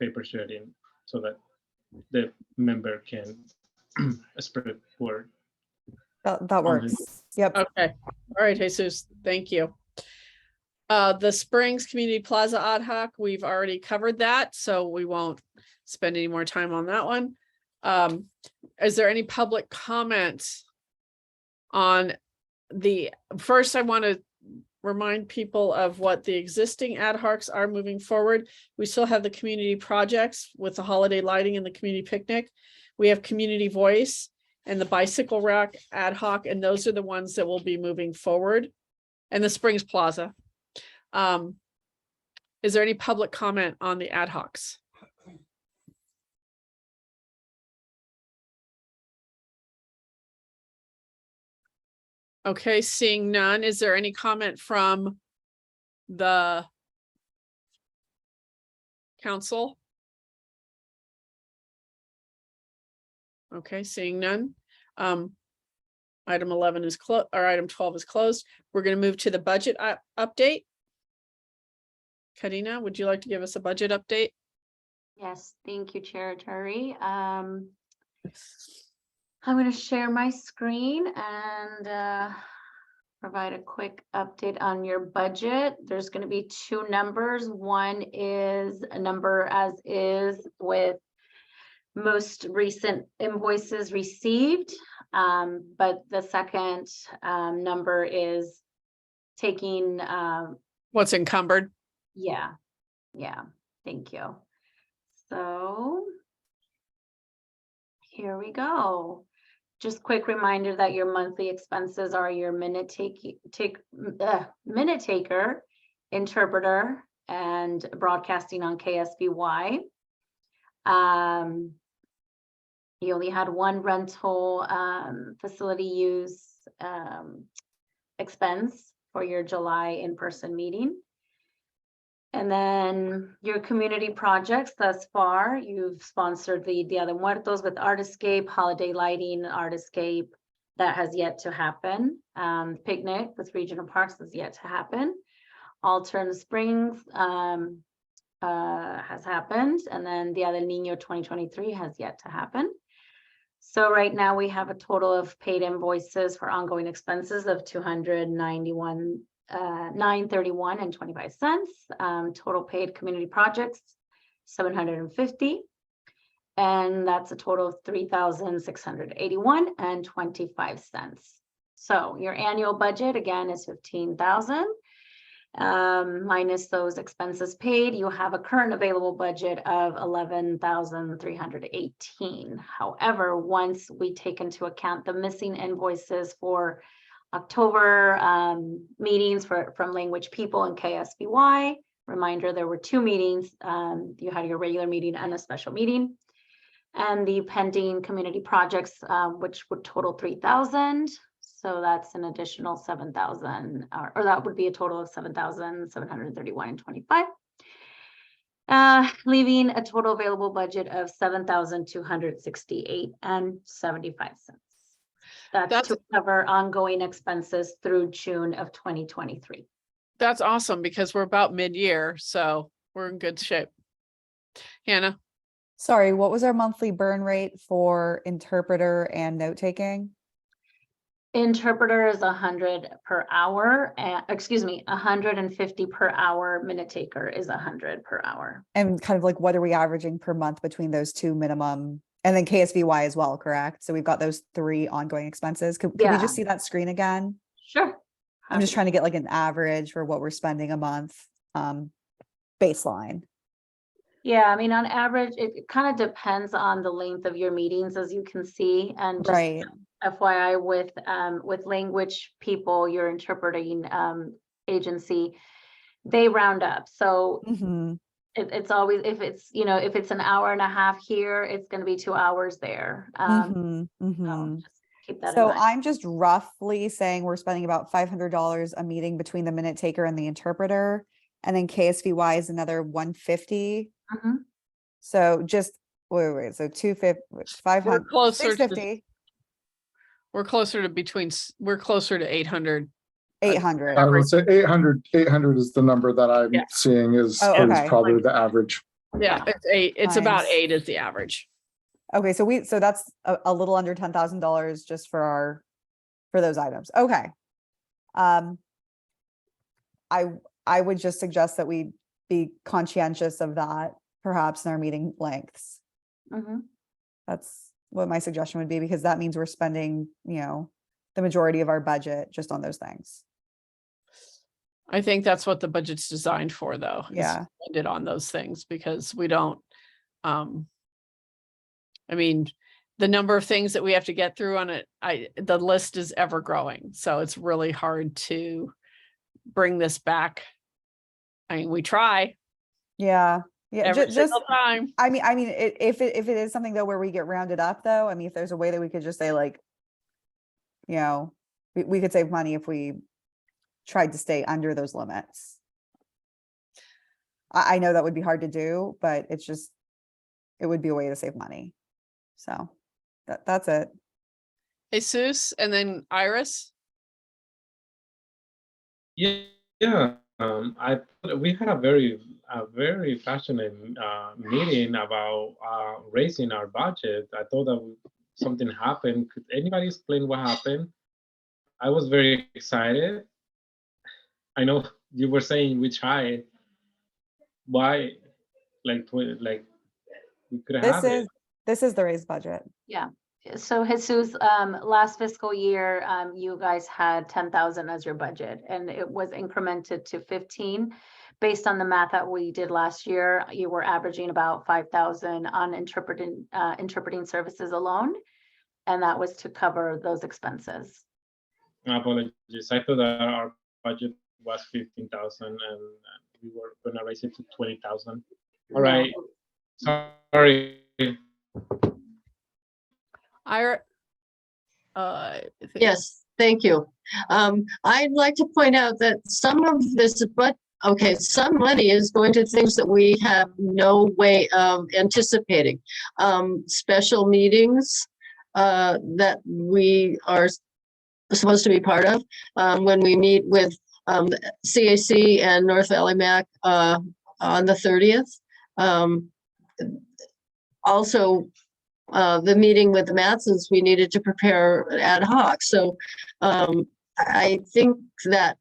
paper sharing so that the member can spread word. That works. Yep. Okay. All right, Jesus. Thank you. The Springs Community Plaza ad hoc, we've already covered that, so we won't spend any more time on that one. Is there any public comment on first, I want to remind people of what the existing ad hocs are moving forward. We still have the community projects with the holiday lighting and the community picnic. We have community voice and the bicycle rack ad hoc, and those are the ones that will be moving forward. And the Springs Plaza. Is there any public comment on the ad hocs? Okay, seeing none. Is there any comment from the council? Okay, seeing none. Item 11 is closed, or item 12 is closed. We're going to move to the budget update. Karina, would you like to give us a budget update? Yes, thank you, Chair Tari. I'm going to share my screen and provide a quick update on your budget. There's going to be two numbers. One is a number as is with most recent invoices received, but the second number is taking what's encumbered. Yeah, thank you. So here we go. Just quick reminder that your monthly expenses are your minute taker, interpreter, and broadcasting on KSBY. You only had one rental facility use expense for your July in-person meeting. And then your community projects thus far, you've sponsored the Dia de Muertos with Artiscape, holiday lighting, Artiscape, that has yet to happen. Picnic with regional parks has yet to happen. Alternate Springs has happened. And then Dia del Niño 2023 has yet to happen. So right now we have a total of paid invoices for ongoing expenses of $931.25. Total paid community projects, 750. And that's a total of $3,681.25. So your annual budget again is $15,000. minus those expenses paid, you have a current available budget of 11,318. However, once we take into account the missing invoices for October meetings from Language People and KSBY, reminder, there were 2 meetings. You had your regular meeting and a special meeting. And the pending community projects, which would total 3,000. So that's an additional 7,000, or that would be a total of 7,731.25. Leaving a total available budget of 7,268.75. That's to cover ongoing expenses through June of 2023. That's awesome because we're about mid-year, so we're in good shape. Hannah? Sorry, what was our monthly burn rate for interpreter and note taking? Interpreter is 100 per hour, excuse me, 150 per hour. Minute taker is 100 per hour. And kind of like, what are we averaging per month between those 2 minimum? And then KSVY as well, correct? So we've got those 3 ongoing expenses. Could we just see that screen again? Sure. I'm just trying to get like an average for what we're spending a month, baseline. Yeah, I mean, on average, it kind of depends on the length of your meetings, as you can see, and just Right. FYI with Language People, your interpreting agency, they round up. So it's always, if it's, you know, if it's an hour and a half here, it's going to be 2 hours there. So just keep that in mind. I'm just roughly saying we're spending about $500 a meeting between the minute taker and the interpreter, and then KSVY is another 150. So just wait. So 250, 500, 650. We're closer to 800. 800. I would say 800 is the number that I'm seeing is probably the average. Yeah, it's about 8 is the average. Okay, so that's a little under $10,000 just for those items. Okay. I would just suggest that we be conscientious of that, perhaps in our meeting lengths. That's what my suggestion would be, because that means we're spending, you know, the majority of our budget just on those things. I think that's what the budget's designed for, though. Yeah. Spend it on those things, because we don't, I mean, the number of things that we have to get through on it, the list is ever growing. So it's really hard to bring this back. I mean, we try. Yeah. Every single time. I mean, if it is something though where we get rounded up though, I mean, if there's a way that we could just say like, you know, we could save money if we tried to stay under those limits. I know that would be hard to do, but it would be a way to save money. So that's it. Jesus, and then Iris. Yeah. We had a very passionate meeting about raising our budget. I thought that something happened. Could anybody explain what happened? I was very excited. I know you were saying we tried. Why? Like we could have it. This is the raised budget. Yeah. So Jesus, last fiscal year, you guys had 10,000 as your budget, and it was incremented to 15. Based on the math that we did last year, you were averaging about 5,000 on interpreting services alone, and that was to cover those expenses. Apologies. I thought that our budget was 15,000, and we were going to raise it to 20,000. All right. Sorry. Yes, thank you. I'd like to point out that some of this, some money is going to things that we have no way of anticipating. Special meetings that we are supposed to be part of when we meet with CAC and North Valley MAC on the 30th. Also, the meeting with the Matsons, we needed to prepare ad hoc. So I think that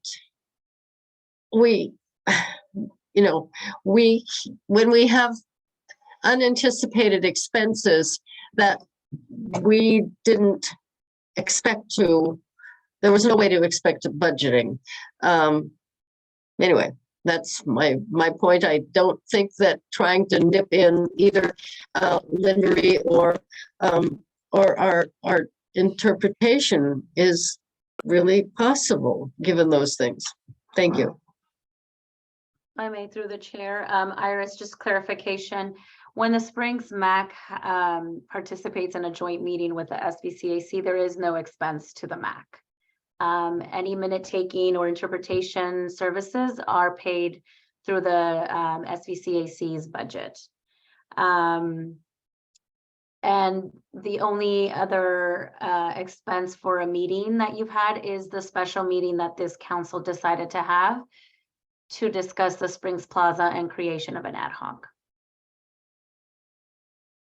when we have unanticipated expenses that we didn't expect to, there was no way to expect budgeting. Anyway, that's my point. I don't think that trying to nip in either Lindery or our interpretation is really possible, given those things. Thank you. I may through the chair. Iris, just clarification. When the Springs MAC participates in a joint meeting with the SBCAC, there is no expense to the MAC. Any minute taking or interpretation services are paid through the SBCAC's budget. And the only other expense for a meeting that you've had is the special meeting that this council decided to have to discuss the Springs Plaza and creation of an ad hoc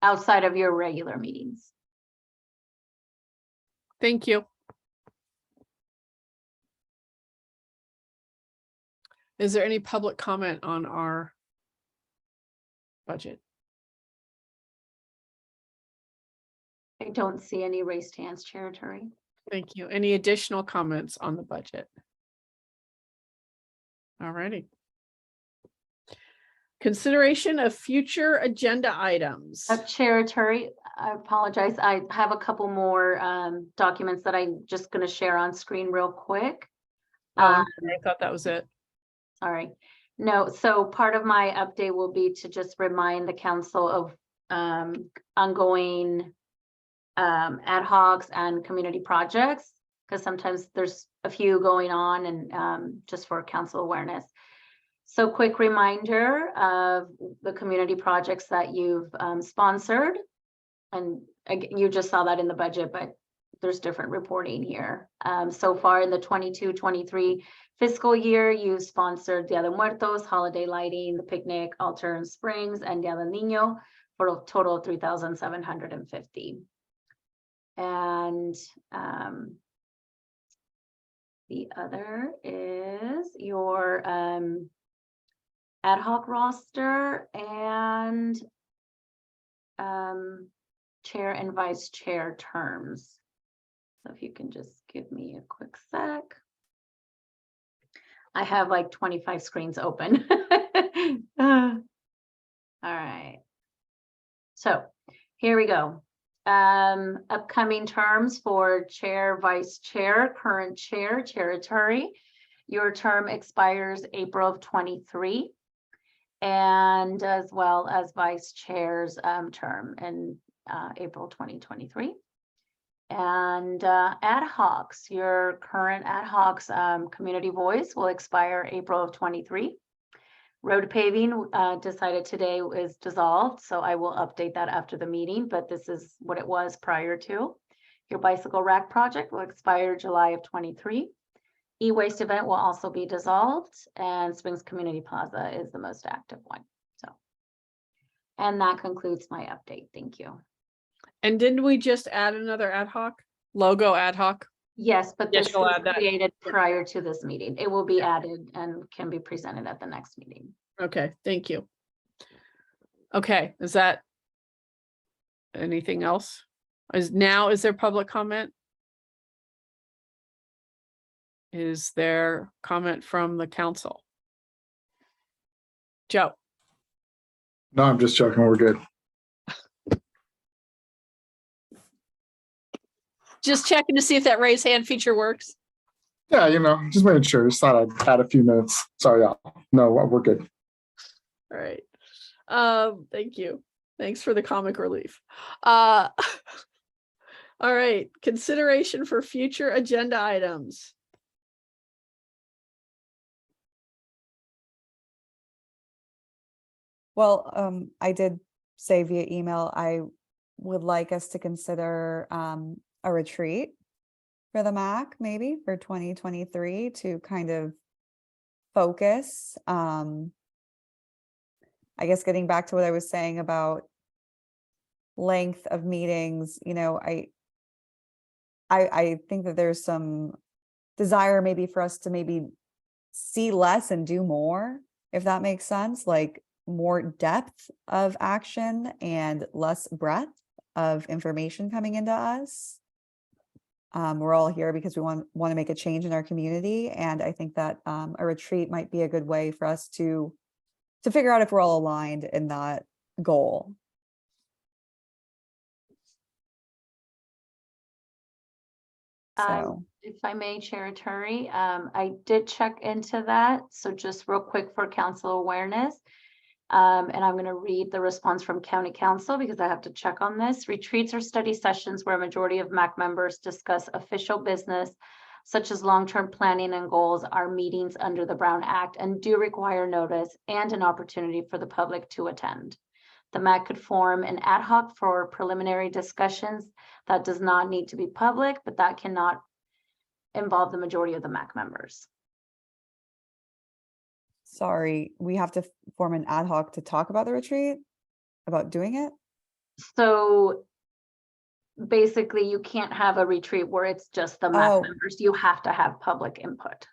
outside of your regular meetings. Thank you. Is there any public comment on our budget? I don't see any raised hands, Chair Turi. Thank you. Any additional comments on the budget? All righty. Consideration of future agenda items. Chair Turi, I apologize. I have a couple more documents that I'm just going to share on screen real quick. I thought that was it. Sorry. No, so part of my update will be to just remind the council of ongoing ad hocs and community projects, because sometimes there's a few going on, and just for council awareness. So quick reminder of the community projects that you've sponsored. And again, you just saw that in the budget, but there's different reporting here. So far in the 22-23 fiscal year, you sponsored Dia de Muertos, holiday lighting, the picnic, Altar and Springs, and Dia del Niño for a total of $3,750. And the other is your ad hoc roster and chair and vice chair terms. So if you can just give me a quick sec. I have like 25 screens open. All right. So here we go. Upcoming terms for chair, vice chair, current chair, Chair Turi. Your term expires April of 23, and as well as vice chair's term in April 2023. And ad hocs, your current ad hocs community voice will expire April of 23. Road paving decided today is dissolved, so I will update that after the meeting, but this is what it was prior to. Your bicycle rack project will expire July of 23. E-waste event will also be dissolved, and Springs Community Plaza is the most active one. So, and that concludes my update. Thank you. And didn't we just add another ad hoc? Logo ad hoc? Yes, but Yes, this you'll was add that. created prior to this meeting. It will be added and can be presented at the next meeting. Okay, thank you. Okay, is that anything else? Is there public comment? Is there comment from the council? Joe? No, I'm just joking. We're good. Just checking to see if that raise hand feature works. Yeah, just making sure. Just thought I'd add a few minutes. Sorry, y'all. No, we're good. All right. Thank you. Thanks for the comic relief. All right. Consideration for future agenda items. Well, I did say via email, I would like us to consider a retreat for the MAC, maybe for 2023, to kind of focus. I guess getting back to what I was saying about length of meetings, I think that there's some desire maybe for us to maybe see less and do more, if that makes sense, like more depth of action and less breadth of information coming into us. We're all here because we want to make a change in our community. And I think that a retreat might be a good way for us to figure out if we're all aligned in that goal. So If I may, Chair Turi, I did check into that. So just real quick for council awareness. And I'm going to read the response from County Council because I have to check on this. Retreats are study sessions where a majority of MAC members discuss official business, such as long-term planning and goals, are meetings under the Brown Act and do require notice and an opportunity for the public to attend. The MAC could form an ad hoc for preliminary discussions that does not need to be public, but that cannot involve the majority of the MAC members. sorry, we have to form an ad hoc to talk about the retreat, about doing it? So basically you can't have a retreat where it's just the MAC Oh. members. You have to have public input.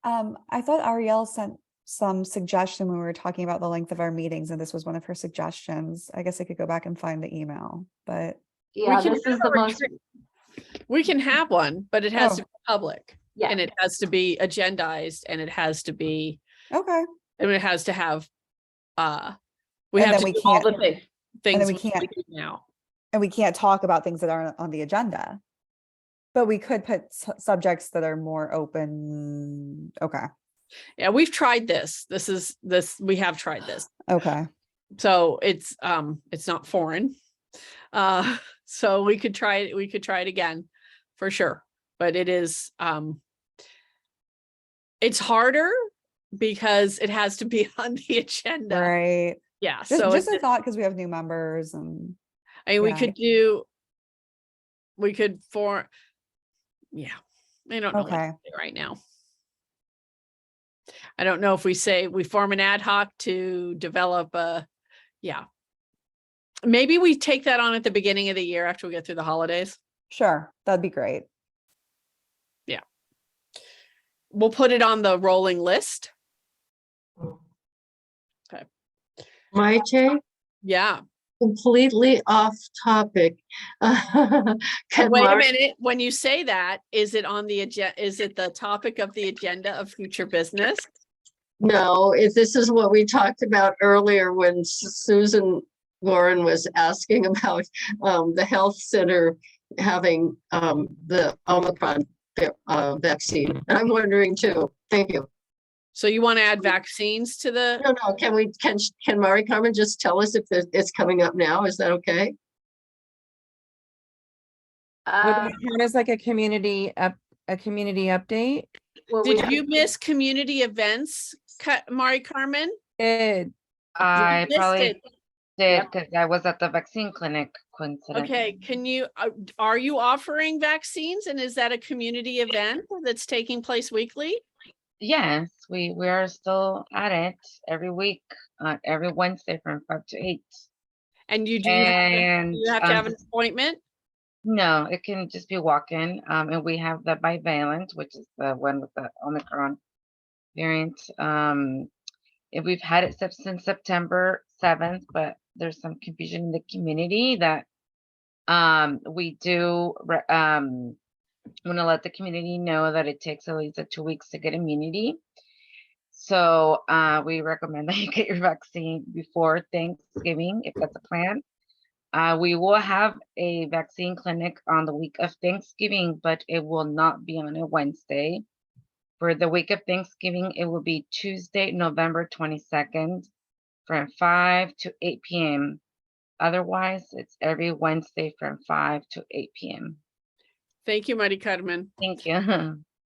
I thought Ariel sent some suggestion when we were talking about the length of our meetings, and this was one of her suggestions. I guess I could go back and find the email, but Yeah, can this have is a the most, retreat. We can have one, but it has Oh. to be public. Yeah. And it has to be agendized and it has to be, okay. and it has to have, we And have then to we do all the can't- things we we can't- do now. And we can't talk about things that aren't on the agenda. But we could put subjects that are more open. Okay, Yeah, we've tried this. We have tried this. okay. So it's not foreign. So we could try it again for sure. But it is, it's harder because it has to be on the agenda. Right. Yeah. Just, So just a thought, because we have new members and I mean, yeah. we could yeah, I don't know what to Okay. say right now. I don't know if we say we form an ad hoc to develop yeah. Maybe we take that on at the beginning of the year after we get through the holidays. Sure, that'd be great. Yeah. We'll put it on the rolling list. Okay. Maite, Yeah. completely off topic. Can Wait a Mark- minute. When you say that, is it on the agenda? Is it the topic of the agenda of future business? No, if this is what we talked about earlier when Susan Warren was asking about the health center having the Omicron vaccine. I'm wondering too. Thank you. So you want to add vaccines to the, No, can Mari Carmen just tell us if it's coming up now? Is that okay? Would that count as like a community update? well, we did have- you miss community events, Mari Carmen? Did. I missed probably it. did Yep. because I was at the vaccine clinic coincidentally. Okay, can you, are you offering vaccines and is that a community event that's taking place weekly? Yes, we are still at it every week, every Wednesday from 5 to 8. And you do And you have to have an appointment? no, it can just be walk-in. And we have the bivalent, which is the one with the Omicron variant. And we've had it since September 7th, but there's some confusion in the community that we do want to let the community know that it takes at least 2 weeks to get immunity. So we recommend that you get your vaccine before Thanksgiving, if that's a plan. We will have a vaccine clinic on the week of Thanksgiving, but it will not be on a Wednesday. For the week of Thanksgiving, it will be Tuesday, November 22nd from 5 to 8 p.m. Otherwise, it's every Wednesday from 5 to 8 p.m. Thank you, Mari Carmen. Thank you.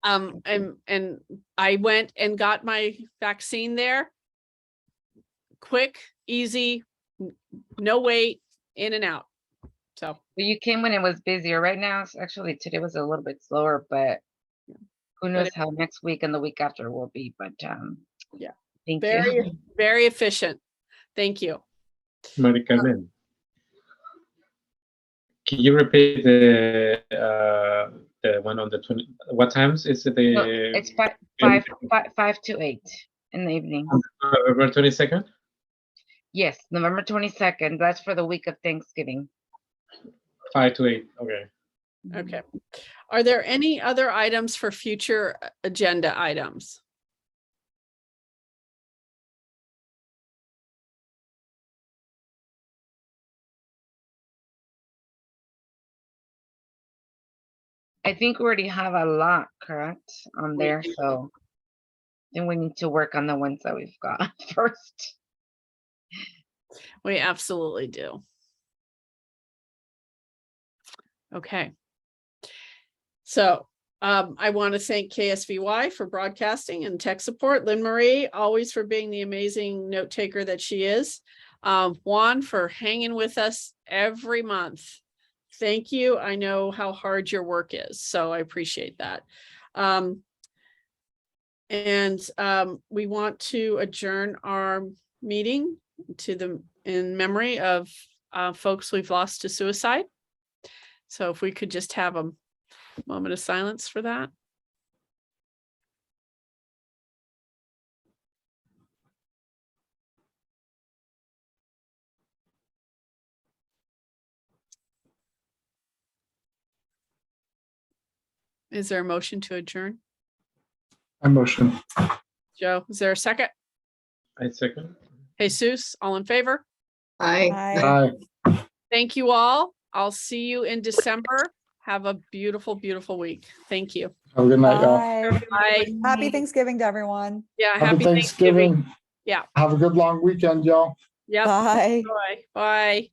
And I went and got my vaccine there. Quick, easy, no wait, in and out. So Well, you came when it was busier. Right now, actually, today was a little bit slower, but who knows how next week and the week after will be. But yeah, thank you. very efficient. Thank you. Mari Carmen, can you repeat the one on the 20? What times is it? No, it's 5 to 8 in the evening. November 22nd. Yes, November 22nd. That's for the week of Thanksgiving. 5 to 8. Okay. Okay. Are there any other items for future agenda items? I think we already have a lot, correct, on We there, do. so then we need to work on the ones that we've got first. We absolutely do. Okay. So I want to thank KSVY for broadcasting and tech support. Lynn Marie, always for being the amazing note taker that she is. Juan for hanging with us every month. Thank you. I know how hard your work is, so I appreciate that. We want to adjourn our meeting in memory of folks we've lost to suicide. So if we could just have a moment of silence for that. Is there a motion to adjourn? I motion. Joe, is there a second? I second. Jesus, all in favor? Aye. Aye. Thank you all. I'll see you in December. Have a beautiful, beautiful week. Thank you. Have a good night, y'all. Bye. Bye. Happy Thanksgiving to everyone. Yeah, Happy Thanksgiving. Yeah. Have a good long weekend, y'all. Yep. Bye. Bye. Bye.